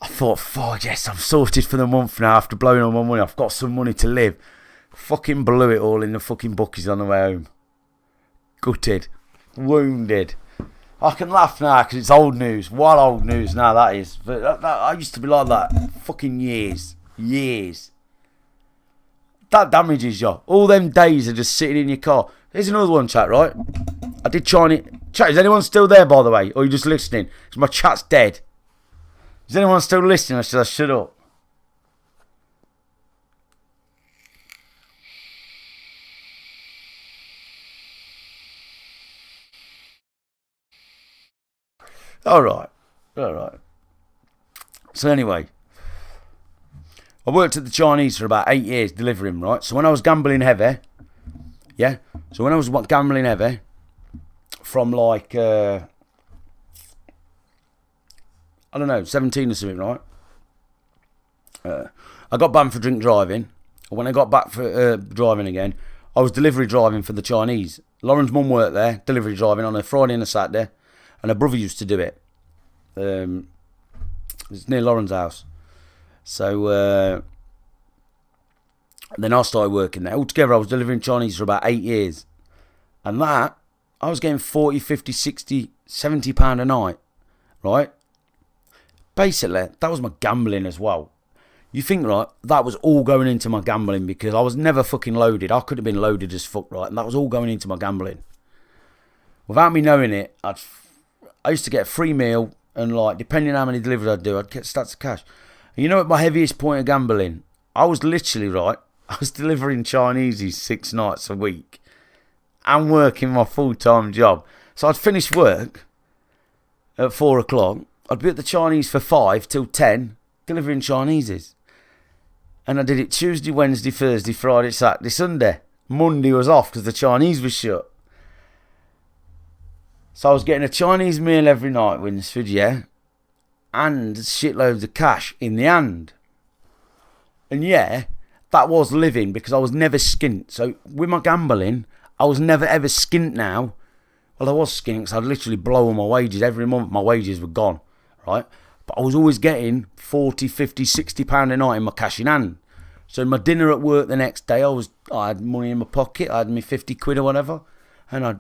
I thought, fuck yes, I'm sorted for the month now after blowing all my money. I've got some money to live. Fucking blew it all in the fucking bookies on the way home. Gutted. Wounded. I can laugh now because it's old news. What old news now that is. But I used to be like that. Fucking years. That damages you. All them days of just sitting in your car. Here's another one, chat, right? I did Chinese. Chat, is anyone still there, by the way? Or are you just listening? Because my chat's dead. Is anyone still listening or should I shut up? Alright. So anyway, I worked at the Chinese for about 8 years delivering, right? So when I was gambling heavy, yeah? So when I was gambling heavy, from like, I don't know, 17 or something, right? I got banned for drink driving. When I got back for driving again, I was delivery driving for the Chinese. Lauren's mum worked there, delivery driving on a Friday and a Saturday. And her brother used to do it. It's near Lauren's house. So then I started working there. Altogether, I was delivering Chinese for about 8 years. And that, I was getting 40, 50, 60, 70 pound a night. Right? Basically, that was my gambling as well. You think, right, that was all going into my gambling because I was never fucking loaded. I could have been loaded as fuck, right? And that was all going into my gambling. Without me knowing it, I used to get a free meal and, like, depending on how many deliveries I'd do, I'd get stacks of cash. And you know what my heaviest point of gambling? I was literally, right, I was delivering Chineses 6 nights a week and working my full-time job. So I'd finish work at 4 o'clock. I'd be at the Chinese for 5 till 10 delivering Chineses. And I did it Tuesday, Wednesday, Thursday, Friday, Saturday, Sunday. Monday was off because the Chinese was shut. So I was getting a Chinese meal every night, Winsford, yeah, and shitloads of cash in the hand. And yeah, that was living because I was never skint. So with my gambling, I was never ever skint now. Well, I was skint because I'd literally blow all my wages. Every month my wages were gone, right? But I was always getting 40, 50, 60 pound a night in my cash in hand. So my dinner at work the next day, I had money in my pocket. I had me 50 quid or whatever. And I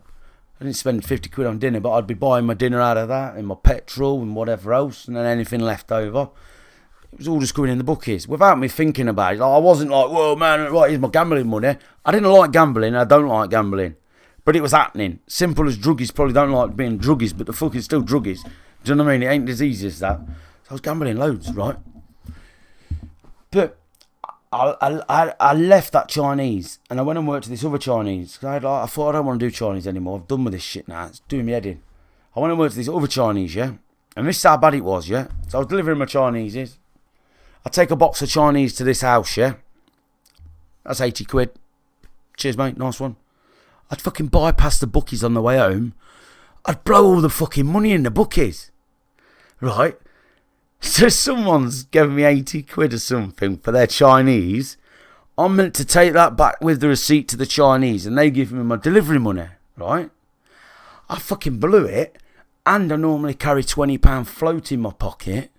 didn't spend 50 quid on dinner, but I'd be buying my dinner out of that and my petrol and whatever else, and then anything left over. It was all just going in the bookies without me thinking about it. Like, I wasn't like, whoa, man, right, here's my gambling money. I didn't like gambling. I don't like gambling. But it was happening. Simple as druggies probably don't like being druggies, but the fuck is still druggies. Do you know what I mean? It ain't as easy as that. So I was gambling loads, right? But I left that Chinese and I went and worked at this other Chinese. I thought I don't want to do Chinese anymore. I've done with this shit now. It's doing me head in. I went and worked at this other Chinese, yeah? And this is how bad it was, yeah? So I was delivering my Chineses. I take a box of Chinese to this house, yeah? That's 80 quid. Cheers, mate. Nice one. I'd fucking bypass the bookies on the way home. I'd blow all the fucking money in the bookies. Right? So someone's given me 80 quid or something for their Chinese. I'm meant to take that back with the receipt to the Chinese and they give me my delivery money. Right? I fucking blew it. And I normally carry £20 float in my pocket.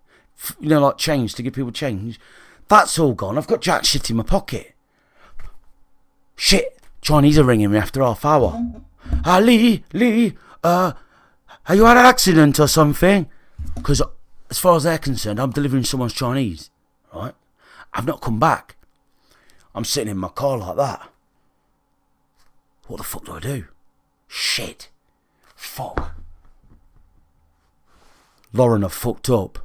You know, like change, to give people change. That's all gone. I've got jack shit in my pocket. Shit. Chinese are ringing me after half hour. Lee, have you had an accident or something? Because as far as they're concerned, I'm delivering someone's Chinese. Right? I've not come back. I'm sitting in my car like that. What the fuck do I do? Shit. Fuck. Lauren, I've fucked up.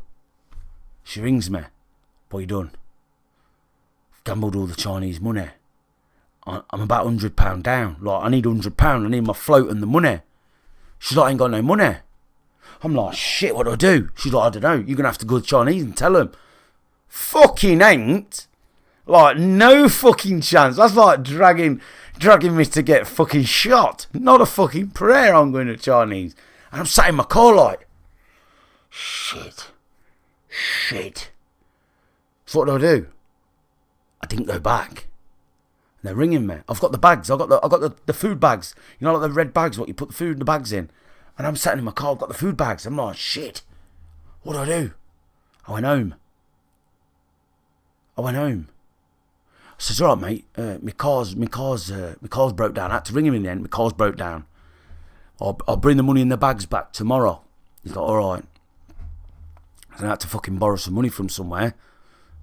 She rings me. What you done? I've gambled all the Chinese money. I'm about £100 down. Like, I need £100. I need my float and the money. She's like, I ain't got no money. I'm like, shit, what do I do? She's like, I don't know. You're going to have to go to Chinese and tell them. Fucking ain't. Like, no fucking chance. That's like dragging me to get fucking shot. Not a fucking prayer I'm going to Chinese. And I'm sat in my car like, shit. So what do I do? I didn't go back. And they're ringing me. I've got the bags. I've got the food bags. You know, like the red bags, what you put the food in the bags in. And I'm sitting in my car. I've got the food bags. I'm like, shit. What do I do? I went home. I said, all right, mate. My car's broke down. I had to ring him in the end. My car's broke down. I'll bring the money in the bags back tomorrow. He's like, all right. And I had to fucking borrow some money from somewhere,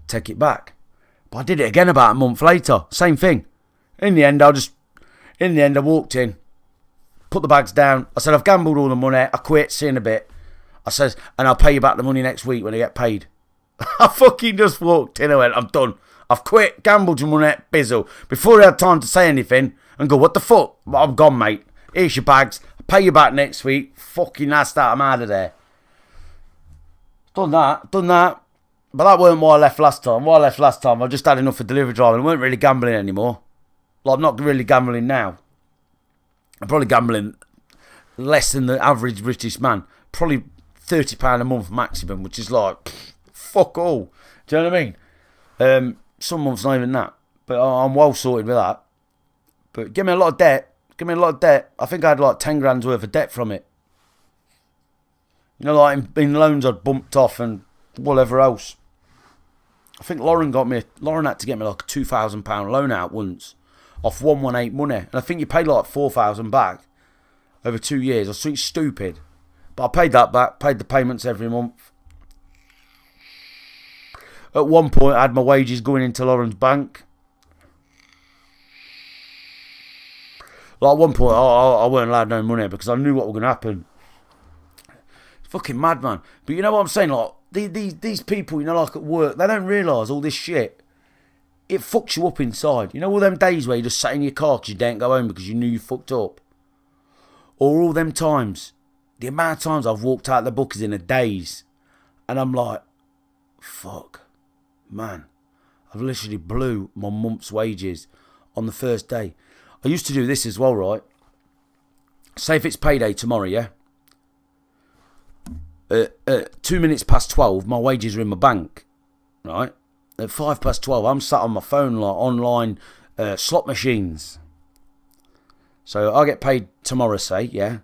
take it back. But I did it again about a month later. Same thing. In the end, I walked in, put the bags down. I said, I've gambled all the money. I quit. See you in a bit. I said, and I'll pay you back the money next week when I get paid. I fucking just walked in. I went, I'm done. I've quit. Gambled your money. Bizzle. Before I had time to say anything and go, what the fuck? I'm gone, mate. Here's your bags. I'll pay you back next week. Fucking ass that. I'm out of there. Done that. But that weren't why I left last time. I just had enough for delivery driving. I weren't really gambling anymore. Like, I'm not really gambling now. I'm probably gambling less than the average British man. Probably £30 a month maximum, which is like, fuck all. Do you know what I mean? Some months not even that. But I'm well sorted with that. But give me a lot of debt. I think I had like 10 grand's worth of debt from it. You know, like in loans I'd bumped off and whatever else. I think Lauren had to get me like a £2,000 loan out once off 118 money. And I think you paid like 4,000 back over 2 years. I was something stupid. But I paid that back, paid the payments every month. At one point I had my wages going into Lauren's bank. Like at one point I weren't allowed no money because I knew what was going to happen. Fucking mad, man. But you know what I'm saying? Like, these people, you know, like at work, they don't realise all this shit. It fucks you up inside. You know all them days where you just sat in your car because you didn't go home because you knew you fucked up? Or all them times, the amount of times I've walked out the bookies in a daze and I'm like, fuck, man. I've literally blew my month's wages on the first day. I used to do this as well, right? Say if it's payday tomorrow, yeah? 2 minutes past 12, my wages are in my bank, right? At 5 past 12, I'm sat on my phone, like online slot machines. So I get paid tomorrow, say, yeah.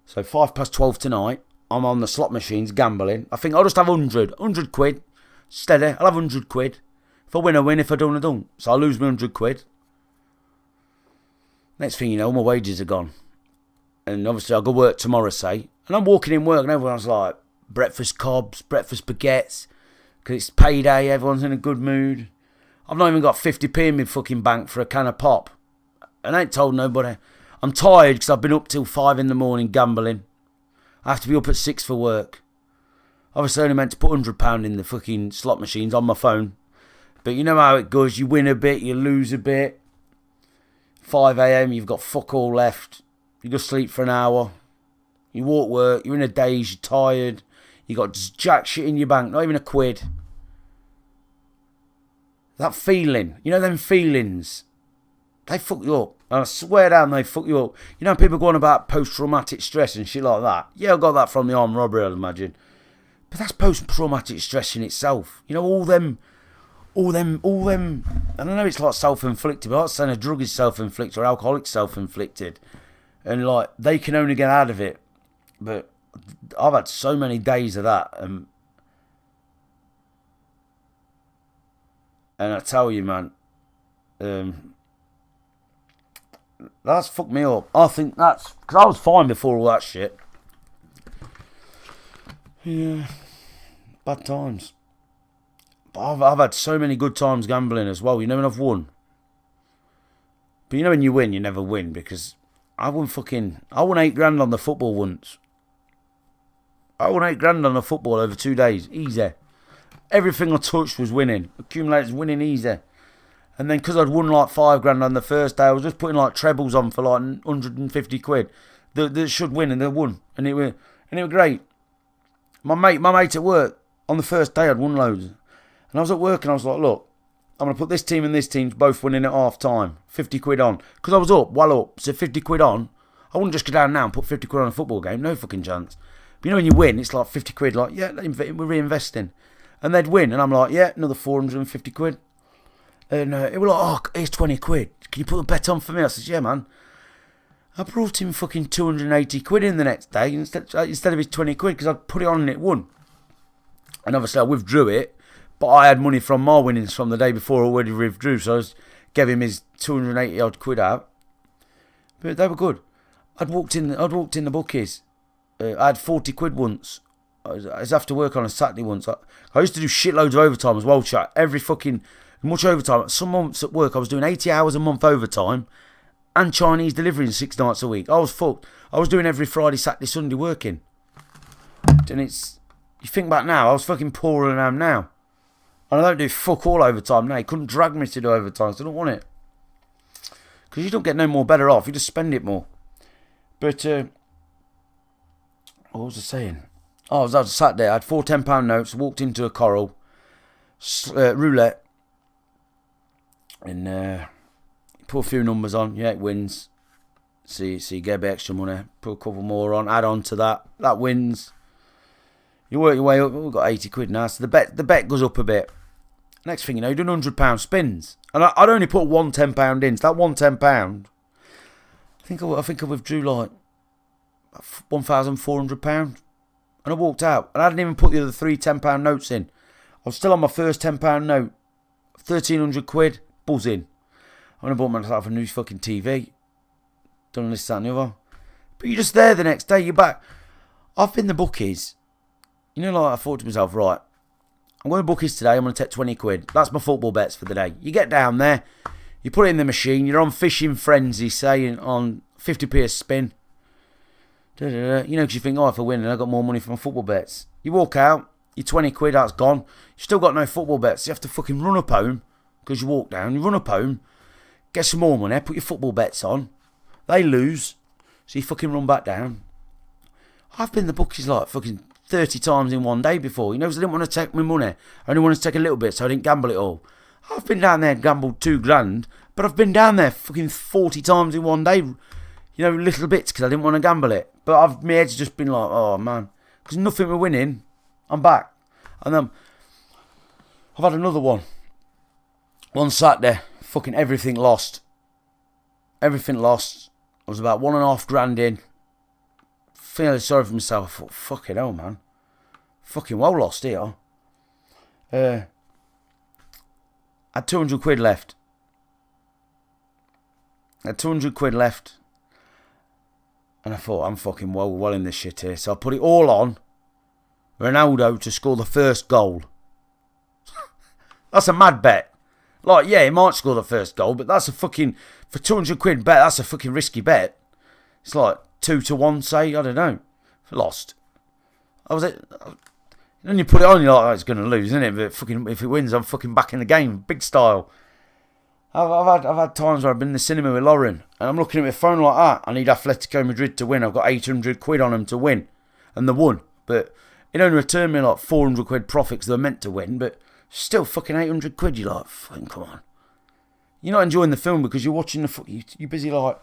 So 5 past 12 tonight, I'm on the slot machines gambling. I think I'll just have 100 quid, steady. I'll have 100 quid. If I win, I win. If I don't, I don't. So I'll lose my 100 quid. Next thing you know, my wages are gone. And obviously I'll go work tomorrow, say. And I'm walking in work and everyone's like, breakfast cobs, breakfast baguettes. Because it's payday, everyone's in a good mood. I've not even got 50p in my fucking bank for a can of pop. And I ain't told nobody. I'm tired because I've been up till 5 in the morning gambling. I have to be up at 6 for work. Obviously only meant to put £100 in the fucking slot machines on my phone. But you know how it goes. You win a bit, you lose a bit. 5 a.m, you've got fuck all left. You go sleep for an hour. You walk work, you're in a daze, you're tired. You got just jack shit in your bank, not even a quid. That feeling, you know them feelings, they fuck you up. And I swear down they fuck you up. You know people going about post-traumatic stress and shit like that? Yeah, I got that from the armed robbery, I'd imagine. But that's post-traumatic stress in itself. You know, all them, and I know it's like self-inflicted, but I'm not saying a drug is self-inflicted or alcoholic self-inflicted. And like, they can only get out of it. But I've had so many days of that. And I tell you, man, that's fucked me up. I think that's because I was fine before all that shit. Yeah, bad times. But I've had so many good times gambling as well. You know when I've won. But you know when you win, you never win because I won £8 on the football once. I won £8 on the football over 2 days, easy. Everything I touched was winning. Accumulators winning easy. And then because I'd won like £5 on the first day, I was just putting like trebles on for like 150 quid. That should win, and they won, and it were great. My mate at work on the first day I'd won loads, and I was at work and I was like, look, I'm gonna put this team and this team's both winning at half time, 50 quid on, because I was up, well up, so 50 quid on. I wouldn't just go down now and put 50 quid on a football game, no fucking chance. But you know when you win, it's like 50 quid, like yeah, we're reinvesting, and they'd win, and I'm like yeah, another 450 quid. And it was like, oh, here's 20 quid. Can you put a bet on for me? I said, yeah, man. I brought him fucking 280 quid in the next day instead of his 20 quid because I put it on and it won. And obviously I withdrew it, but I had money from my winnings from the day before I already withdrew, so I gave him his 280 odd quid out. But they were good. I'd walked in the bookies. I had 40 quid once. I was after work on a Saturday once. I used to do shitloads of overtime as well, chat. Every fucking much overtime. Some months at work I was doing 80 hours a month overtime and Chinese delivering 6 nights a week. I was fucked. I was doing every Friday, Saturday, Sunday working. And you think back now, I was fucking poorer than I am now. And I don't do fuck all overtime now. You couldn't drag me to do overtime, so I don't want it. Because you don't get no more better off, you just spend it more. But, what was I saying? Oh, I was out Saturday, I had 4 £10 notes, walked into a coral, roulette, and put a few numbers on. Yeah, it wins. So you get a bit extra money. Put a couple more on. Add on to that. That wins. You work your way up. We've got 80 quid now. So the bet goes up a bit. Next thing you know, you're doing £100 spins. And I'd only put one £10 in. So that one £10, I think I withdrew like £1,400. And I walked out. And I didn't even put the other 3 £10 notes in. I was still on my first £10 note. 1,300 quid. Buzzing. I went and bought myself a new fucking TV. Done this, that and the other. But you're just there the next day, you're back. I've been the bookies. You know, like I thought to myself, right, I'm going to bookies today, I'm going to take 20 quid. That's my football bets for the day. You get down there, you put it in the machine, you're on fishing frenzy, saying on 50p a spin. You know, because you think, oh, if I win, I got more money for my football bets. You walk out, your 20 quid, that's gone. You still got no football bets. You have to fucking run up home, because you walk down, you run up home, get some more money, put your football bets on. They lose, so you fucking run back down. I've been the bookies like fucking 30 times in one day before. You know, because I didn't want to take my money. I only wanted to take a little bit, so I didn't gamble it all. I've been down there and gambled £2,000, but I've been down there fucking 40 times in one day. You know, little bits, because I didn't want to gamble it. But my head's just been like, oh man, because nothing we're winning, I'm back. And then I've had another one. One Saturday, fucking everything lost. Everything lost. I was about £1.5 in. Feeling sorry for myself. I thought, fucking hell, man. Fucking well lost here. I had 200 quid left. And I thought, I'm fucking well in this shit here. So I put it all on Ronaldo to score the first goal. That's a mad bet. Like, yeah, he might score the first goal, but that's a fucking, for 200 quid bet, that's a fucking risky bet. It's like 2 to 1, say, I don't know. Lost. Then you put it on, you're like, oh, it's going to lose, isn't it? But fucking, if it wins, I'm fucking back in the game, big style. I've had times where I've been in the cinema with Lauren, and I'm looking at my phone like that. I need Atletico Madrid to win. I've got 800 quid on them to win, and they won. But it only returned me like 400 quid profit because they were meant to win, but still fucking 800 quid, you're like, fucking come on. You're not enjoying the film because you're watching you're busy like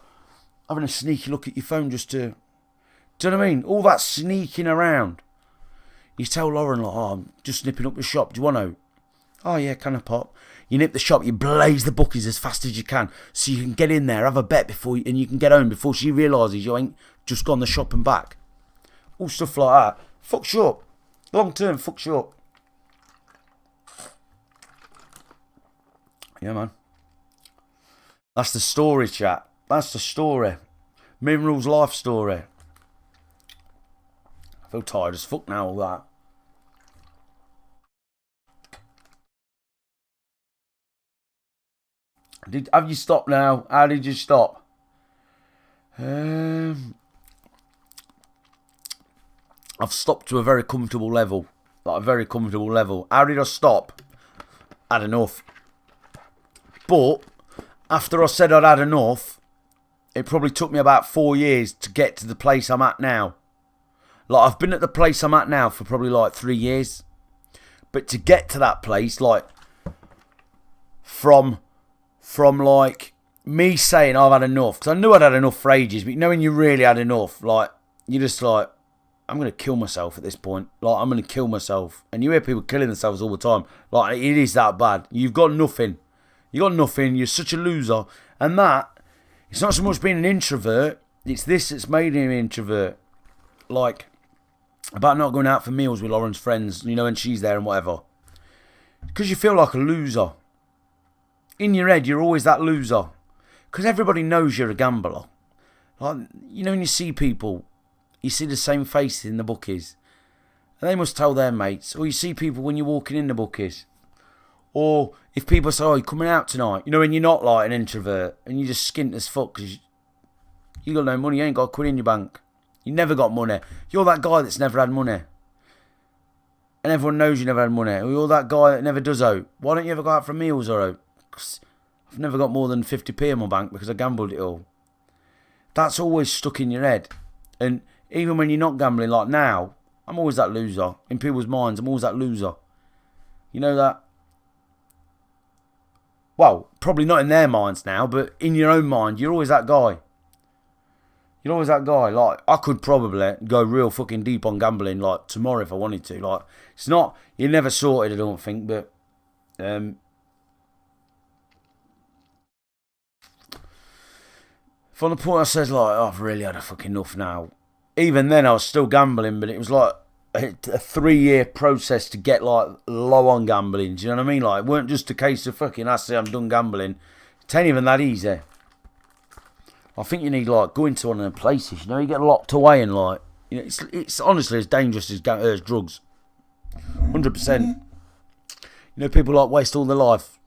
having a sneaky look at your phone just to. Do you know what I mean? All that sneaking around. You tell Lauren like, oh, I'm just nipping up the shop. Do you want to? Oh yeah, can I pop? You nip the shop, you blaze the bookies as fast as you can so you can get in there, have a bet and you can get home before she realises you ain't just gone the shop and back. All stuff like that. Fucks you up. Long term, fucks you up. Yeah, man. That's the story, chat. That's the story. Mineral's life story. I feel tired as fuck now, all that. Have you stopped now? How did you stop? I've stopped to a very comfortable level. Like a very comfortable level. How did I stop? Had enough. But after I said I'd had enough, it probably took me about 4 years to get to the place I'm at now. Like, I've been at the place I'm at now for probably like 3 years. But to get to that place, like, from like me saying I've had enough, because I knew I'd had enough for ages, but knowing you really had enough, like, you're just like, I'm going to kill myself at this point. Like, I'm going to kill myself. And you hear people killing themselves all the time. Like, it is that bad. You've got nothing. You got nothing. You're such a loser. And that, it's not so much being an introvert. It's this that's made me an introvert. Like, about not going out for meals with Lauren's friends, you know, when she's there and whatever. Because you feel like a loser. In your head, you're always that loser. Because everybody knows you're a gambler. Like, you know, when you see people, you see the same faces in the bookies. And they must tell their mates. Or you see people when you're walking in the bookies. Or if people say, oh, you're coming out tonight. You know, when you're not like an introvert. And you're just skint as fuck because you got no money. You ain't got a quid in your bank. You never got money. You're that guy that's never had money. And everyone knows you never had money. Or you're that guy that never does out. Why don't you ever go out for meals or out? I've never got more than 50p in my bank because I gambled it all. That's always stuck in your head. And even when you're not gambling, like now, I'm always that loser. In people's minds, I'm always that loser. You know that? Well, probably not in their minds now, but in your own mind, you're always that guy. You're always that guy. Like, I could probably go real fucking deep on gambling, like, tomorrow if I wanted to. Like, it's not, you're never sorted, I don't think, but, from the point I said, like, oh, I've really had a fucking enough now. Even then, I was still gambling, but it was like a 3-year process to get, like, low on gambling. Do you know what I mean? Like, it weren't just a case of fucking, I say I'm done gambling. It ain't even that easy. I think you need, like, going to one of them places, you know, you get locked away and, like, you know, it's honestly as dangerous as drugs. 100%. You know, people, like, waste all their life,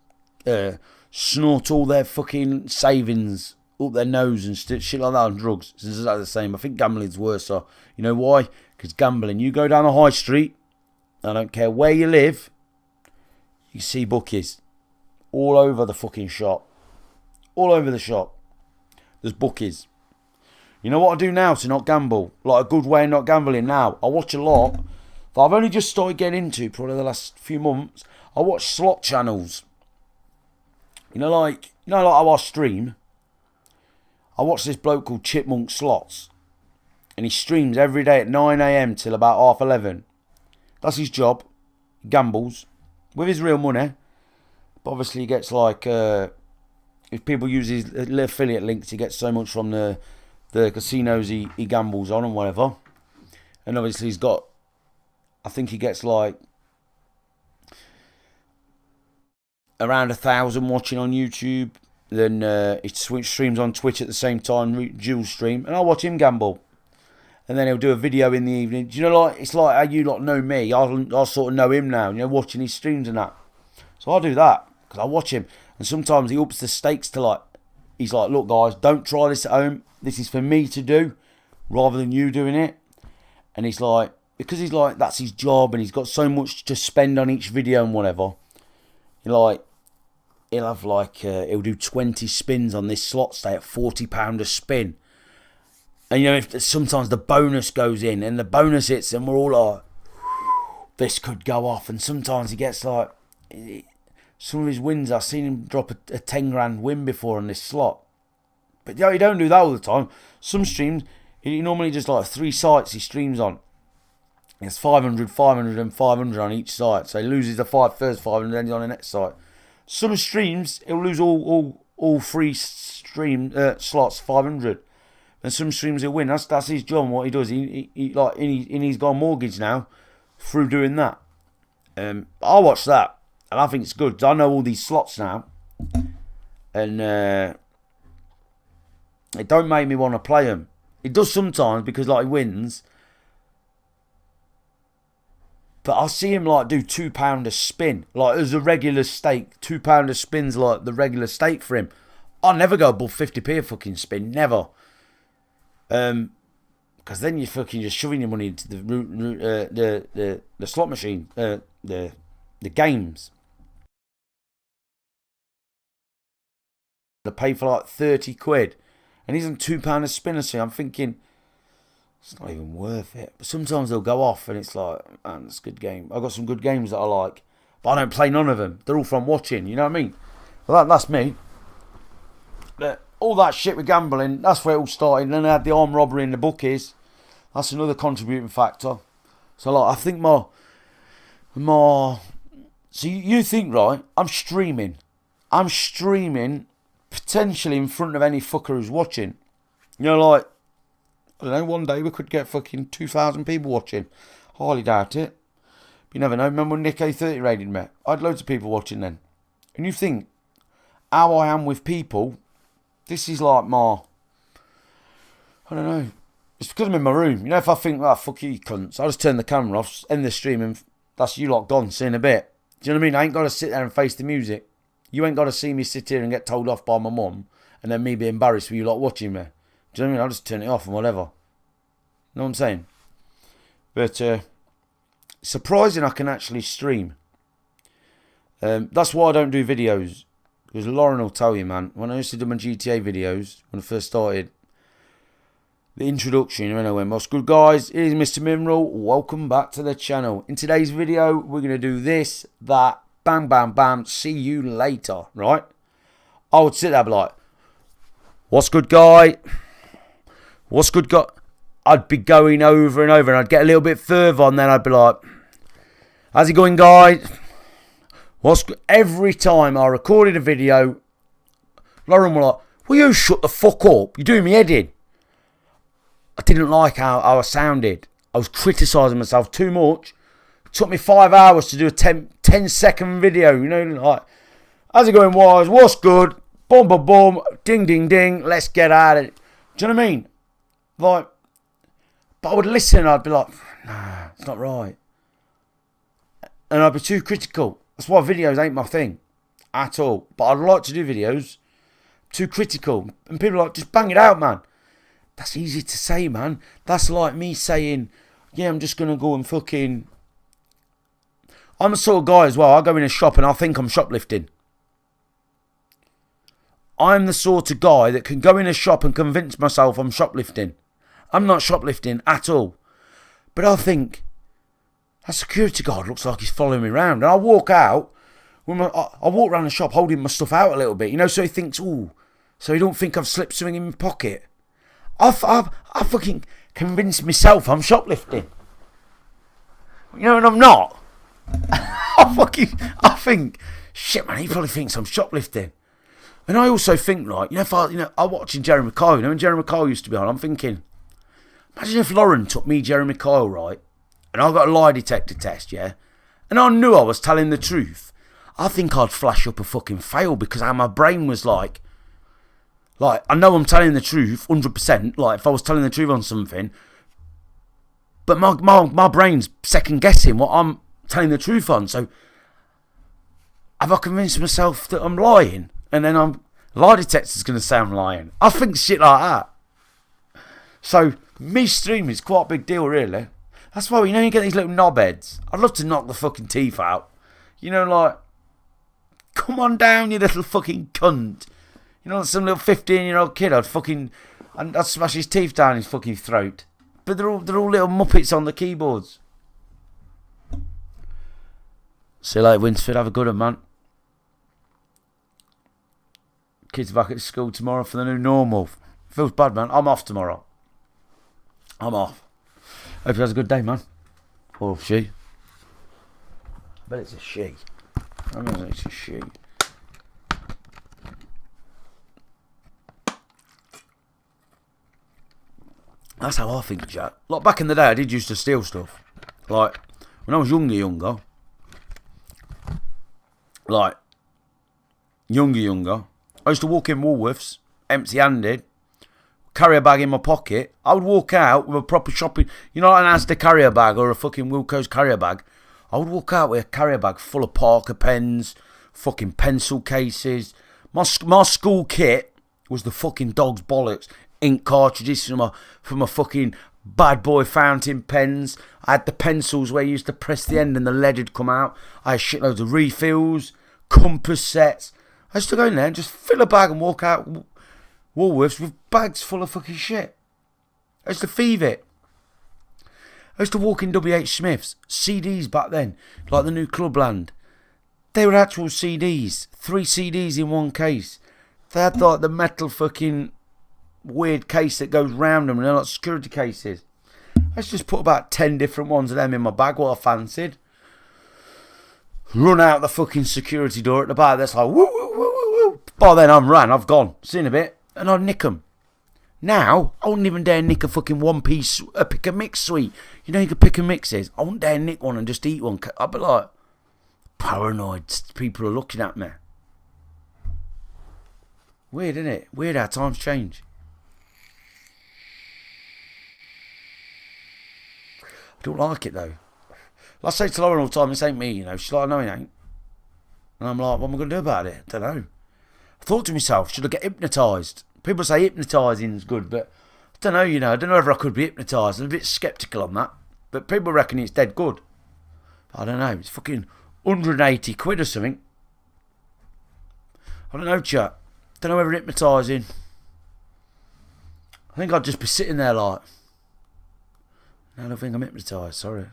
snort all their fucking savings up their nose and shit like that on drugs. It's exactly the same. I think gambling's worse. So, you know why? Because gambling, you go down a high street, I don't care where you live, you see bookies all over the fucking shop. All over the shop. There's bookies. You know what I do now to not gamble? Like a good way of not gambling now. I watch a lot that I've only just started getting into probably the last few months. I watch slot channels. You know like how I stream? I watch this bloke called Chipmunk Slots. And he streams every day at 9 AM till about 11:30. That's his job. He gambles. With his real money. But obviously he gets like... if people use his little affiliate links, he gets so much from the casinos he gambles on and whatever. And obviously he's got... I think he gets like... around 1,000 watching on YouTube. Then he streams on Twitch at the same time, dual stream, and I'll watch him gamble. And then he'll do a video in the evening. Do you know, like, it's like how you lot know me. I'll sort of know him now, you know, watching his streams and that. So I'll do that, because I watch him. And sometimes he ups the stakes to like, he's like, look guys, don't try this at home. This is for me to do, rather than you doing it. And he's like, because he's like, that's his job, and he's got so much to spend on each video and whatever. Like, he'll have like, he'll do 20 spins on this slot stay at £40 a spin. And you know, if sometimes the bonus goes in and the bonus hits and we're all like, this could go off. And sometimes he gets like, some of his wins, I've seen him drop a 10 grand win before on this slot. But yeah, he don't do that all the time. Some streams, he normally just like 3 sites he streams on. It's 500, 500 and 500 on each site. So he loses the first 500 then he's on the next site. Some streams, he'll lose all 3 stream slots 500. And some streams he'll win. That's his job and what he does. He's got a mortgage now through doing that. I watch that. And I think it's good. I know all these slots now. And it don't make me want to play them. It does sometimes because like he wins. But I see him like do £2 a spin. Like as a regular stake. £2 a spin's like the regular stake for him. I'll never go above 50p a fucking spin. Never. Because then you're fucking just shoving your money into the slot machine. The games. To pay for like 30 quid. And he's on £2 a spin. So I'm thinking, it's not even worth it. But sometimes they'll go off and it's like, man, it's a good game. I've got some good games that I like. But I don't play none of them. They're all from watching, you know what I mean? Well, that's me. But all that shit with gambling, that's where it all started. And then I had the armed robbery in the bookies. That's another contributing factor. So like, I think so you think, right, I'm streaming potentially in front of any fucker who's watching. You know, like, I don't know, one day we could get fucking 2,000 people watching. Highly doubt it. But you never know. Remember when Nick A30 raided me? I had loads of people watching then. And you think, how I am with people, this is like I don't know. It's because I'm in my room. You know, if I think, oh, fuck you cunts, I just turn the camera off, end the stream, and that's you lot gone, see in a bit. Do you know what I mean? I ain't got to sit there and face the music. You ain't got to see me sit here and get told off by my mum and then me be embarrassed with you lot watching me. Do you know what I mean? I'll just turn it off and whatever. You know what I'm saying? But surprising I can actually stream. That's why I don't do videos. Because Lauren will tell you, man, when I used to do my GTA videos, when I first started, the introduction, when I went, what's good guys, it is Mr. Mineral, welcome back to the channel. In today's video, we're going to do this, that, bam, bam, bam, see you later, right? I would sit there and be like, what's good, guy? What's good, guy? I'd be going over and over, and I'd get a little bit further, and then I'd be like, how's it going, guy? What's good? Every time I recorded a video, Lauren was like, will you shut the fuck up? You're doing me head in. I didn't like how I sounded. I was criticising myself too much. It took me 5 hours to do a 10-second video, you know, like, how's it going, wise? What's good? Boom, boom, boom. Ding, ding, ding. Let's get at it. Do you know what I mean? Like, but I would listen and I'd be like, nah, it's not right. And I'd be too critical. That's why videos ain't my thing at all. But I'd like to do videos. Too critical. And people are like, just bang it out, man. That's easy to say, man. That's like me saying, yeah, I'm just going to go and fucking... I'm the sort of guy as well. I go in a shop and I think I'm shoplifting. I'm the sort of guy that can go in a shop and convince myself I'm shoplifting. I'm not shoplifting at all. But I think, that security guard looks like he's following me around. And I walk out, I walk around the shop holding my stuff out a little bit, you know, so he thinks, ooh, so he don't think I've slipped something in my pocket. I fucking convinced myself I'm shoplifting. You know, and I'm not. I think, shit, man, he probably thinks I'm shoplifting. And I also think, like, I'm watching Jeremy Kyle, you know, when Jeremy Kyle used to be on, I'm thinking, imagine if Lauren took me, Jeremy Kyle, right, and I got a lie detector test, yeah, and I knew I was telling the truth. I think I'd flash up a fucking fail because how my brain was like, I know I'm telling the truth, 100%, like, if I was telling the truth on something, but my brain's second guessing what I'm telling the truth on, so have I convinced myself that I'm lying? And then lie detector's going to say I'm lying. I think shit like that. So, me streaming is quite a big deal, really. That's why, you know, you get these little knobheads. I'd love to knock the fucking teeth out. You know, like, come on down, you little fucking cunt. You know, some little 15-year-old kid, I'd smash his teeth down his fucking throat. But they're all little muppets on the keyboards. See you later, Winsford. Have a good one, man. Kids back at school tomorrow for the new normal. Feels bad, man. I'm off tomorrow. I'm off. Hope he has a good day, man. Or she. I bet it's a she. I mean, it's a she. That's how I think, Jack. Like, back in the day, I did used to steal stuff. Like, when I was younger. Like, younger. I used to walk in Woolworths, empty-handed, carry a bag in my pocket. I would walk out with a proper shopping... You know, like an Asda carrier bag or a fucking Wilco's carrier bag. I would walk out with a carrier bag full of Parker pens, fucking pencil cases. My school kit was the fucking dog's bollocks. Ink cartridges for my fucking bad boy fountain pens. I had the pencils where you used to press the end and the lead would come out. I had shitloads of refills, compass sets. I used to go in there and just fill a bag and walk out Woolworths with bags full of fucking shit. I used to thieve it. I used to walk in WH Smith's. CDs back then, like the new Clubland. They were actual CDs. 3 CDs in one case. They had like the metal fucking weird case that goes round them, and they're like security cases. I just put about 10 different ones of them in my bag, what I fancied. Run out the fucking security door at the back, that's like woo woo woo woo woo. By then I'm ran, I've gone, seen a bit, and I'd nick them. Now, I wouldn't even dare nick a fucking one piece, a pick and mix sweet. You know you can pick and mixes. I wouldn't dare nick one and just eat one. I'd be like, paranoid, people are looking at me. Weird, isn't it? Weird how times change. I don't like it though. I say to Lauren all the time, this ain't me, you know. She's like, no, it ain't. And I'm like, what am I going to do about it? I don't know. I thought to myself, should I get hypnotised? People say hypnotising's good, but I don't know, you know. I don't know whether I could be hypnotised. I'm a bit sceptical on that. But people reckon it's dead good. I don't know. It's fucking 180 quid or something. I don't know, chat. Don't know whether hypnotising. I think I'd just be sitting there like, no, I don't think I'm hypnotised, sorry.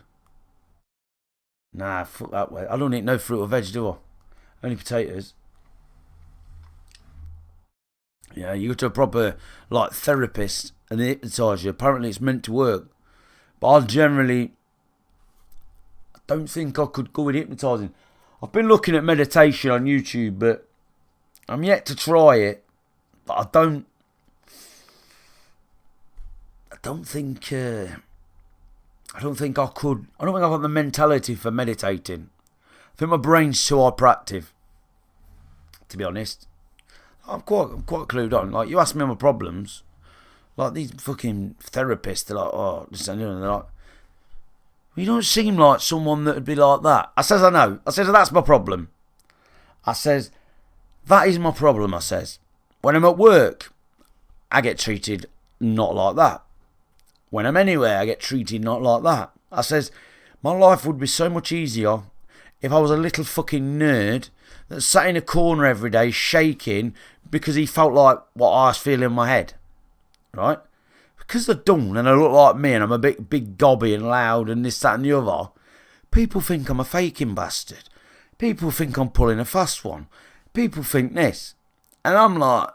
Nah, fuck that way. I don't eat no fruit or veg, do I? Only potatoes. Yeah, you go to a proper, like, therapist and they hypnotise you. Apparently it's meant to work. But I don't think I could go with hypnotising. I've been looking at meditation on YouTube, but I'm yet to try it. But I don't think I could. I don't think I've got the mentality for meditating. I think my brain's too hyperactive, to be honest. I'm quite clued on. Like, you ask me my problems, like these fucking therapists, they're like, oh, this and that. They're like, you don't seem like someone that would be like that. I says, I know. I says, that's my problem. I says, that is my problem, I says. When I'm at work, I get treated not like that. When I'm anywhere, I get treated not like that. I says, my life would be so much easier if I was a little fucking nerd that sat in a corner every day shaking because he felt like what I was feeling in my head. Right? Because they're dumb and they look like me and I'm a big gobby and loud and this, that and the other, people think I'm a faking bastard. People think I'm pulling a fast one. People think this. And I'm like,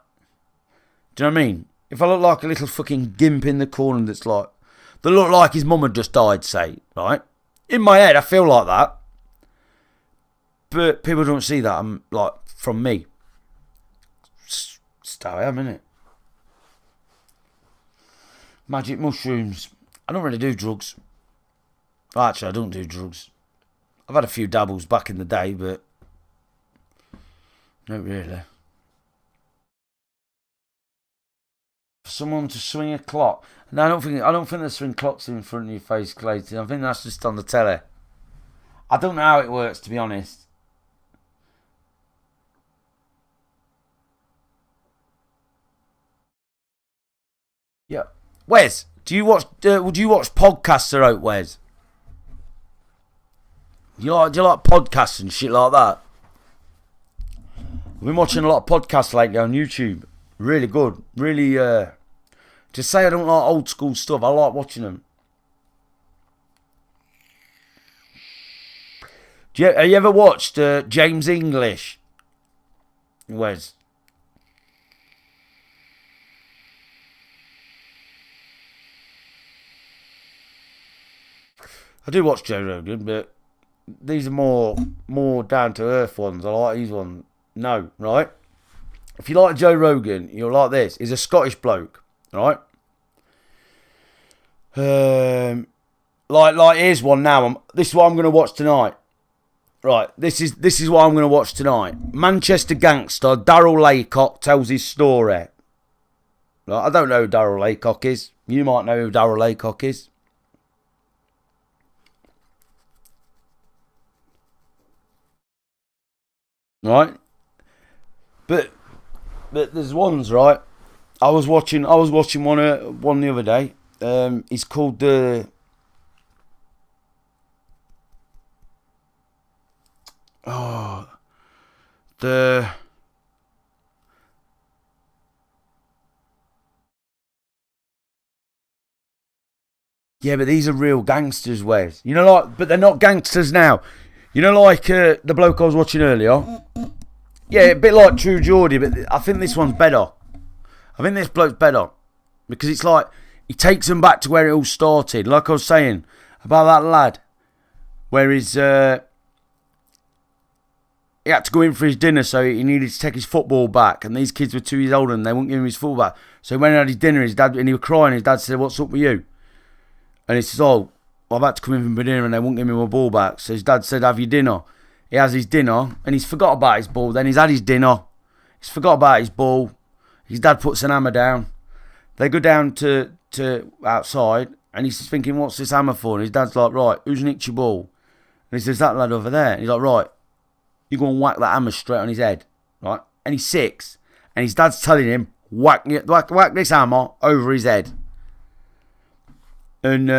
do you know what I mean? If I look like a little fucking gimp in the corner that look like his mum had just died, say, right? In my head, I feel like that. But people don't see that, I'm like, from me. It's how I am, innit? Magic mushrooms. I don't really do drugs. Actually, I don't do drugs. I've had a few dabbles back in the day, but not really. For someone to swing a clock. No, I don't think they swing clocks in front of your face, Clayton. I think that's just on the telly. I don't know how it works, to be honest. Yeah. Wes, do you watch podcasts or out, Wes? Do you like podcasts and shit like that? I've been watching a lot of podcasts lately on YouTube. Really good. Really, to say I don't like old school stuff, I like watching them. Have you ever watched James English? Wes? I do watch Joe Rogan, but these are more down to earth ones. I like these ones. No, right? If you like Joe Rogan, you'll like this. He's a Scottish bloke, right? Like here's one now. This is what I'm going to watch tonight. Right, this is what I'm going to watch tonight. Manchester gangster Daryl Laycock tells his story. Right, I don't know who Daryl Laycock is. You might know who Daryl Laycock is. Right, but there's ones, right. I was watching one the other day. He's called the the yeah, but these are real gangsters, Wes. You know, like, but they're not gangsters now. You know, like the bloke I was watching earlier. Yeah, a bit like True Geordie, but I think this one's better. I think this bloke's better because it's like he takes them back to where it all started. Like I was saying about that lad, where he had to go in for his dinner, so he needed to take his football back. And these kids were 2 years older and they wouldn't give him his football back. So when he had his dinner, his dad, and he was crying, his dad said, "What's up with you?" And he says, "Oh, I've had to come in for dinner and they won't give me my ball back." So his dad said, "Have your dinner." He has his dinner and he's forgot about his ball. Then he's had his dinner. He's forgot about his ball. His dad puts an hammer down. They go down to outside and he's thinking, "What's this hammer for?" And his dad's like, "Right, who's nicked your ball?" And he says, "That lad over there." And he's like, "Right, you go and whack that hammer straight on his head." Right? And he's 6. And his dad's telling him, whack this hammer over his head. And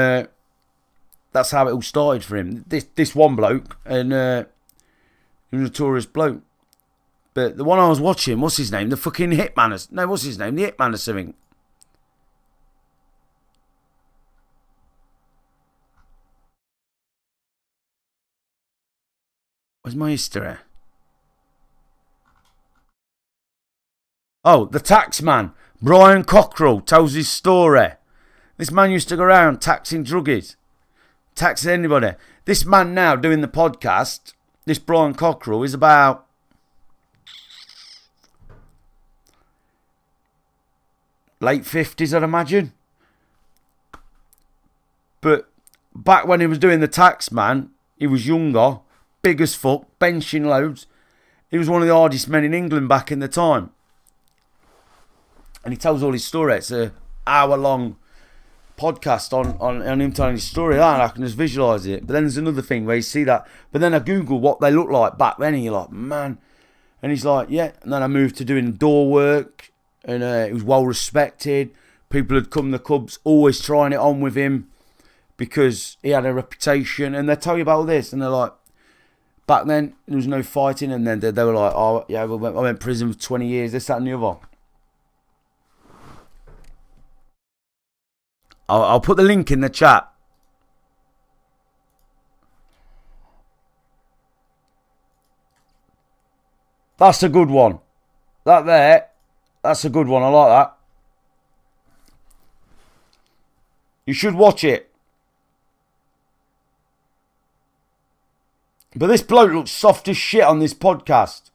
that's how it all started for him. This one bloke, and he was a notorious bloke. But the one I was watching, what's his name? The fucking Hitman. No, what's his name? The Hitman or something. Where's my history? Oh, the tax man. Brian Cockrell tells his story. This man used to go around taxing druggies. Taxing anybody. This man now doing the podcast, this Brian Cockrell, is about late 50s, I'd imagine. But back when he was doing the tax man, he was younger, big as fuck, benching loads. He was one of the hardest men in England back in the time. And he tells all his story. It's an hour-long podcast on him telling his story. And I can just visualise it. But then there's another thing where you see that. But then I Google what they look like back then, and you're like, man. And he's like, yeah. And then I moved to doing door work, and it was well respected. People had come to the clubs, always trying it on with him because he had a reputation. And they tell you about all this, and they're like, back then there was no fighting, and then they were like, oh yeah, I went to prison for 20 years, this, that, and the other. I'll put the link in the chat. That's a good one. That's a good one. I like that. You should watch it. But this bloke looks soft as shit on this podcast.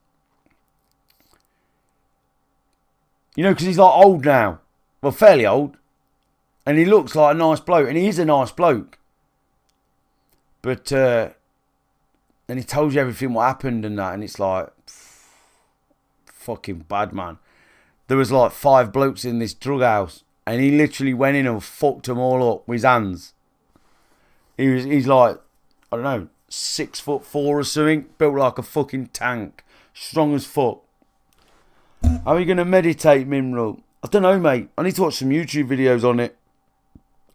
You know, because he's like old now. Well, fairly old. And he looks like a nice bloke. And he is a nice bloke. But then he tells you everything what happened and that. And it's like, fucking bad, man. There was like 5 blokes in this drug house. And he literally went in and fucked them all up with his hands. He's like, I don't know, 6'4" or something. Built like a fucking tank. Strong as fuck. How are you going to meditate, Mimrul? I don't know, mate. I need to watch some YouTube videos on it.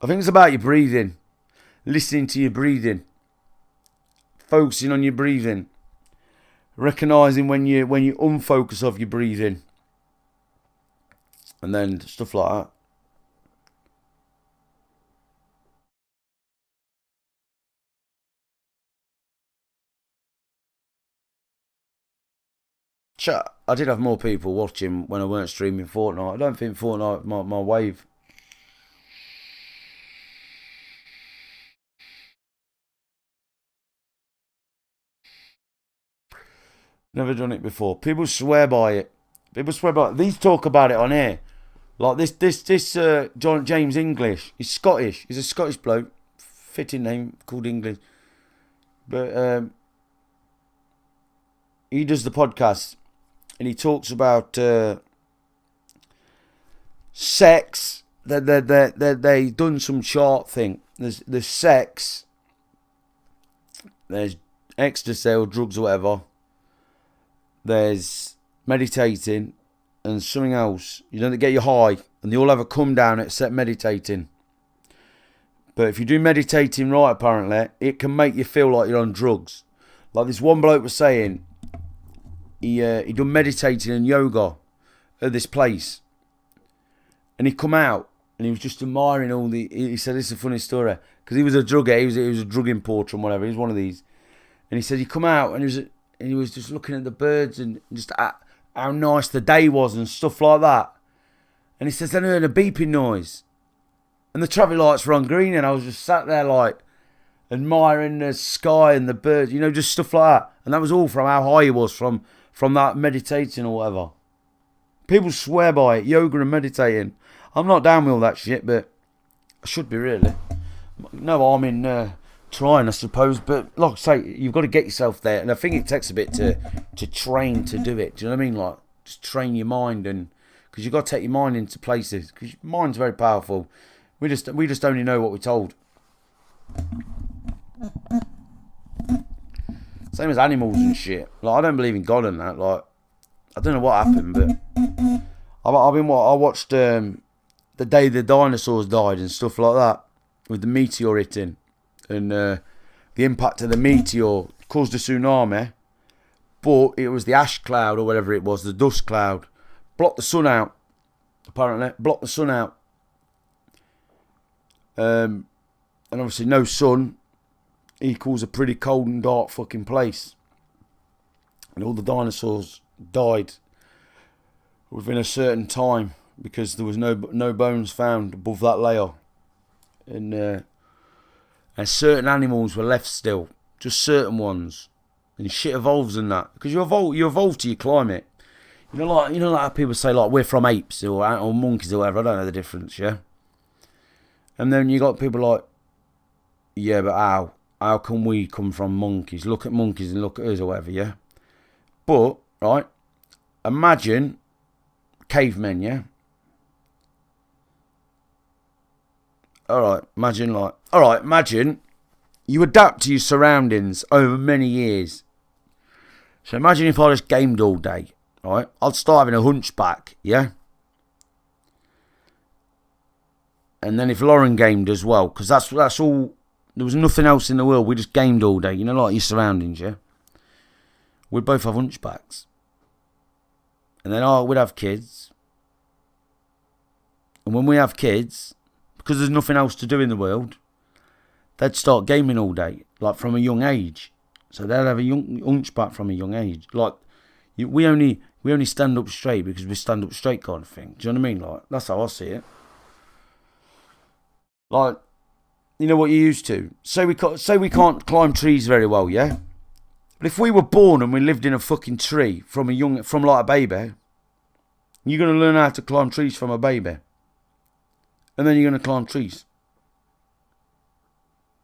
I think it's about your breathing. Listening to your breathing. Focusing on your breathing. Recognising when you unfocus of your breathing. And then stuff like that. Chat. I did have more people watching when I weren't streaming Fortnite. I don't think Fortnite my wave. Never done it before. People swear by it. People swear by it. These talk about it on air. Like this John James English. He's Scottish. He's a Scottish bloke. Fitting name called English. But he does the podcast and he talks about sex. They done some chart thing. There's sex. There's ecstasy or drugs or whatever. There's meditating and something else. You know, they get you high and they all have a come down except meditating. But if you do meditating right, apparently, it can make you feel like you're on drugs. Like this one bloke was saying, he done meditating and yoga at this place. And he come out and he was just admiring all the... He said, this is a funny story. Because he was a drugger, he was a drug importer and whatever. He was one of these. And he said he come out and he was just looking at the birds and just how nice the day was and stuff like that. And he says, then I heard a beeping noise. And the traffic lights were on green and I was just sat there like admiring the sky and the birds, you know, just stuff like that. And that was all from how high he was from that meditating or whatever. People swear by it, yoga and meditating. I'm not down with all that shit, but I should be really. No harm in trying, I suppose. But like I say, you've got to get yourself there. And I think it takes a bit to train to do it. Do you know what I mean? Like, just train your mind. And because you've got to take your mind into places. Because your mind's very powerful. We just only know what we're told. Same as animals and shit. Like, I don't believe in God and that. Like, I don't know what happened, but I watched the day the dinosaurs died and stuff like that with the meteor hitting and the impact of the meteor caused a tsunami, but it was the ash cloud or whatever it was, the dust cloud, blocked the sun out. Apparently, blocked the sun out. And obviously no sun equals a pretty cold and dark fucking place. And all the dinosaurs died within a certain time because there was no bones found above that layer. And certain animals were left still. Just certain ones. And shit evolves in that. Because you evolve to your climate. You know like how people say like we're from apes or monkeys or whatever, I don't know the difference, yeah? And then you got people like, yeah, but how? How can we come from monkeys? Look at monkeys and look at us or whatever, yeah? But, right, imagine cavemen, yeah? Imagine you adapt to your surroundings over many years. So imagine if I just gamed all day, right? I'd start having a hunchback, yeah? And then if Lauren gamed as well, because that's all, there was nothing else in the world, we just gamed all day, you know, like your surroundings, yeah? We'd both have hunchbacks. And then we'd have kids. And when we have kids, because there's nothing else to do in the world, they'd start gaming all day, like from a young age. So they'd have a young hunchback from a young age. Like, we only stand up straight because we stand up straight kind of thing. Do you know what I mean? Like, that's how I see it. Like, you know what you used to? Say we can't climb trees very well, yeah? But if we were born and we lived in a fucking tree from like a baby, you're going to learn how to climb trees from a baby. And then you're going to climb trees.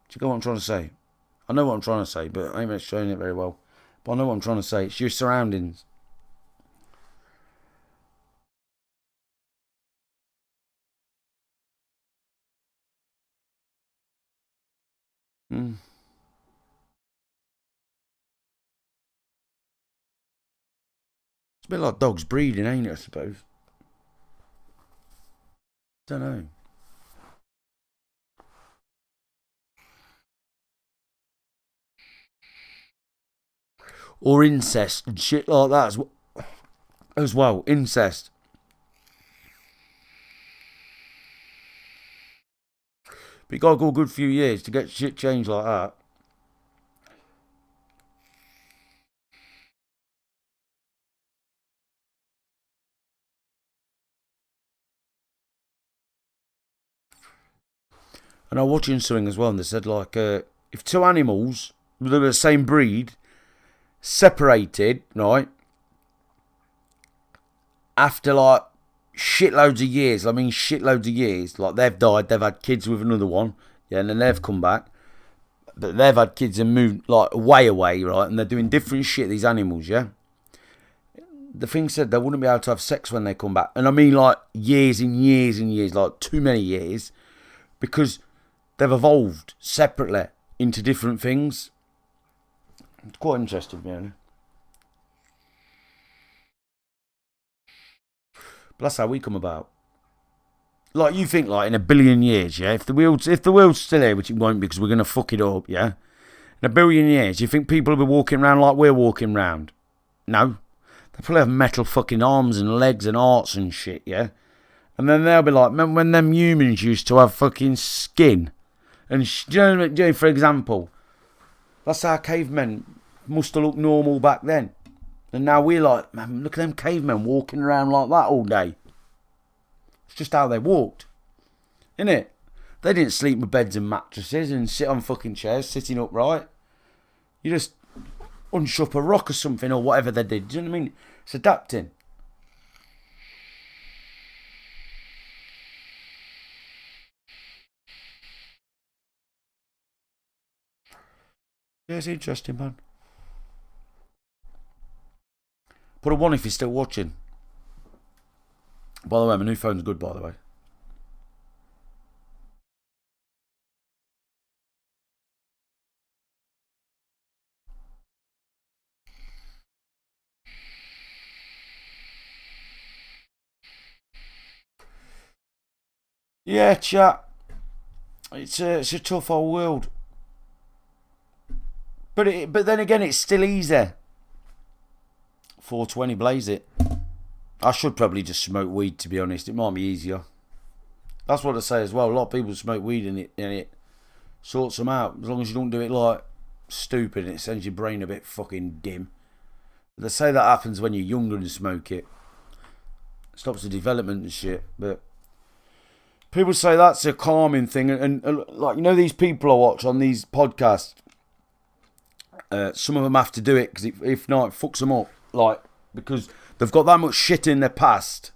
Do you get what I'm trying to say? I know what I'm trying to say, but I ain't showing it very well. But I know what I'm trying to say. It's your surroundings. It's a bit like dogs breeding, ain't it, I suppose? Don't know. Or incest and shit like that as well. Incest. But you got to go a good few years to get shit changed like that. And I was watching something as well, and they said like, if two animals were the same breed, separated, right? After like shitloads of years, I mean shitloads of years, like they've died, they've had kids with another one, yeah, and then they've come back. But they've had kids and moved like way away, right? And they're doing different shit, these animals, yeah? The thing said they wouldn't be able to have sex when they come back. And I mean like years and years and years, like too many years, because they've evolved separately into different things. It's quite interesting, really. But that's how we come about. Like you think, like in a billion years, yeah. If the world's still here, which it won't be because we're gonna fuck it up, yeah. In a billion years, you think people will be walking around like we're walking around? No, they probably have metal fucking arms and legs and hearts and shit, yeah. And then they'll be like, remember when them humans used to have fucking skin? And do you know, for example, that's how cavemen must have looked normal back then. And now we're like, man, look at them cavemen walking around like that all day. It's just how they walked, innit? They didn't sleep with beds and mattresses and sit on fucking chairs, sitting upright. You just unshop a rock or something or whatever they did. Do you know what I mean? It's adapting. Yeah, it's interesting, man. Put a 1 if you're still watching. By the way, my new phone's good, by the way. Yeah, chat. It's a tough old world. But then again, it's still easy. 420, blaze it. I should probably just smoke weed, to be honest. It might be easier. That's what I say as well. A lot of people smoke weed and it sorts them out. As long as you don't do it like stupid and it sends your brain a bit fucking dim. They say that happens when you're younger and smoke it. Stops the development and shit. But people say that's a calming thing. And like, you know, these people I watch on these podcasts, some of them have to do it because if not, it fucks them up. Like, because they've got that much shit in their past.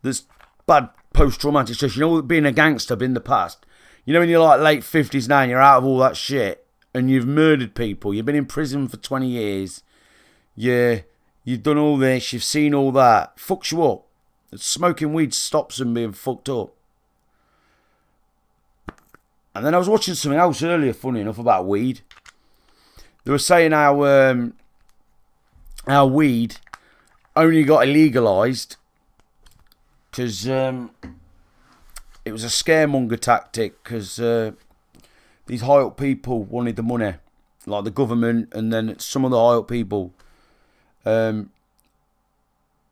There's bad post-traumatic stress. You know, being a gangster in the past. You know, when you're like late 50s now and you're out of all that shit and you've murdered people. You've been in prison for 20 years. Yeah, you've done all this. You've seen all that. Fucks you up. Smoking weed stops them being fucked up. And then I was watching something else earlier, funny enough, about weed. They were saying how weed only got illegalised because it was a scaremonger tactic because these high up people wanted the money, like the government and then some of the high up people. And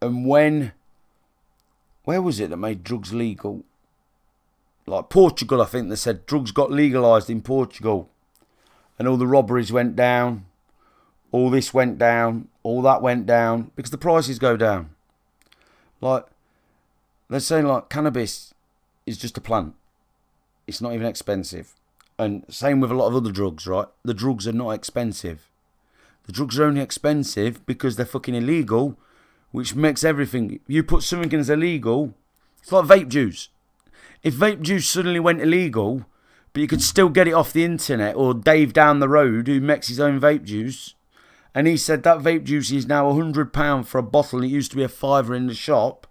where was it that made drugs legal? Like Portugal, I think they said drugs got legalised in Portugal. And all the robberies went down. All this went down. All that went down. Because the prices go down. Like, they're saying like cannabis is just a plant. It's not even expensive. And same with a lot of other drugs, right? The drugs are not expensive. The drugs are only expensive because they're fucking illegal, which makes everything. You put something as illegal, it's like vape juice. If vape juice suddenly went illegal, but you could still get it off the internet, or Dave down the road who makes his own vape juice, and he said that vape juice is now £100 for a bottle and it used to be a £5 in the shop,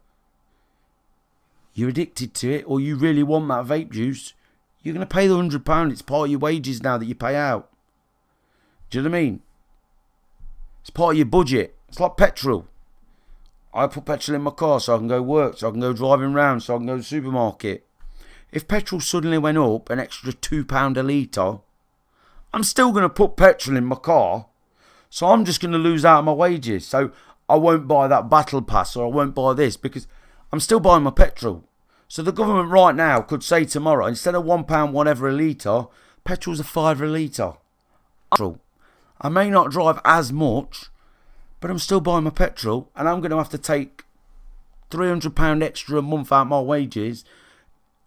you're addicted to it, or you really want that vape juice, you're going to pay the £100. It's part of your wages now that you pay out. Do you know what I mean? It's part of your budget. It's like petrol. I put petrol in my car so I can go work, so I can go driving around, so I can go to the supermarket. If petrol suddenly went up an extra £2 a litre, I'm still going to put petrol in my car, so I'm just going to lose out on my wages. So I won't buy that battle pass, or I won't buy this, because I'm still buying my petrol. So the government right now could say tomorrow, instead of £1 whatever a litre, petrol's a £5 a litre. I may not drive as much, but I'm still buying my petrol, and I'm going to have to take £300 extra a month out of my wages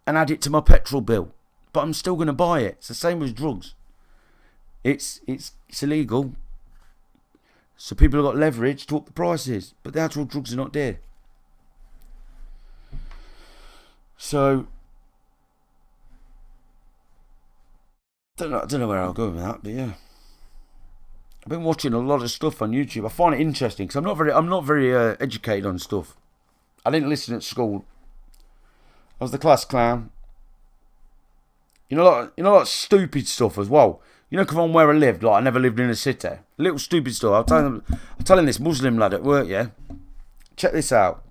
and add it to my petrol bill. But I'm still going to buy it. It's the same as drugs. It's illegal. So people have got leverage to up the prices. But the actual drugs are not there. So, I don't know where I'll go with that, but yeah. I've been watching a lot of stuff on YouTube. I find it interesting because I'm not very educated on stuff. I didn't listen at school. I was the class clown. You know, like stupid stuff as well. You know, come on, where I lived, like I never lived in a city. Little stupid stuff. I'm telling this Muslim lad at work, yeah. Check this out.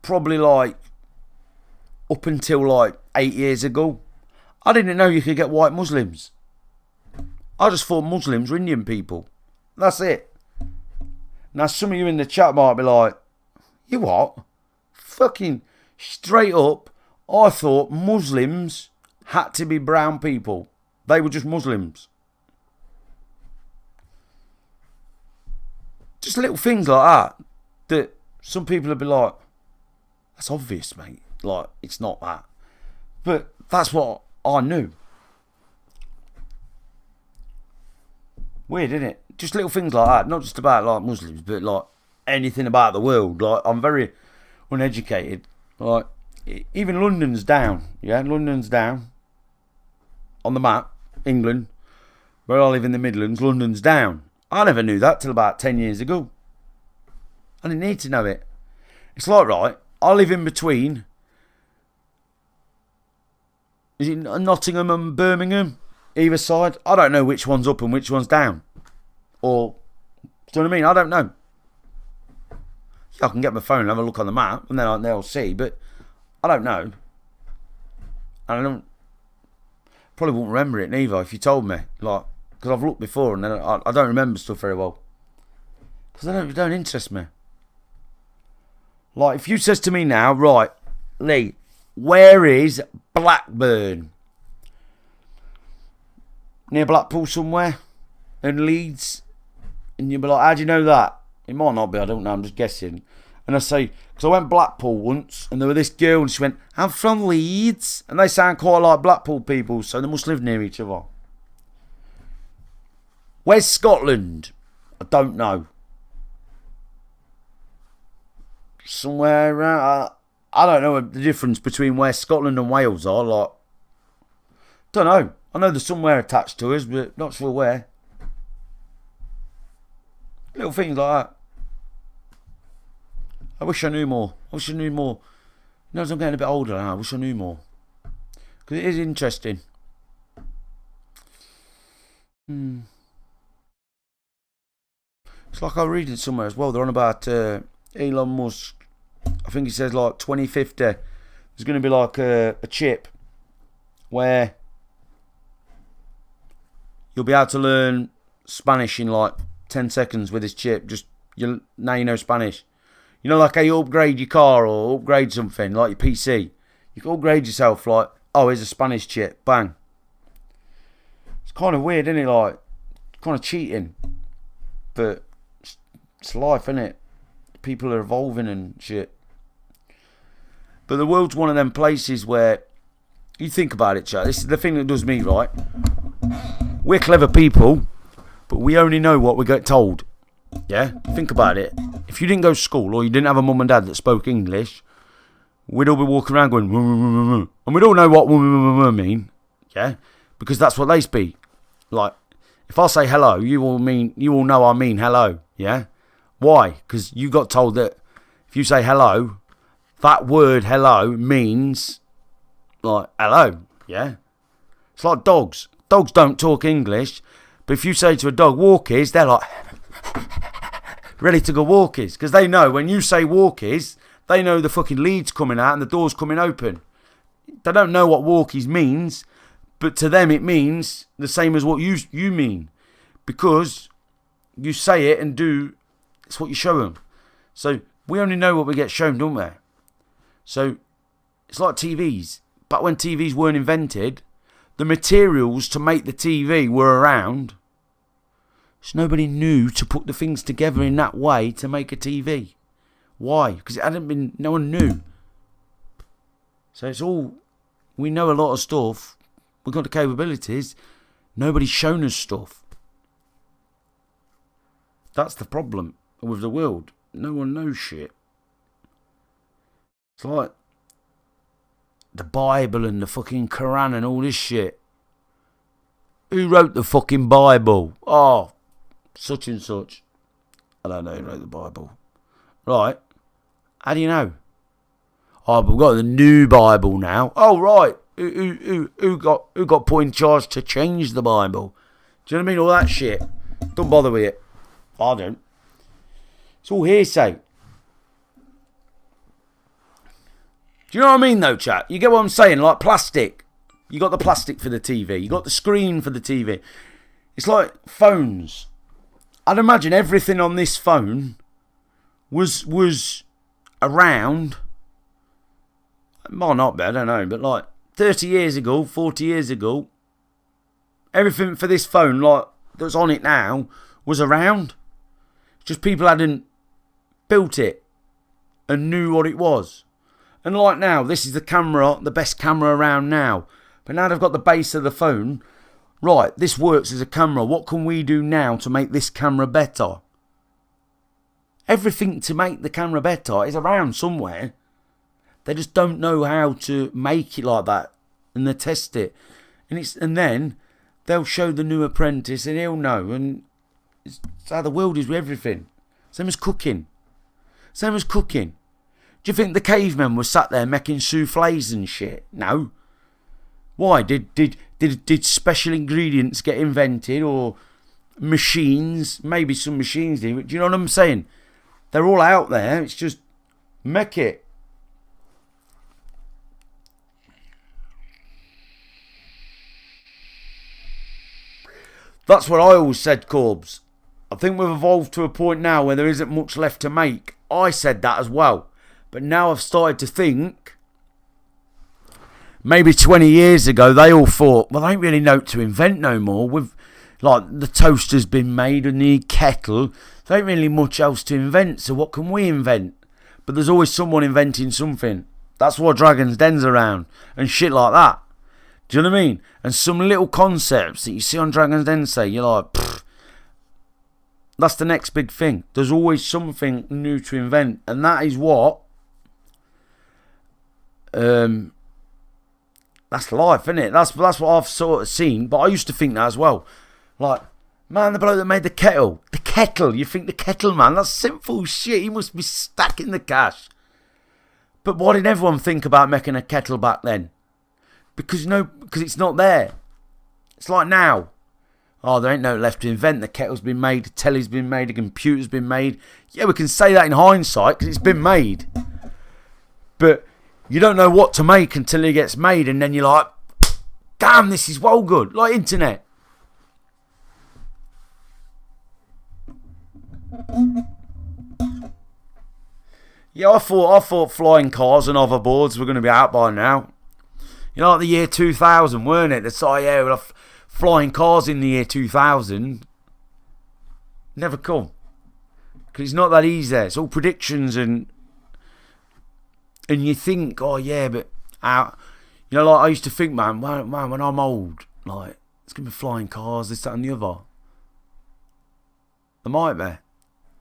Probably like up until like 8 years ago, I didn't know you could get white Muslims. I just thought Muslims were Indian people. That's it. Now some of you in the chat might be like, you what? Fucking straight up, I thought Muslims had to be brown people. They were just Muslims. Just little things like that some people would be like, that's obvious, mate. Like, it's not that. But that's what I knew. Weird, isn't it? Just little things like that. Not just about, like, Muslims, but, like, anything about the world. Like, I'm very uneducated. Like, even London's down. Yeah, London's down. On the map, England, where I live in the Midlands, London's down. I never knew that till about 10 years ago. I didn't need to know it. It's like, right, I live in between. Is it Nottingham and Birmingham? Either side? I don't know which one's up and which one's down. Or, do you know what I mean? I don't know. Yeah, I can get my phone and have a look on the map and then I'll see, but I don't know. And probably won't remember it neither if you told me. Like, because I've looked before and then I don't remember stuff very well. Because it don't interest me. Like, if you says to me now, right, Lee, where is Blackburn? Near Blackpool somewhere? In Leeds? And you'd be like, how do you know that? It might not be, I don't know, I'm just guessing. And I say, because I went Blackpool once, and there was this girl, and she went, I'm from Leeds. And they sound quite like Blackpool people, so they must live near each other. Where's Scotland? I don't know. Somewhere around, I don't know the difference between where Scotland and Wales are. Like, don't know. I know there's somewhere attached to us, but not sure where. Little things like that. I wish I knew more. You know, as I'm getting a bit older now, I wish I knew more. Because it is interesting. It's like I was reading somewhere as well. They're on about Elon Musk. I think he says like 2050. There's going to be like a chip where you'll be able to learn Spanish in like 10 seconds with this chip. Now you know Spanish. You know, like how you upgrade your car or upgrade something, like your PC. You can upgrade yourself like, oh, here's a Spanish chip. Bang. It's kind of weird, isn't it? Like, kind of cheating. But it's life, isn't it? People are evolving and shit. But the world's one of them places where, you think about it, chat. This is the thing that does me, right? We're clever people, but we only know what we get told. Yeah? Think about it. If you didn't go to school or you didn't have a mum and dad that spoke English, we'd all be walking around going, and we'd all know what mean. Yeah? Because that's what they speak. Like, if I say hello, you all know I mean hello. Yeah? Why? Because you got told that if you say hello, that word hello means like hello. Yeah? It's like dogs. Dogs don't talk English, but if you say to a dog, walkies, they're like ready to go walkies. Because they know when you say walkies, they know the fucking lead's coming out and the door's coming open. They don't know what walkies means, but to them it means the same as what you mean. Because you say it and do, it's what you show them. So we only know what we get shown, don't we? So it's like TVs. But when TVs weren't invented, the materials to make the TV were around. So nobody knew to put the things together in that way to make a TV. Why? Because it hadn't been, no one knew. So it's all, we know a lot of stuff. We've got the capabilities. Nobody's shown us stuff. That's the problem with the world. No one knows shit. It's like the Bible and the fucking Quran and all this shit. Who wrote the fucking Bible? Oh, such and such. I don't know who wrote the Bible. Right. How do you know? Oh, but we've got the new Bible now. Oh, right. Who got put in charge to change the Bible? Do you know what I mean? All that shit. Don't bother with it. I don't. It's all hearsay. Do you know what I mean, though, chat? You get what I'm saying? Like plastic. You got the plastic for the TV. You got the screen for the TV. It's like phones. I'd imagine everything on this phone was around. It might not be, I don't know, but like 30 years ago, 40 years ago, everything for this phone, like that's on it now, was around. Just people hadn't built it and knew what it was. And like now, this is the camera, the best camera around now. But now they've got the base of the phone. Right, this works as a camera. What can we do now to make this camera better? Everything to make the camera better is around somewhere. They just don't know how to make it like that. And they test it. And then they'll show the new apprentice and he'll know. And it's how the world is with everything. Same as cooking. Same as cooking. Do you think the cavemen were sat there making souffles and shit? No. Why? Did special ingredients get invented or machines? Maybe some machines did. Do you know what I'm saying? They're all out there. It's just make it. That's what I always said, Corbs. I think we've evolved to a point now where there isn't much left to make. I said that as well. But now I've started to think, maybe 20 years ago, they all thought, well, they ain't really know what to invent no more. With like the toaster's been made and the kettle, there ain't really much else to invent. So what can we invent? But there's always someone inventing something. That's why Dragon's Den's around and shit like that. Do you know what I mean? And some little concepts that you see on Dragon's Den say, you're like, pfft. That's the next big thing. There's always something new to invent. And that is what... that's life, isn't it? That's what I've sort of seen. But I used to think that as well. Like, man, the bloke that made the kettle. The kettle. You think the kettle, man? That's simple shit. He must be stacking the cash. But why did everyone think about making a kettle back then? Because it's not there. It's like now. Oh, there ain't no left to invent. The kettle's been made, the telly's been made, the computer's been made. Yeah, we can say that in hindsight because it's been made. But you don't know what to make until it gets made, and then you're like, damn, this is well good. Like internet. Yeah, I thought flying cars and hoverboards were going to be out by now. You know, like the year 2000, weren't it? They said, yeah, we'll have flying cars in the year 2000. Never come. Because it's not that easy. It's all predictions and you think, oh yeah, but you know, like I used to think, man, when I'm old, like it's gonna be flying cars, this, that, and the other. There might be.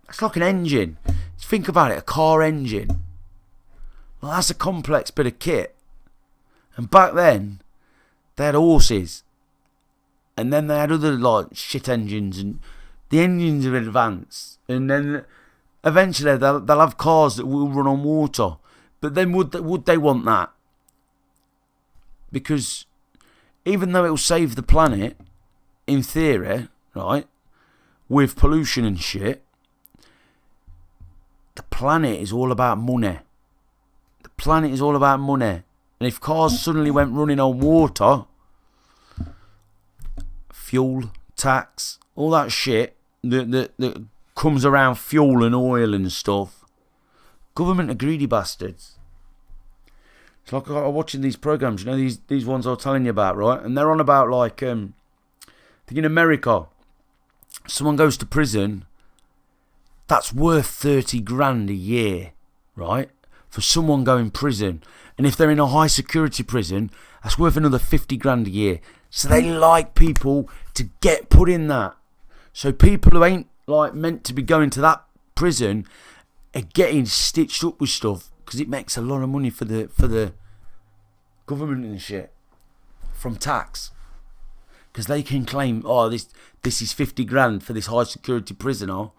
It's like an engine. Think about it, a car engine. Like that's a complex bit of kit. And back then, they had horses. And then they had other like shit engines, and the engines are advanced. And then eventually they'll have cars that will run on water. But then would they want that? Because even though it will save the planet, in theory, right, with pollution and shit, the planet is all about money. The planet is all about money. And if cars suddenly went running on water, fuel, tax, all that shit that comes around fuel and oil and stuff, government are greedy bastards. It's like I'm watching these programs, you know, these ones I was telling you about, right? And they're on about like, in America, someone goes to prison, that's worth 30 grand a year, right? For someone going prison. And if they're in a high security prison, that's worth another 50 grand a year. So they like people to get put in that. So people who ain't like meant to be going to that prison are getting stitched up with stuff because it makes a lot of money for the government and shit from tax. Because they can claim, oh, this is 50 grand for this high security prisoner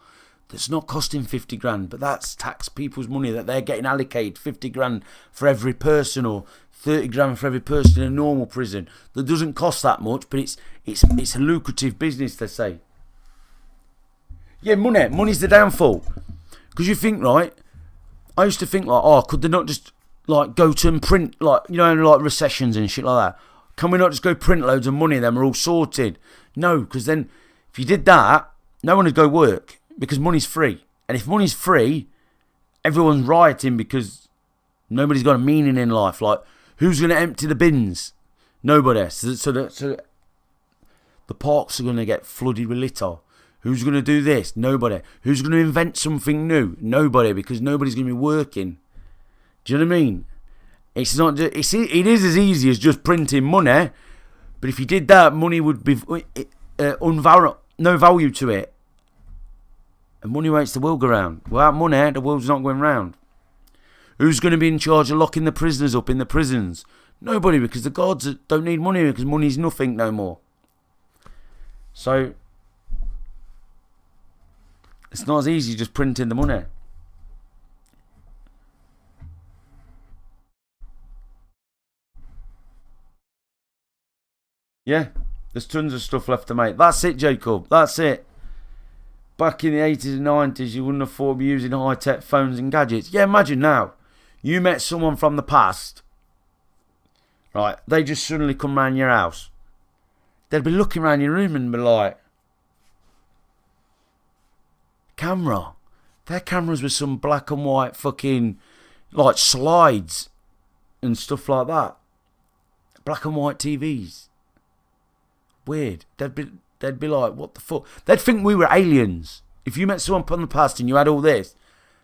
that's not costing 50 grand, but that's tax people's money that they're getting allocated 50 grand for every person or 30 grand for every person in a normal prison that doesn't cost that much, but it's a lucrative business, they say. Yeah, money's the downfall. Because you think, right, I used to think like, oh, could they not just like go to and print, like, you know, like recessions and shit like that? Can we not just go print loads of money, then we're all sorted? No, because then if you did that, no one would go work because money's free. And if money's free, everyone's rioting because nobody's got a meaning in life. Like, who's going to empty the bins? Nobody. So the parks are going to get flooded with litter. Who's going to do this? Nobody. Who's going to invent something new? Nobody, because nobody's going to be working. Do you know what I mean? It's not. It is as easy as just printing money, but if you did that, money would be no value to it, and money makes the world go round. Without money, the world's not going round. Who's going to be in charge of locking the prisoners up in the prisons? Nobody, because the guards don't need money because money's nothing no more. So it's not as easy just printing the money. Yeah, there's tons of stuff left to make. That's it, Jacob. That's it. Back in the 80s and 90s, you wouldn't have thought of using high-tech phones and gadgets. Yeah, imagine now. You met someone from the past. Right, they just suddenly come round your house. They'd be looking around your room and be like, camera. Their cameras were some black and white fucking, like, slides and stuff like that. Black and white TVs. Weird. They'd be like, what the fuck? They'd think we were aliens. If you met someone from the past and you had all this,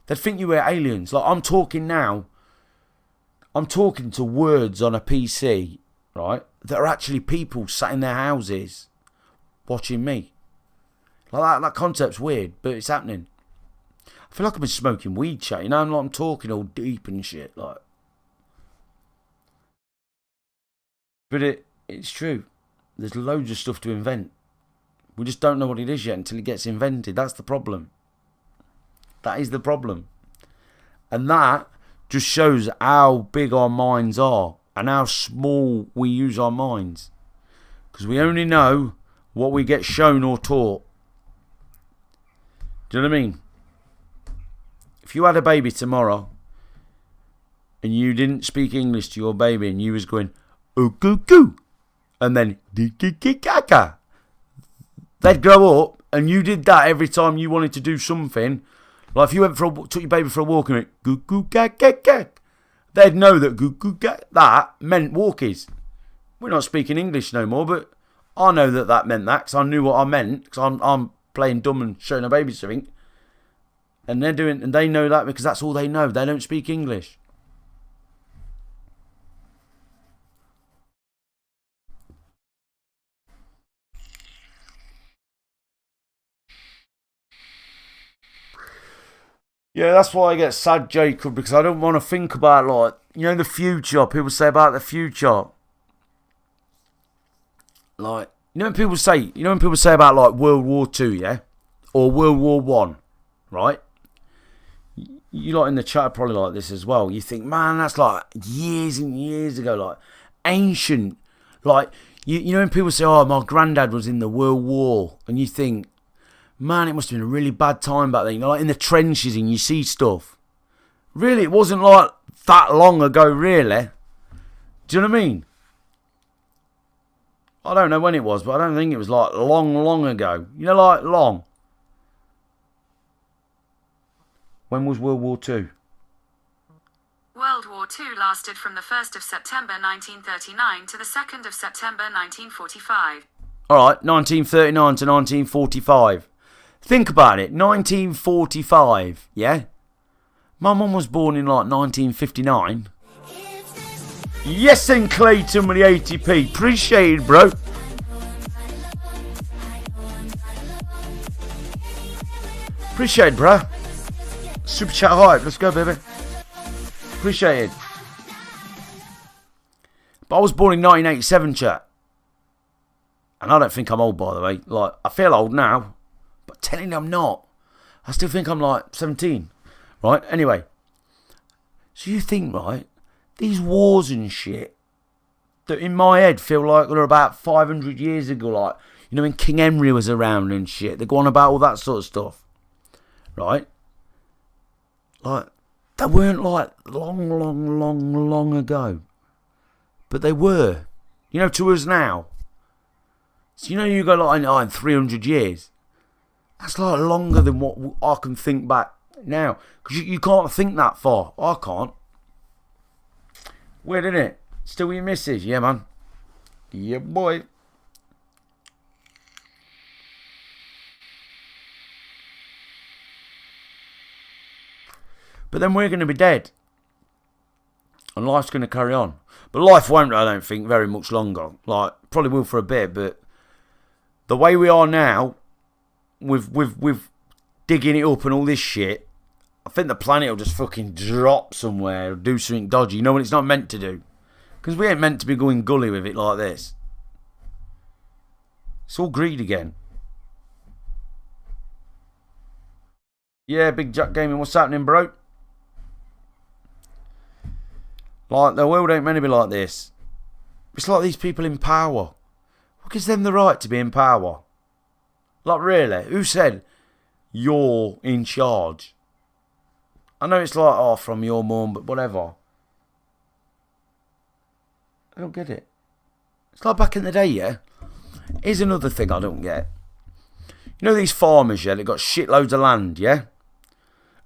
they'd think you were aliens. Like, I'm talking now. I'm talking to words on a PC, right? That are actually people sat in their houses watching me. Like that concept's weird, but it's happening. I feel like I've been smoking weed, chat. You know, I'm talking all deep and shit, like. But it's true. There's loads of stuff to invent. We just don't know what it is yet until it gets invented. That's the problem. That is the problem. And that just shows how big our minds are and how small we use our minds. Because we only know what we get shown or taught. Do you know what I mean? If you had a baby tomorrow and you didn't speak English to your baby and you was going, oh, goo, goo, and then they'd grow up and you did that every time you wanted to do something. Like if you took your baby for a walk and went goo goo gag gag gag, they'd know that goo goo gag that meant walkies. We're not speaking English no more, but I know that meant that because I knew what I meant because I'm playing dumb and showing a baby something, and they know that because that's all they know. They don't speak English. Yeah, that's why I get sad, Jacob, because I don't want to think about, like, you know, the future. People say about the future. Like, you know when people say about, like, World War II, yeah? Or World War One, right? You lot in the chat are probably like this as well. You think, man, that's like years and years ago, like, ancient. Like, you know when people say, oh, my granddad was in the World War, and you think, man, it must have been a really bad time back then. You know, like in the trenches and you see stuff. Really, it wasn't like that long ago, really. Do you know what I mean? I don't know when it was, but I don't think it was like long, long ago. You know, like long. When was World War II? World War II lasted from the 1st of September 1939 to the 2nd of September 1945. Alright, 1939 to 1945. Think about it, 1945, yeah? My mum was born in like 1959. Yes, and Clayton with the 80p. Appreciate it, bro. Appreciate it, bruh. Super chat hype. Let's go, baby. Appreciate it. But I was born in 1987, chat. And I don't think I'm old, by the way. Like, I feel old now, but telling you I'm not. I still think I'm like 17. Right? Anyway. So you think, right, these wars and shit that in my head feel like they're about 500 years ago, like, you know, when King Henry was around and shit. They go on about all that sort of stuff. Right? Like, they weren't like long ago. But they were. You know, to us now. So, you know, you go like, in 300 years. That's like longer than what I can think back now. Because you can't think that far. I can't. Weird, isn't it? Still with your missus? Yeah, man. Yeah, boy. But then we're going to be dead. And life's going to carry on. But life won't, I don't think, very much longer. Like, probably will for a bit, but the way we are now, with digging it up and all this shit, I think the planet will just fucking drop somewhere or do something dodgy. You know what it's not meant to do? Because we ain't meant to be going gully with it like this. It's all greed again. Yeah, Big Jack Gaming, what's happening, bro? Like, the world ain't meant to be like this. It's like these people in power. What gives them the right to be in power? Like, really? Who said you're in charge? I know it's like, oh, from your mum, but whatever. I don't get it. It's like back in the day, yeah? Here's another thing I don't get. You know these farmers, yeah? They've got shitloads of land, yeah?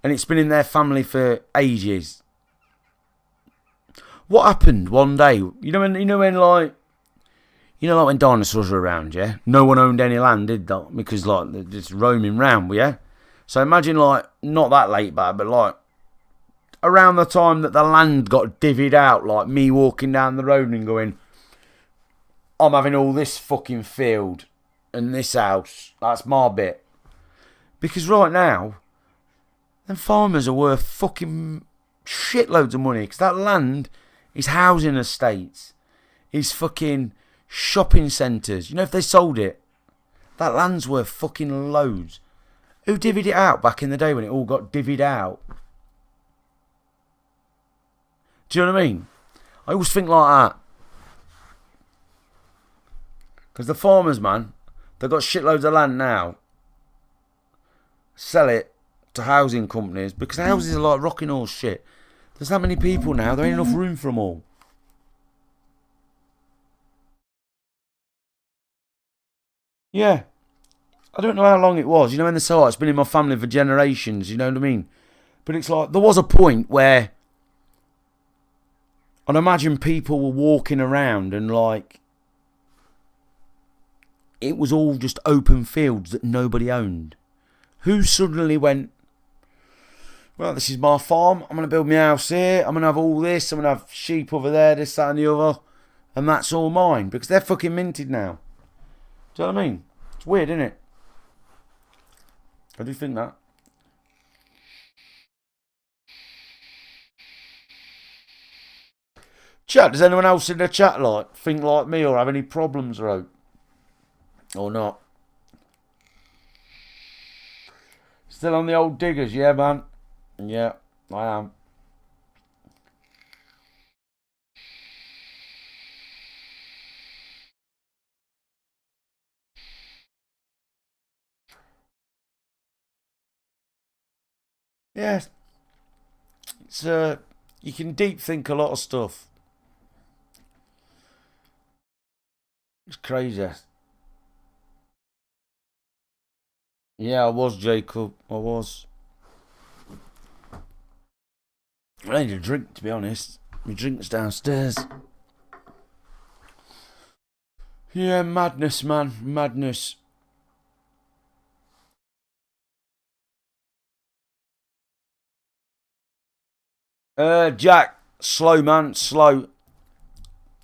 And it's been in their family for ages. What happened one day? You know when like when dinosaurs were around, yeah? No one owned any land, did they? Because like they're just roaming round, yeah? So imagine like not that late back, but like around the time that the land got divvied out, like me walking down the road and going, I'm having all this fucking field and this house. That's my bit. Because right now, them farmers are worth fucking shitloads of money. Because that land is housing estates. Is fucking shopping centres. You know, if they sold it, that land's worth fucking loads. Who divvied it out back in the day when it all got divvied out? Do you know what I mean? I always think like that. Because the farmers, man, they've got shitloads of land now. Sell it to housing companies. Because houses are like rocking horse shit. There's that many people now, there ain't enough room for them all. Yeah. I don't know how long it was. You know, when they say, oh, it's been in my family for generations. You know what I mean? But it's like, there was a point where I'd imagine people were walking around and like, it was all just open fields that nobody owned. Who suddenly went, well, this is my farm. I'm going to build my house here. I'm going to have all this. I'm going to have sheep over there, this, that and the other. And that's all mine. Because they're fucking minted now. Do you know what I mean? It's weird, isn't it? I do think that. Chat, does anyone else in the chat like think like me or have any problems, Ro? Or not? Still on the old diggers, yeah, man? Yeah, I am. Yeah. It's you can deep think a lot of stuff. It's crazy. Yeah, I was, Jacob. I was. I need a drink, to be honest. My drink's downstairs. Yeah, madness, man. Madness. Jack. Slow, man. Slow.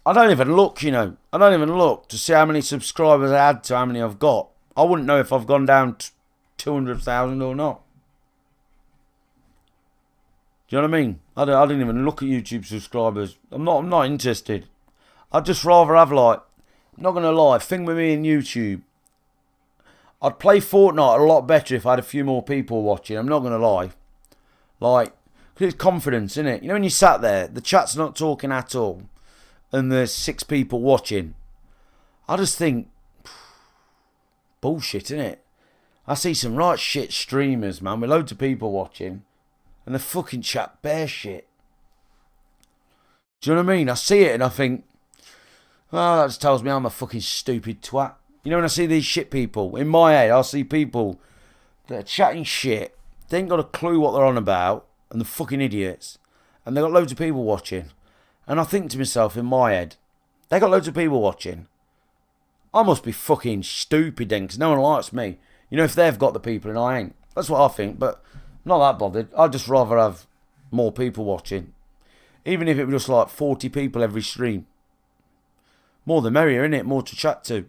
I don't even look, you know. I don't even look to see how many subscribers I had to how many I've got. I wouldn't know if I've gone down 200,000 or not. Do you know what I mean? I didn't even look at YouTube subscribers. I'm not interested. I'd just rather have like, I'm not gonna lie, thing with me in YouTube, I'd play Fortnite a lot better if I had a few more people watching. I'm not gonna lie. Like, because it's confidence, isn't it? You know when you sat there, the chat's not talking at all, and there's 6 people watching. I just think, bullshit, innit? I see some right shit streamers, man, with loads of people watching, and the fucking chat bare shit. Do you know what I mean? I see it and I think, oh, that just tells me I'm a fucking stupid twat. You know when I see these shit people, in my head, I see people that are chatting shit, they ain't got a clue what they're on about, and they're fucking idiots, and they got loads of people watching. And I think to myself, in my head, they got loads of people watching. I must be fucking stupid then, because no one likes me. You know, if they've got the people and I ain't. That's what I think, but I'm not that bothered. I'd just rather have more people watching. Even if it was just like 40 people every stream. More the merrier, innit? More to chat to.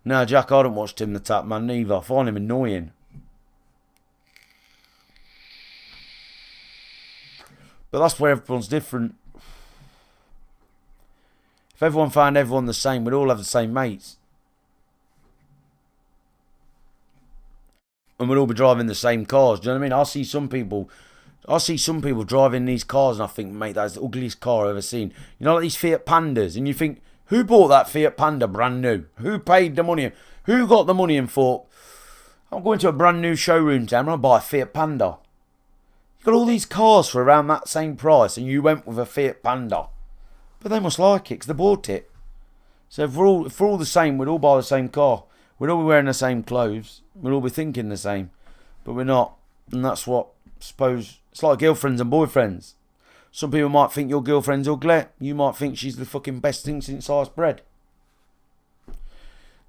No, Jack, I don't watch Tim the Tap Man neither. I find him annoying. But that's where everyone's different. If everyone found everyone the same, we'd all have the same mates. And we'd all be driving the same cars. Do you know what I mean? I see some people driving these cars and I think, mate, that's the ugliest car I've ever seen. You know, like these Fiat Pandas. And you think, who bought that Fiat Panda brand new? Who paid the money? Who got the money and thought, I'm going to a brand new showroom town, I'm going to buy a Fiat Panda. You got all these cars for around that same price and you went with a Fiat Panda. But they must like it because they bought it. So if we're all the same, we'd all buy the same car. We'd all be wearing the same clothes. We'd all be thinking the same. But we're not. And that's what, I suppose, it's like girlfriends and boyfriends. Some people might think your girlfriend's ugly. You might think she's the fucking best thing since sliced bread.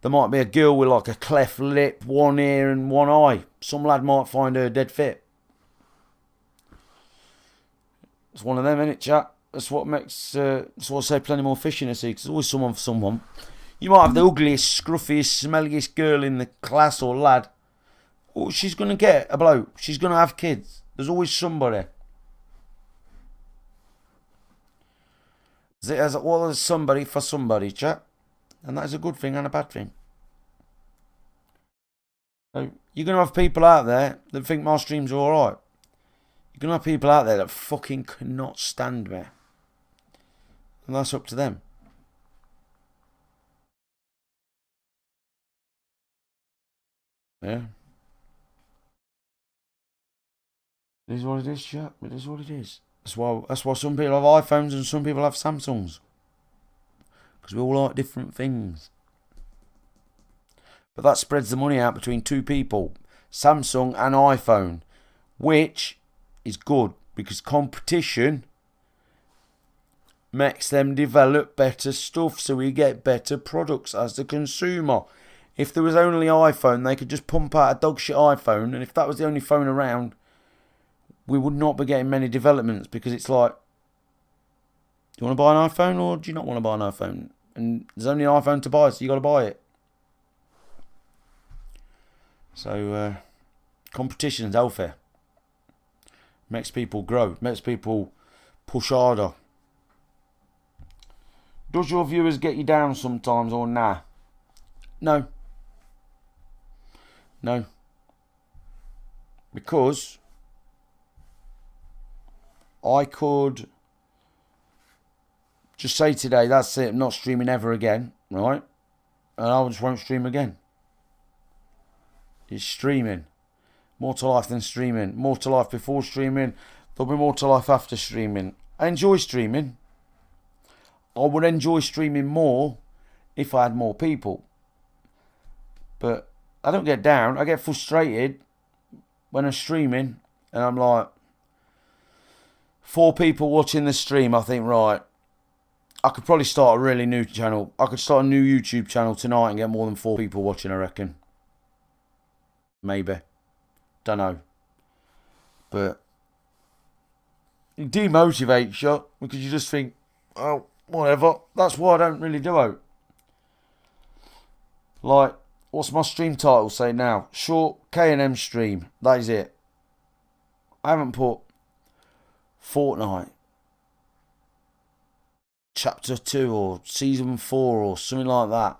There might be a girl with like a cleft lip, one ear and one eye. Some lad might find her dead fit. It's one of them, innit, chat? That's what makes, that's why I say plenty more fish in the sea, because there's always someone for someone. You might have the ugliest, scruffiest, smelliest girl in the class or lad. Oh, she's going to get a bloke. She's going to have kids. There's always somebody. There's somebody for somebody, chat. And that is a good thing and a bad thing. So you're going to have people out there that think my streams are alright. You're going to have people out there that fucking cannot stand me. And that's up to them. Yeah. It is what it is, chat. It is what it is. That's why some people have iPhones and some people have Samsungs. Because we all like different things. But that spreads the money out between 2 people. Samsung and iPhone. Which is good. Because competition makes them develop better stuff. So we get better products as the consumer. If there was only iPhone, they could just pump out a dog shit iPhone. And if that was the only phone around, we would not be getting many developments. Because it's like, do you want to buy an iPhone or do you not want to buy an iPhone? And there's only an iPhone to buy, so you got to buy it. So, competition is healthy. Makes people grow. Makes people push harder. Does your viewers get you down sometimes or nah? No. No. Because I could just say today, that's it, I'm not streaming ever again, right? And I just won't stream again. It's streaming. More to life than streaming. More to life before streaming. There'll be more to life after streaming. I enjoy streaming. I would enjoy streaming more if I had more people. But I don't get down. I get frustrated when I'm streaming and I'm like, 4 people watching the stream. I think, right, I could probably start a really new channel. I could start a new YouTube channel tonight and get more than 4 people watching, I reckon. Maybe. Don't know. But it demotivates you because you just think, oh, whatever. That's why I don't really do it. Like, What's my stream title say now? Short K&M stream. That is it. I haven't put Fortnite Chapter 2 or Season 4 or something like that.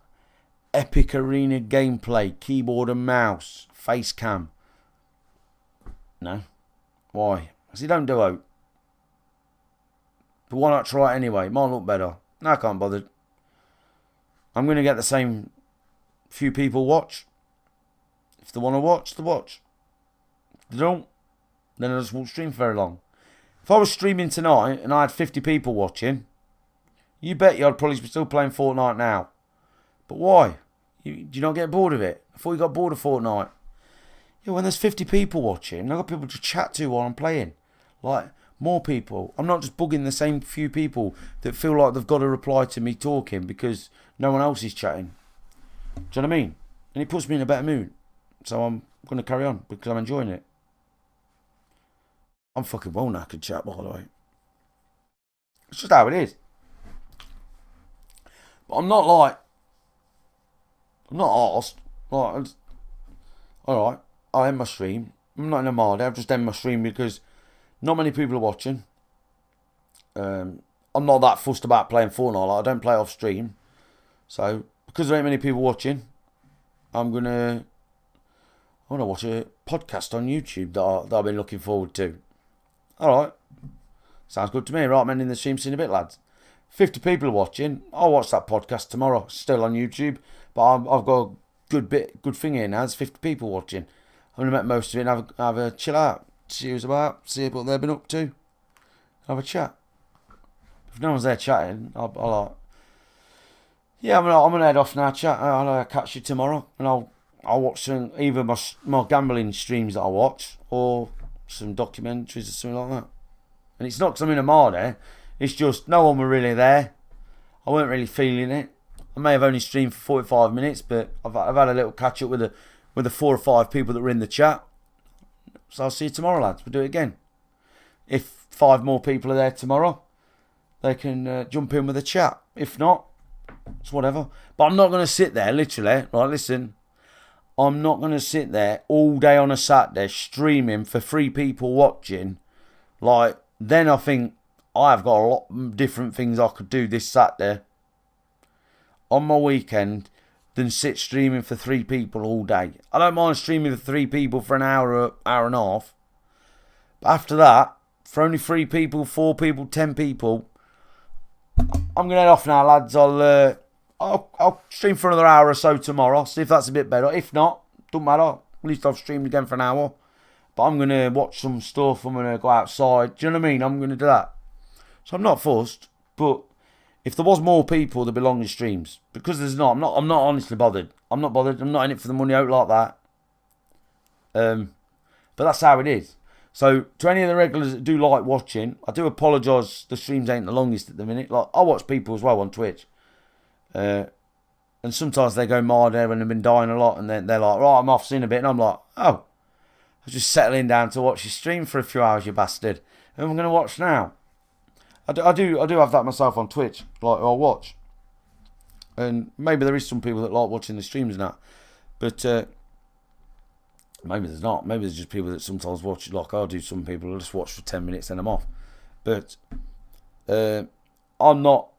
Epic arena gameplay, keyboard and mouse, face cam. No. Why? Because you don't do out. But why not try it anyway? It might look better. No, I can't bother. I'm going to get the same few people watch. If they want to watch, they watch. If they don't, then I just won't stream for very long. If I was streaming tonight and I had 50 people watching, you bet you I'd probably be still playing Fortnite now. But why? Do you not get bored of it? I thought you got bored of Fortnite. Yeah, when there's 50 people watching, I've got people to chat to while I'm playing. Like, more people. I'm not just bugging the same few people that feel like they've got to reply to me talking because no one else is chatting. Do you know what I mean? And it puts me in a better mood. So I'm going to carry on because I'm enjoying it. I'm fucking well knackered, chat, by the way. It's just how it is. But I'm not arsed. Like, alright, I end my stream. I'm not in a mood. I've just end my stream because not many people are watching. I'm not that fussed about playing Fortnite. Like, I don't play off stream. So, because there ain't many people watching, I want to watch a podcast on YouTube that I've been looking forward to. Alright. Sounds good to me. Right, I'm ending the stream soon a bit, lads. 50 people are watching. I'll watch that podcast tomorrow. Still on YouTube. But I've got a good thing here now. There's 50 people watching. I'm going to make most of it and have a chill out. See who's about. See what they've been up to. Have a chat. If no one's there chatting, I'll like... Yeah, I'm going to head off now, chat. I'll catch you tomorrow. And I'll watch either my gambling streams that I watch or some documentaries or something like that. And it's not because I'm in a mood there. It's just no one were really there. I weren't really feeling it. I may have only streamed for 45 minutes, but I've had a little catch up with the 4 or 5 people that were in the chat. So I'll see you tomorrow, lads. We'll do it again. If 5 more people are there tomorrow, they can jump in with a chat. If not, it's whatever. But I'm not going to sit there, literally. Right, listen. I'm not going to sit there all day on a Saturday streaming for 3 people watching. Like, then I think I've got a lot of different things I could do this Saturday on my weekend than sit streaming for 3 people all day. I don't mind streaming for 3 people for an hour and a half. But after that, for only 3 people, 4 people, 10 people, I'm going to head off now, lads. I'll stream for another hour or so tomorrow. See if that's a bit better. If not, don't matter. At least I've streamed again for an hour. But I'm going to watch some stuff. I'm going to go outside. Do you know what I mean? I'm going to do that. So I'm not fussed. But if there was more people, there'd be longer streams. Because there's not. I'm not honestly bothered. I'm not bothered. I'm not in it for the money out like that. But that's how it is. So to any of the regulars that do like watching, I do apologise. The streams ain't the longest at the minute. Like, I watch people as well on Twitch. And sometimes they go mad there when they've been dying a lot. And then they're like, right, I'm off seeing a bit. And I'm like, oh, I was just settling down to watch your stream for a few hours, you bastard. And I'm going to watch now. I do have that myself on Twitch. Like, I'll watch. And maybe there is some people that like watching the streams and that. But maybe there's not. Maybe there's just people that sometimes watch, like I do. Some people will just watch for 10 minutes and I'm off. But I'm not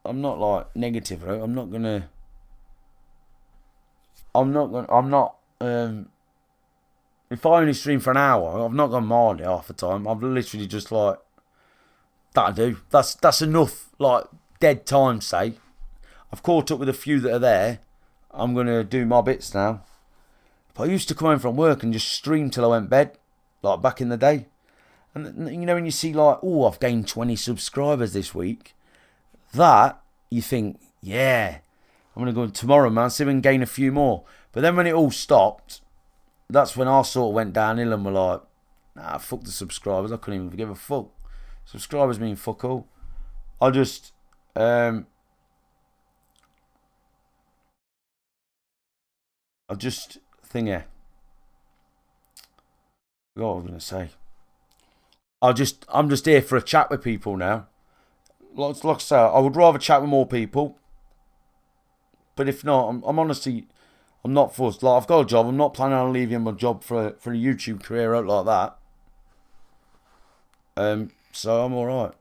like negative, right? I'm not if I only stream for an hour, I've not gone mad half the time. I've literally just like, that'll do. That's enough, like, dead time, say. I've caught up with a few that are there. I'm going to do my bits now. But I used to come home from work and just stream till I went bed, like back in the day. And, you know, when you see, like, oh, I've gained 20 subscribers this week, that, you think, yeah, I'm going to go in tomorrow, man, see if we can gain a few more. But then when it all stopped, that's when I sort of went downhill and were like, nah, fuck the subscribers. I couldn't even give a fuck. Subscribers mean fuck all. I just, thingy. What was I going to say? I'm just here for a chat with people now. Like I say, I would rather chat with more people. But if not, I'm honestly, I'm not forced. Like, I've got a job. I'm not planning on leaving my job for a YouTube career out like that. So I'm alright.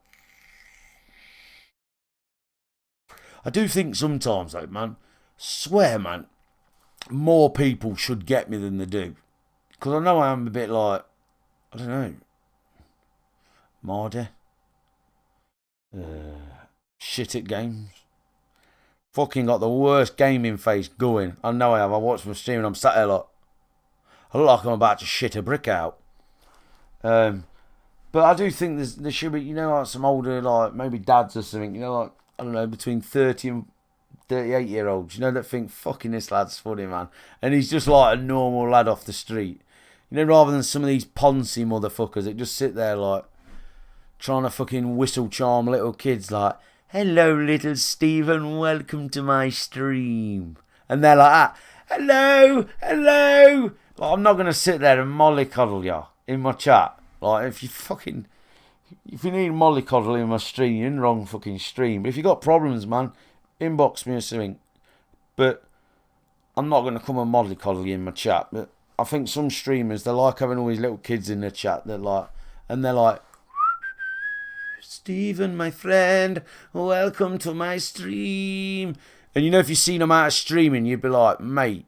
I do think sometimes, though, man, swear, man, more people should get me than they do. Because I know I am a bit like, I don't know, Mardy. Shit at games. Fucking got the worst gaming face going. I know I have. I watched my stream and I'm sat there like, I look like I'm about to shit a brick out. But I do think there should be, you know, like some older, like maybe dads or something, you know, like, I don't know, between 30 and 38-year-olds, you know, that think, fucking this lad's funny, man. And he's just like a normal lad off the street. You know, rather than some of these Ponzi motherfuckers that just sit there like, trying to fucking whistle charm little kids like, hello, little Stephen, welcome to my stream. And they're like that, hello, hello. Like, I'm not going to sit there and mollycoddle you in my chat. Like, if you need mollycoddle in my stream, you're in the wrong fucking stream. But if you got problems, man, inbox me or something. But I'm not going to come and mollycoddle you in my chat. But I think some streamers, they like having all these little kids in their chat. They're like, Stephen, my friend, welcome to my stream. And you know, if you've seen them out of streaming, you'd be like, mate,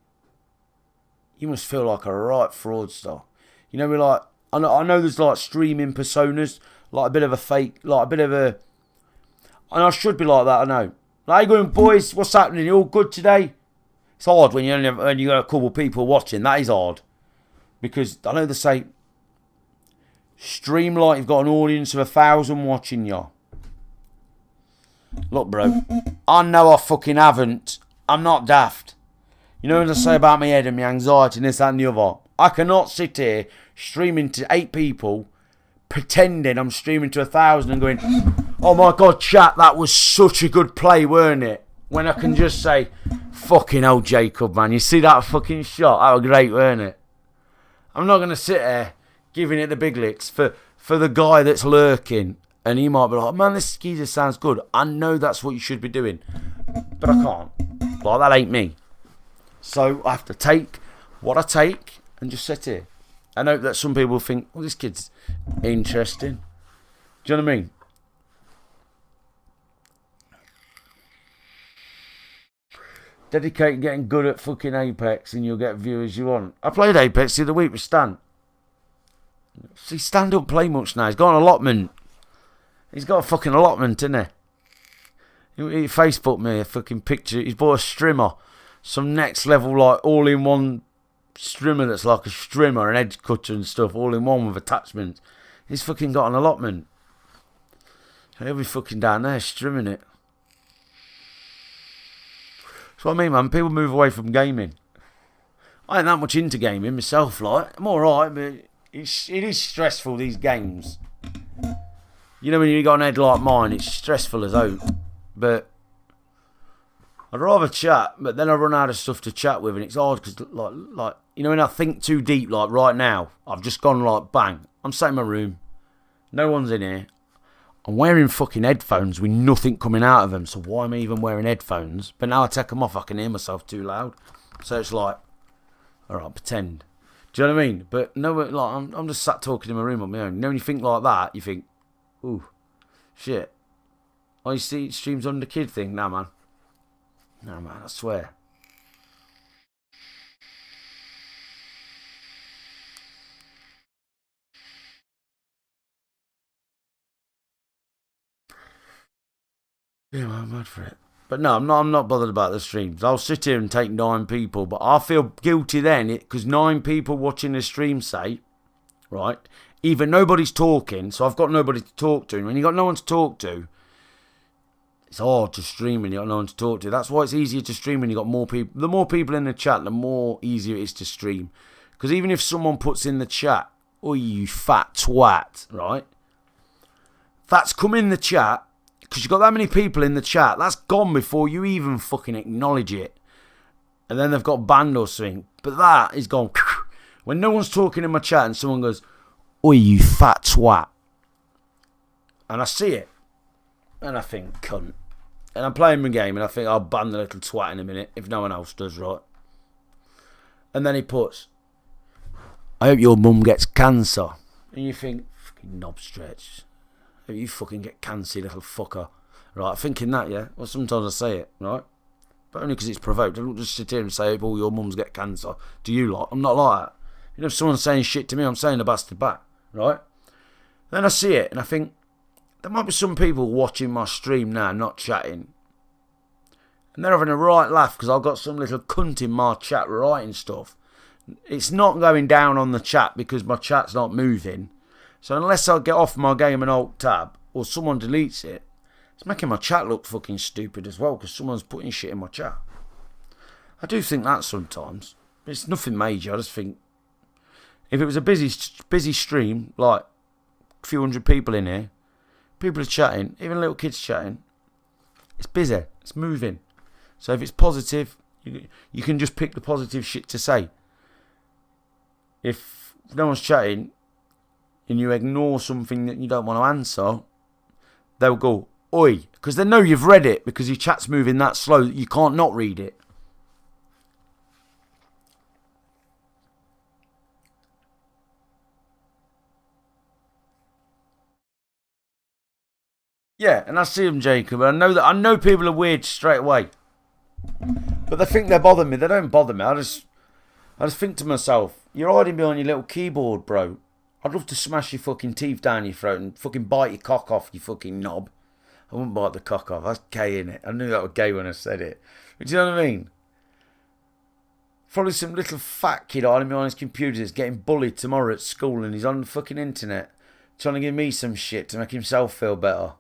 you must feel like a right fraudster. You know, we're like, I know there's like streaming personas, like a bit of a fake, like a bit of a, and I should be like that, I know. Like, how you going, boys? What's happening? You all good today? It's hard when you got a couple of people watching. That is hard. Because I know they say, stream like you've got an audience of 1,000 watching you. Look, bro, I know I fucking haven't. I'm not daft. You know what I say about my head and my anxiety and this, that and the other? I cannot sit here streaming to 8 people, pretending I'm streaming to 1,000 and going, oh my God, chat, that was such a good play, weren't it? When I can just say, fucking hell, Jacob, man, you see that fucking shot? That was great, weren't it? I'm not going to sit there giving it the big licks for the guy that's lurking, and he might be like, man, this geezer sounds good. I know that's what you should be doing, but I can't. Like, that ain't me. So I have to take what I take and just sit here. I know that some people think, well, this kid's interesting. Do you know what I mean? Dedicate getting good at fucking Apex and you'll get viewers you want. I played Apex the other week with Stan. See, Stan don't play much now. He's got an allotment. He's got a fucking allotment, isn't he? He Facebooked me a fucking picture. He's bought a strimmer. Some next level, like, all-in-one strimmer that's like a strimmer, an edge cutter and stuff, all in one with attachments. He's fucking got an allotment. He'll be fucking down there strimming it. That's what I mean, man. People move away from gaming. I ain't that much into gaming myself, like. I'm alright, but it is stressful, these games. You know, when you got an head like mine, it's stressful as out. But I'd rather chat, but then I run out of stuff to chat with, and it's hard because, like, you know, when I think too deep, like right now, I've just gone like, bang, I'm sat in my room, no one's in here, I'm wearing fucking headphones with nothing coming out of them, so why am I even wearing headphones? But now I take them off, I can hear myself too loud, so it's like, alright, pretend. Do you know what I mean? But no, like, I'm just sat talking in my room on my own. You know, when you think like that, you think, ooh, shit. Oh, you see, streams on the kid thing? Nah, man. No, man, I swear. Yeah, man, I'm mad for it. But no, I'm not bothered about the streams. I'll sit here and take 9 people, but I feel guilty then because 9 people watching the stream say, right, either nobody's talking, so I've got nobody to talk to. And when you've got no one to talk to, it's hard to stream when you've got no one to talk to. That's why it's easier to stream when you've got more people. The more people in the chat, the more easier it is to stream. Because even if someone puts in the chat, oh, you fat twat, right? That's come in the chat. Because you've got that many people in the chat, that's gone before you even fucking acknowledge it. And then they've got banned or something. But that is gone. When no one's talking in my chat and someone goes, oi, you fat twat. And I see it. And I think, cunt. And I'm playing my game and I think I'll ban the little twat in a minute if no one else does, right? And then he puts, I hope your mum gets cancer. And you think, fucking knob stretch. I hope you fucking get cancer, little fucker. Right, thinking that, yeah? Well, sometimes I say it, right? But only because it's provoked. I don't just sit here and say, I hope all your mums get cancer. Do you like? I'm not like that. You know, if someone's saying shit to me, I'm saying the bastard back, right? Then I see it and I think, there might be some people watching my stream now, not chatting. And they're having a right laugh because I've got some little cunt in my chat writing stuff. It's not going down on the chat because my chat's not moving. So unless I get off my game and alt tab or someone deletes it, it's making my chat look fucking stupid as well because someone's putting shit in my chat. I do think that sometimes. It's nothing major. I just think if it was a busy stream, like a few hundred people in here, people are chatting, even little kids chatting, it's busy, it's moving. So if it's positive, you can just pick the positive shit to say. If no one's chatting and you ignore something that you don't want to answer, they'll go, oi, because they know you've read it because your chat's moving that slow that you can't not read it. Yeah, and I see them, Jacob, and I know people are weird straight away. But they think they bother me. They don't bother me. I just think to myself, you're hiding behind your little keyboard, bro. I'd love to smash your fucking teeth down your throat and fucking bite your cock off, you fucking knob. I wouldn't bite the cock off. That's gay, innit? I knew that was gay when I said it. But do you know what I mean? Probably some little fat kid hiding behind his computer that's getting bullied tomorrow at school and he's on the fucking internet trying to give me some shit to make himself feel better.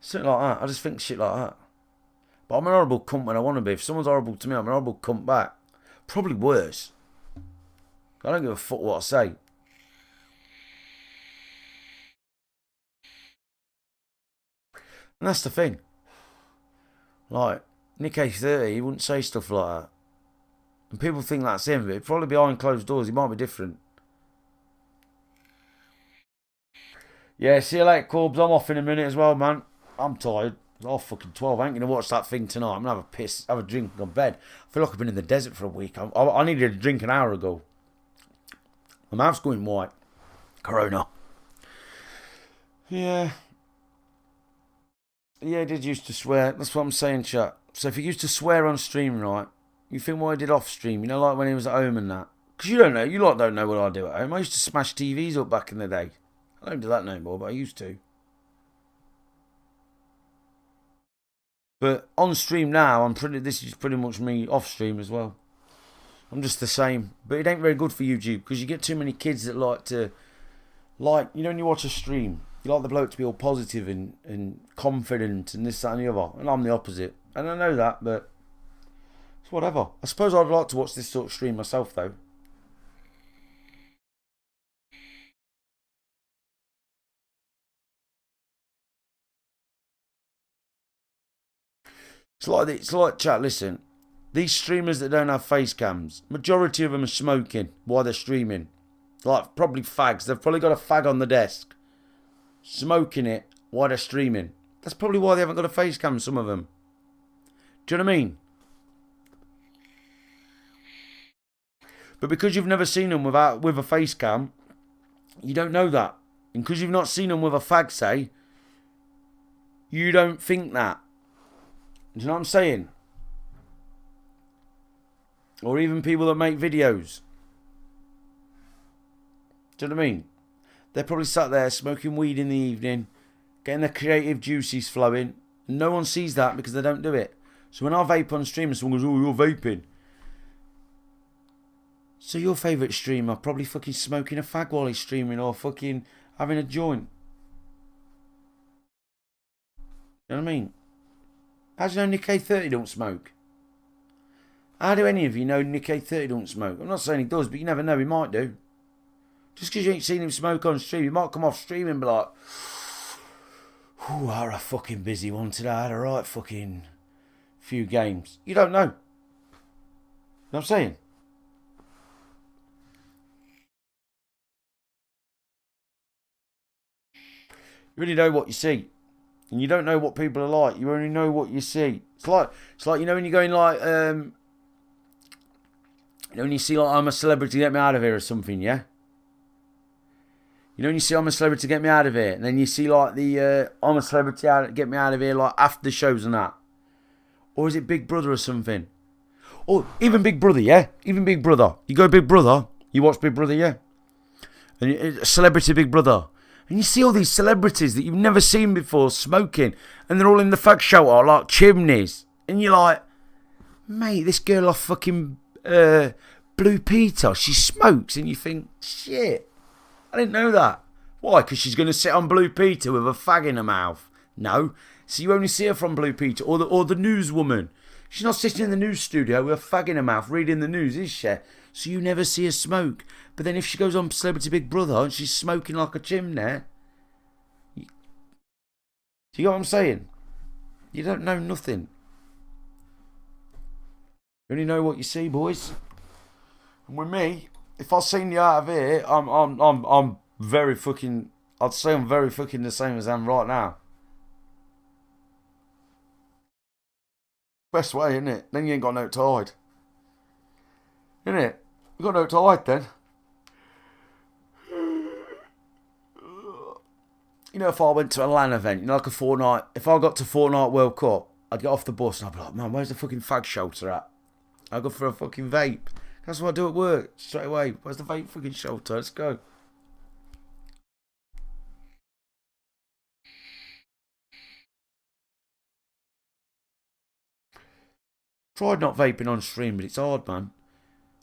Something like that. I just think shit like that. But I'm an horrible cunt when I want to be. If someone's horrible to me, I'm an horrible cunt back. Probably worse. I don't give a fuck what I say. And that's the thing. Like, Nick A30, he wouldn't say stuff like that. And people think that's him, but probably behind closed doors, he might be different. Yeah, see you later, Corbs. I'm off in a minute as well, man. I'm tired. It's all fucking 12. I ain't going to watch that thing tonight. I'm going to have a piss, have a drink, and go to bed. I feel like I've been in the desert for a week. I needed a drink an hour ago. My mouth's going white. Corona. Yeah. Yeah, he did used to swear. That's what I'm saying, chat. So if he used to swear on stream, right, you think what I did off stream, you know, like when he was at home and that? Because you don't know. You lot don't know what I do at home. I used to smash TVs up back in the day. I don't do that no more, but I used to. But on stream now, this is pretty much me off stream as well. I'm just the same. But it ain't very good for YouTube because you get too many kids that you know, when you watch a stream, you like the bloke to be all positive and confident and this, that and the other. And I'm the opposite. And I know that, but it's whatever. I suppose I'd like to watch this sort of stream myself though. It's like chat, listen. These streamers that don't have face cams, majority of them are smoking while they're streaming. Like, probably fags. They've probably got a fag on the desk. Smoking it while they're streaming. That's probably why they haven't got a face cam, some of them. Do you know what I mean? But because you've never seen them with a face cam, you don't know that. And because you've not seen them with a fag, say, you don't think that. Do you know what I'm saying? Or even people that make videos. Do you know what I mean? They're probably sat there smoking weed in the evening, getting their creative juices flowing. And no one sees that because they don't do it. So when I vape on stream and someone goes, oh, you're vaping. So your favourite streamer probably fucking smoking a fag while he's streaming or fucking having a joint. You know what I mean? How do you know Nick A30 don't smoke? How do any of you know Nick A30 don't smoke? I'm not saying he does, but you never know, he might do. Just because you ain't seen him smoke on stream, he might come off stream and be like, ooh, I had a fucking busy one today. I had a right fucking few games. You don't know. You know what I'm saying? You really know what you see. And you don't know what people are like. You only know what you see. It's like you know when you're going like You know when you see like I'm a celebrity, get me out of here or something, yeah? You know when you see I'm a celebrity, get me out of here, and then you see like the I'm a celebrity, get me out of here, like after the shows and that. Or is it Big Brother or something? Or even Big Brother, yeah? Even Big Brother. You go Big Brother, you watch Big Brother, yeah? And Celebrity Big Brother. And you see all these celebrities that you've never seen before smoking, and they're all in the fag shelter like chimneys. And you're like, mate, this girl off fucking Blue Peter, she smokes, and you think, shit, I didn't know that. Why? Because she's going to sit on Blue Peter with a fag in her mouth? No. So you only see her from Blue Peter, or the newswoman. She's not sitting in the news studio with a fag in her mouth reading the news, is she? So you never see her smoke. But then if she goes on Celebrity Big Brother and she's smoking like a chimney, do you get what I'm saying? You don't know nothing. You only know what you see, boys. And with me, if I seen you out of here, I'm very fucking. I'd say I'm very fucking the same as I am right now. Best way, isn't it? Then you ain't got no to hide. Isn't it? You got no to hide then. You know, if I went to a LAN event, you know, like a Fortnite, if I got to Fortnite World Cup, I'd get off the bus and I'd be like, man, where's the fucking fag shelter at? I'd go for a fucking vape. That's what I do at work, straight away. Where's the vape fucking shelter? Let's go. Tried not vaping on stream, but it's hard, man.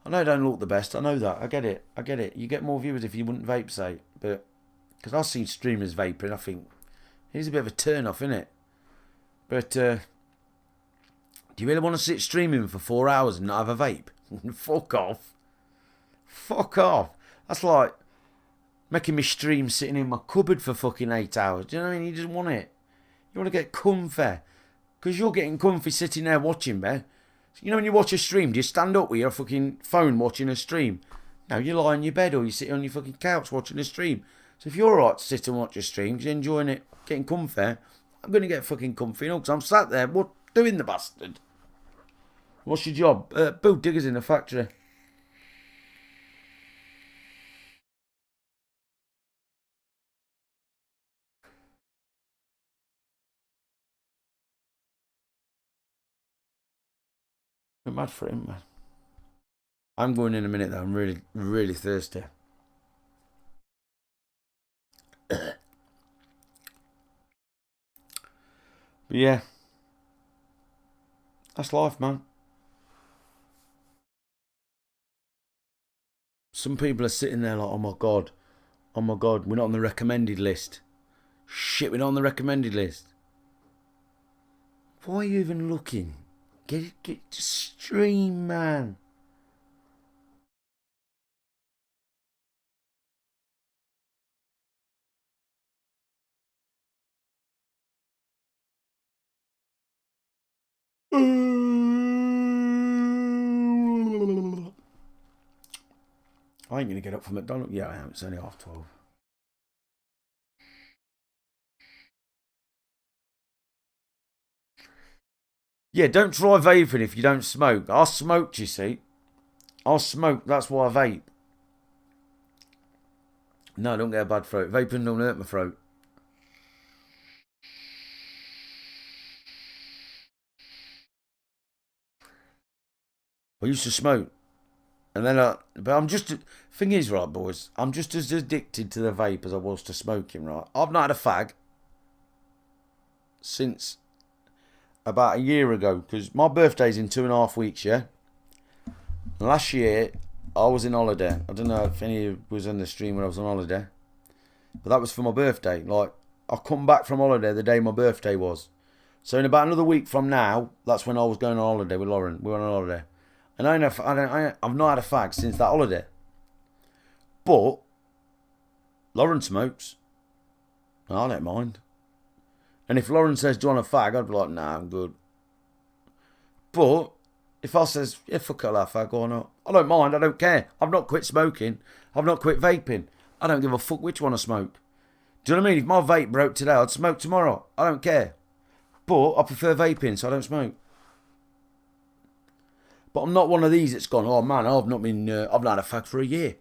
I know it don't look the best. I know that. I get it. You get more viewers if you wouldn't vape, say. But, because I've seen streamers vaping, I think, here's a bit of a turn off, innit? But, do you really want to sit streaming for 4 hours and not have a vape? Fuck off. Fuck off. That's like making me stream sitting in my cupboard for fucking 8 hours. Do you know what I mean? You just want it. You want to get comfy. Because you're getting comfy sitting there watching, man. You know when you watch a stream, do you stand up with your fucking phone watching a stream? No, you lie in your bed or you sit on your fucking couch watching a stream. So if you're alright to sit and watch a stream, you're enjoying it, getting comfy, I'm going to get fucking comfy, you know, because I'm sat there, what, doing the bastard? What's your job? Boot diggers in the factory. I'm mad for him, man. I'm going in a minute though. I'm really, really thirsty. But yeah. That's life, man. Some people are sitting there like, oh my god, we're not on the recommended list. Shit, we're not on the recommended list. Why are you even looking? Get to stream, man. I ain't gonna get up from McDonald's. Yeah, I am. It's only 12:30. Yeah, don't try vaping if you don't smoke. I smoked, you see. I smoke, that's why I vape. No, I don't get a bad throat. Vaping don't hurt my throat. I used to smoke. And then but I'm just, thing is, right, boys, I'm just as addicted to the vape as I was to smoking, right? I've not had a fag since about a year ago, because my birthday's in 2.5 weeks, yeah? And last year, I was in holiday. I don't know if any of you was on the stream when I was on holiday, but that was for my birthday. Like, I come back from holiday the day my birthday was. So in about another week from now, that's when I was going on holiday with Lauren. We were on holiday. And I've not had a fag since that holiday. But Lauren smokes. I don't mind. And if Lauren says, do you want a fag? I'd be like, nah, I'm good. But if I says, yeah, fuck it, I'll have a fag or not, I don't mind, I don't care. I've not quit smoking. I've not quit vaping. I don't give a fuck which one I smoke. Do you know what I mean? If my vape broke today, I'd smoke tomorrow. I don't care. But I prefer vaping, so I don't smoke. But I'm not one of these that's gone, oh man, I've not had a fag for a year.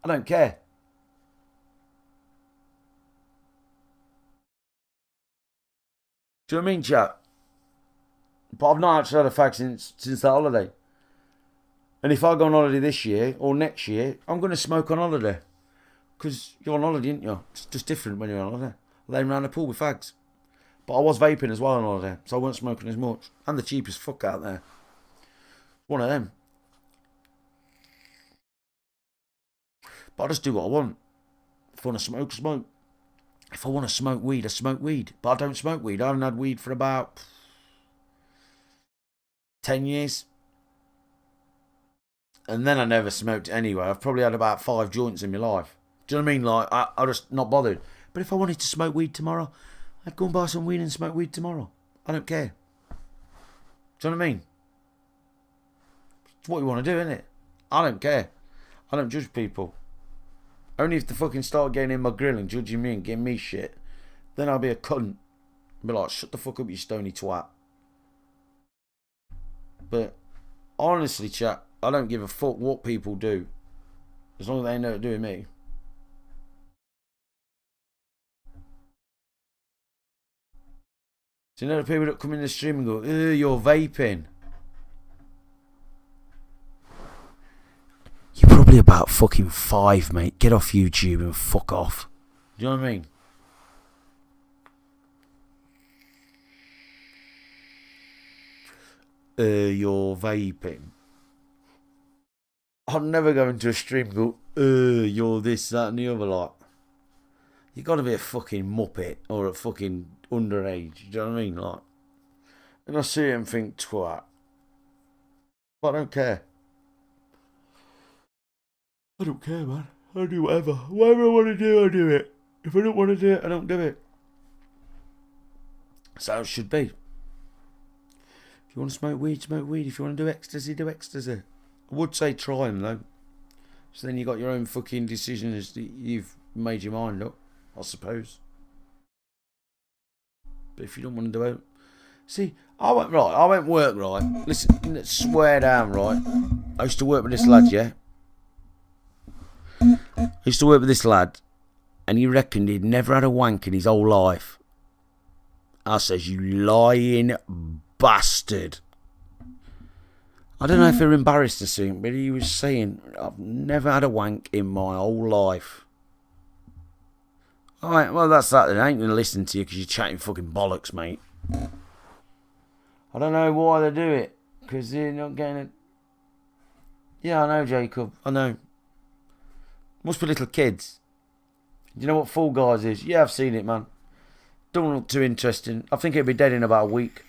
I don't care. Do you know what I mean, chat? But I've not actually had a fag since that holiday. And if I go on holiday this year or next year, I'm going to smoke on holiday. Because you're on holiday, aren't you? It's just different when you're on holiday. Laying around the pool with fags. But I was vaping as well on holiday, so I wasn't smoking as much. And the cheapest fuck out there. One of them. But I just do what I want. If I want to smoke, smoke. If I want to smoke weed, I smoke weed. But I don't smoke weed. I haven't had weed for about 10 years. And then I never smoked anyway. I've probably had about 5 joints in my life. Do you know what I mean? Like, I just not bothered. But if I wanted to smoke weed tomorrow, I'd go and buy some weed and smoke weed tomorrow. I don't care. Do you know what I mean? It's what you want to do, isn't it? I don't care. I don't judge people. Only if they fucking start getting in my grill and judging me and giving me shit, then I'll be a cunt. I'll be like, shut the fuck up, you stony twat. But honestly, chat, I don't give a fuck what people do, as long as they know what doing me. So you know the people that come in the stream and go, "Ugh, you're vaping." You're probably about fucking 5, mate. Get off YouTube and fuck off. Do you know what I mean? You're vaping. I'd never go into a stream and go, you're this, that and the other lot. You gotta be a fucking muppet or a fucking underage. Do you know what I mean? Like, and I see it and think, twat. But I don't care. I don't care, man. I do whatever. Whatever I want to do, I do it. If I don't want to do it, I don't do it. That's how it should be. If you want to smoke weed, smoke weed. If you want to do ecstasy, do ecstasy. I would say try them, though. So then you got your own fucking decision as you've made your mind up, I suppose. But if you don't want to do it... See, I went work, right? Listen, let's swear down, right? I used to work with this lad, yeah? I used to work with this lad, and he reckoned he'd never had a wank in his whole life. I says, you lying bastard. I don't know if they're embarrassed to see him, but he was saying, I've never had a wank in my whole life. Alright, well that's that then. I ain't going to listen to you because you're chatting fucking bollocks, mate. I don't know why they do it, because they're not getting it. Yeah, I know, Jacob, I know. Must be little kids. Do you know what Fall Guys is? Yeah, I've seen it, man. Don't look too interesting. I think it'll be dead in about a week.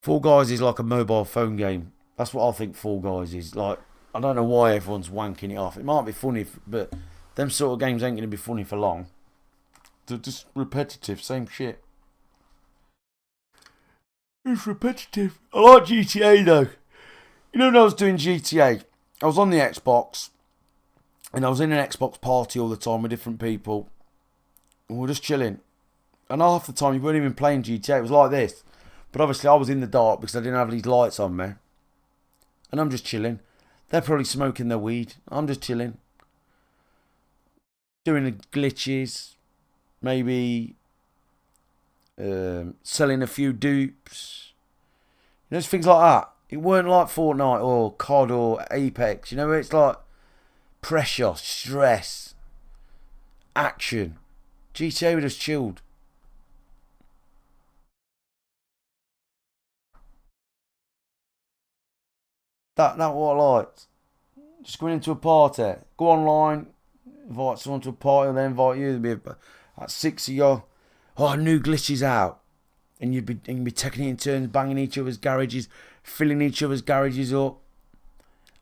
Fall Guys is like a mobile phone game. That's what I think Fall Guys is. Like, I don't know why everyone's wanking it off. It might be funny, but them sort of games ain't going to be funny for long. They're just repetitive, same shit. It's repetitive. I like GTA though. You know when I was doing GTA, I was on the Xbox, and I was in an Xbox party all the time with different people, and we were just chilling. And half the time you weren't even playing GTA. It was like this. But obviously I was in the dark because I didn't have these lights on me. And I'm just chilling. They're probably smoking their weed. I'm just chilling. Doing the glitches. Maybe selling a few dupes. You know, things like that. It weren't like Fortnite or COD or Apex. You know, it's like pressure, stress, action. GTA was just chilled. That what I liked. Just going into a party. Go online, invite someone to a party, and then invite you. There'd be like 6 of you. Oh, new glitches out. And you'd be taking it in turns, banging each other's garages, filling each other's garages up,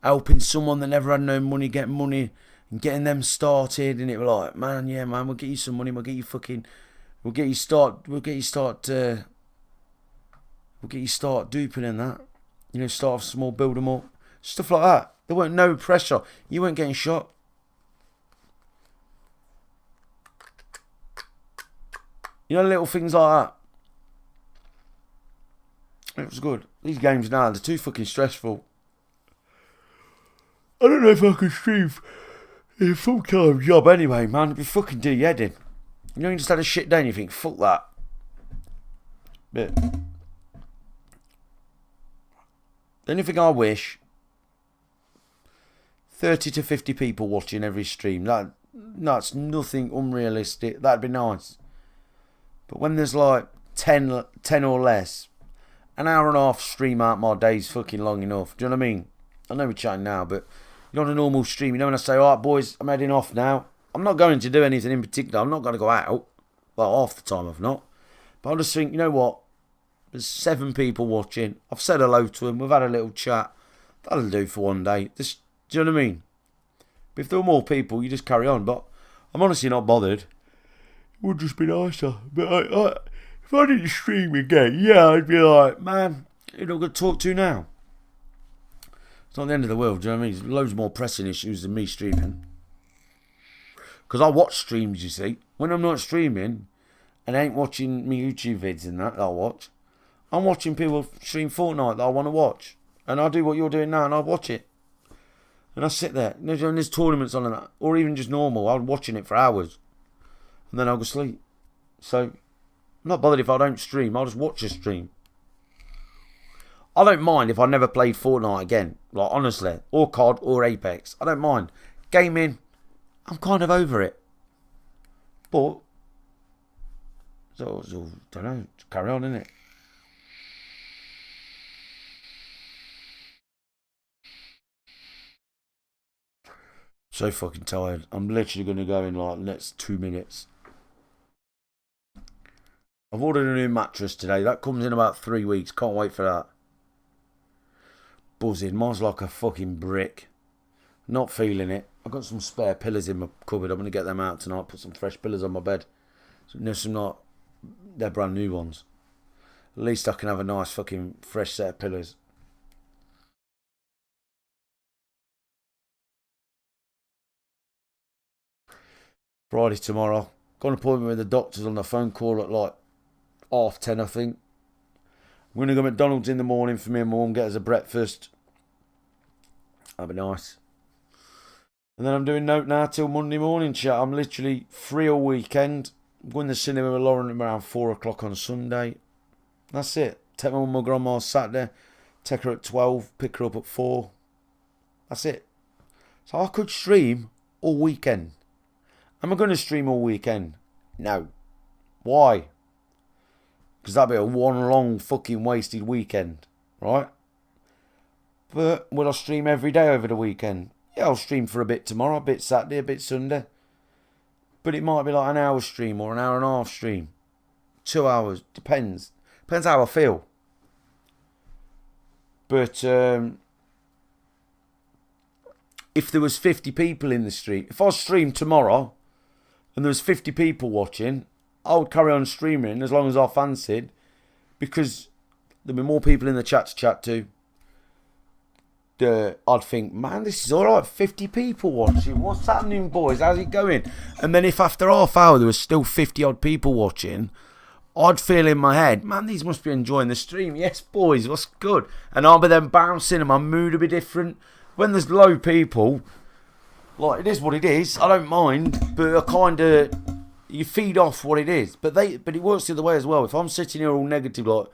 helping someone that never had no money get money, and getting them started. And it was like, man, yeah, man, we'll get you some money, we'll get you start duping and that. You know, start off small, build them up. Stuff like that. There weren't no pressure. You weren't getting shot. You know, little things like that. It was good. These games now, they're too fucking stressful. I don't know if I could stream a full-time job anyway, man. It'd be fucking de-heading. You know, you just had a shit day and you think, fuck that. But the only thing I wish, 30 to 50 people watching every stream. That's nothing unrealistic. That'd be nice. But when there's like 10 or less, an hour and a half stream out my day's fucking long enough. Do you know what I mean? I know we're chatting now, but you're on a normal stream. You know when I say, alright boys, I'm heading off now. I'm not going to do anything in particular. I'm not going to go out. Well, half the time I've not. But I just think, you know what? There's 7 people watching. I've said hello to them. We've had a little chat. That'll do for one day. Do you know what I mean? But if there were more people, you just carry on. But I'm honestly not bothered. It would just be nicer. But if I didn't stream again, yeah, I'd be like, man, who do I got to talk to now? It's not the end of the world, do you know what I mean? There's loads more pressing issues than me streaming. Because I watch streams, you see. When I'm not streaming, and I ain't watching me YouTube vids and that I watch, I'm watching people stream Fortnite that I want to watch. And I do what you're doing now, and I watch it. And I sit there. And there's tournaments on and that. Or even just normal. I'm watching it for hours. And then I'll go sleep. So, I'm not bothered if I don't stream. I'll just watch a stream. I don't mind if I never played Fortnite again. Like, honestly. Or COD or Apex. I don't mind. Gaming, I'm kind of over it. But, so don't know. Just carry on, innit? So fucking tired. I'm literally going to go in like the next 2 minutes. I've ordered a new mattress today. That comes in about 3 weeks. Can't wait for that. Buzzing. Mine's like a fucking brick. Not feeling it. I've got some spare pillows in my cupboard. I'm going to get them out tonight. Put some fresh pillows on my bed. So there's some not... They're brand new ones. At least I can have a nice fucking fresh set of pillows. Friday tomorrow. Got an appointment with the doctors on the phone call at like 10:30, I think. I'm going to go to McDonald's in the morning for me and my mum, get us a breakfast. That'll be nice. And then I'm doing note now till Monday morning, chat. I'm literally free all weekend. I'm going to the cinema with Lauren around 4 o'clock on Sunday. That's it. Take my mum and grandma Saturday. Take her at 12. Pick her up at 4. That's it. So I could stream all weekend. Am I going to stream all weekend? No. Why? Because that'd be a one long fucking wasted weekend. Right? But will I stream every day over the weekend? Yeah, I'll stream for a bit tomorrow, a bit Saturday, a bit Sunday. But it might be like an hour stream or an hour and a half stream. 2 hours. Depends. Depends how I feel. But if there was 50 people in the stream, if I streamed tomorrow and there was 50 people watching, I would carry on streaming as long as I fancied, because there'd be more people in the chat to chat to. I'd think, man, this is alright, 50 people watching, what's happening, boys, how's it going? And then if after half hour there was still 50 odd people watching, I'd feel in my head, man, these must be enjoying the stream. Yes, boys, what's good? And I'll be then bouncing and my mood will be different. When there's low people, like, it is what it is, I don't mind, but I kind of, you feed off what it is. But it works the other way as well. If I'm sitting here all negative, like,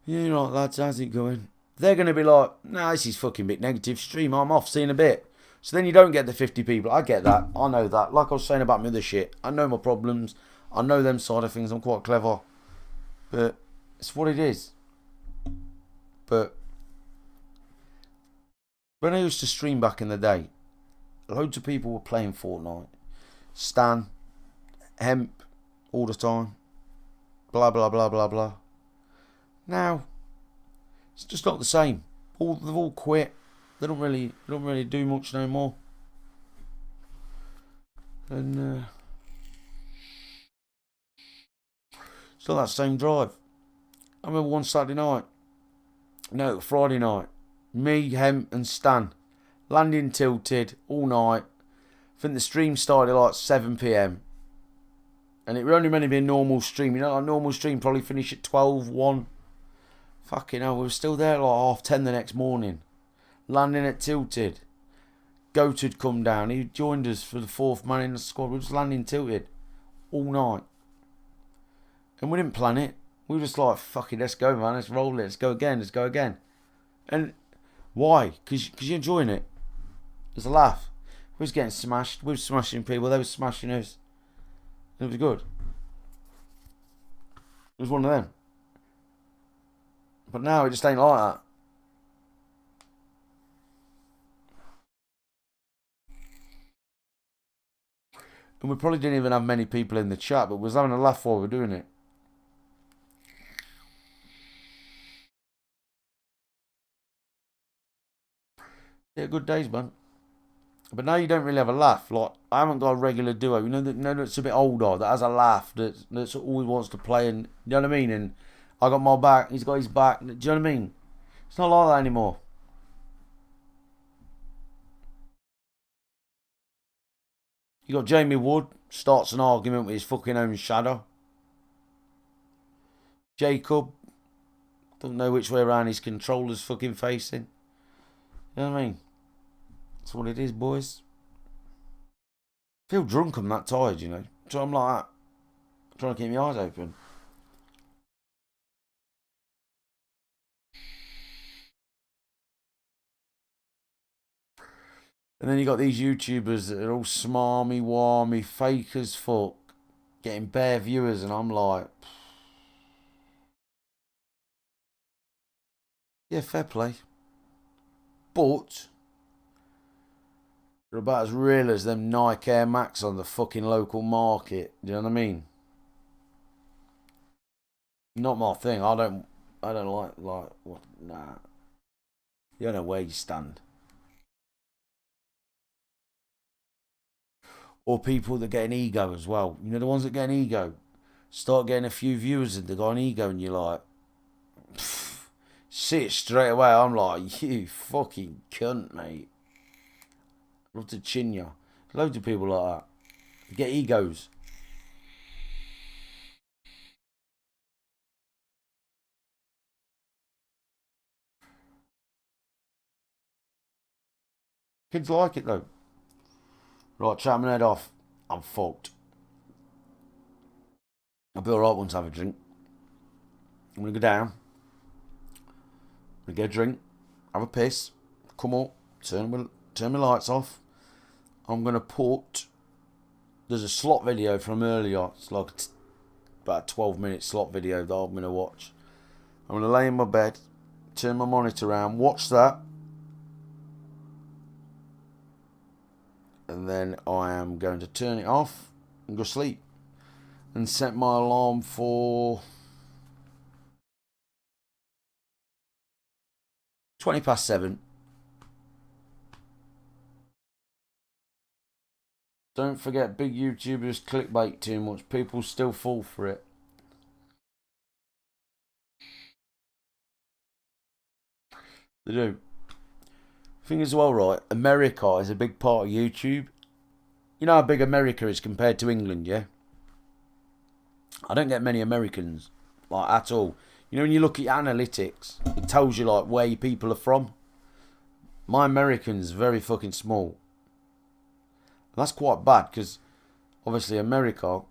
yeah, right, lads, how's it going? They're going to be like, nah, this is fucking bit negative stream, I'm off, see you in a bit. So then you don't get the 50 people. I get that, I know that. Like I was saying about my other shit, I know my problems, I know them side of things, I'm quite clever. But it's what it is. But when I used to stream back in the day, loads of people were playing Fortnite. Stan, Hemp, all the time. Blah, blah, blah, blah, blah. Now, it's just not the same. They've all quit. They don't really do much no more. And it's not that same drive. I remember one Saturday night. No, Friday night. Me, Hemp and Stan. Landing tilted all night. I think the stream started at like 7 PM. And it would only meant to be a normal stream. You know, a normal stream probably finish at 12, 1. Fucking hell, we were still there like 10:30 the next morning. Landing at Tilted. Goat had come down. He joined us for the 4th man in the squad. We were just landing Tilted all night. And we didn't plan it. We were just like, fuck it, let's go, man. Let's roll it. Let's go again. Let's go again. And why? Because you're enjoying it. There's a laugh. We was getting smashed. We were smashing people. They were smashing us. It was good. It was one of them. But now it just ain't like that. And we probably didn't even have many people in the chat, but we was having a laugh while we were doing it. Yeah, good days, man. But now you don't really have a laugh. Like, I haven't got a regular duo. You know that's a bit older, that has a laugh, that's always wants to play, and you know what I mean? And I got my back, he's got his back. Do you know what I mean? It's not like that anymore. You got Jamie Wood, starts an argument with his fucking own shadow. Jacob, don't know which way around his controller's fucking facing. You know what I mean? That's what it is, boys. I feel drunk, I'm that tired, you know. So I'm like that. I'm trying to keep my eyes open. And then you got these YouTubers that are all smarmy, warmy, fake as fuck, getting bare viewers, and I'm like, yeah, fair play. But they're about as real as them Nike Air Max on the fucking local market. Do you know what I mean? Not my thing. I don't like what? Nah. You don't know where you stand. Or people that get an ego as well. You know, the ones that get an ego start getting a few viewers and they got an ego, and you're like, see it straight away. I'm like, you fucking cunt, mate. Love to chin you. Loads of people like that. They get egos. Kids like it though. Right, chat my head off. I'm fucked. I'll be alright once I have a drink. I'm gonna go down. I'm gonna get a drink. Have a piss. Come up. Turn my lights off. I'm gonna put. There's a slot video from earlier. It's like about a 12-minute slot video that I'm gonna watch. I'm gonna lay in my bed. Turn my monitor around. Watch that. And then I am going to turn it off and go sleep. And set my alarm for 7:20. Don't forget, big YouTubers clickbait too much. People still fall for it. They do. Thing is, well, right, America is a big part of YouTube. You know how big America is compared to England, yeah? I don't get many Americans, like, at all. You know, when you look at analytics, it tells you, like, where your people are from. My American's very fucking small. And that's quite bad, because, obviously, America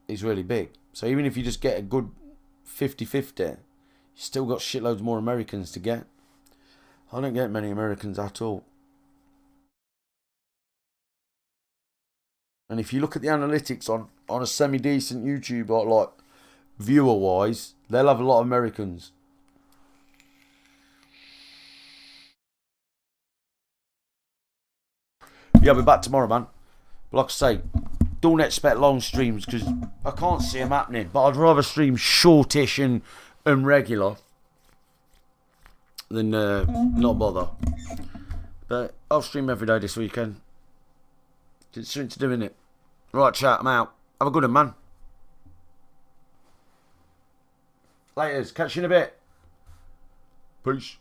is really big. So even if you just get a good 50-50, you still got shitloads more Americans to get. I don't get many Americans at all. And if you look at the analytics on a semi-decent YouTuber, like viewer-wise, they'll have a lot of Americans. Yeah, I'll be back tomorrow, man. But like I say, don't expect long streams because I can't see them happening. But I'd rather stream shortish and regular than not bother. But I'll stream every day this weekend. It's something to do, innit? Right, chat, I'm out. Have a good one, man. Laters, catch you in a bit. Peace.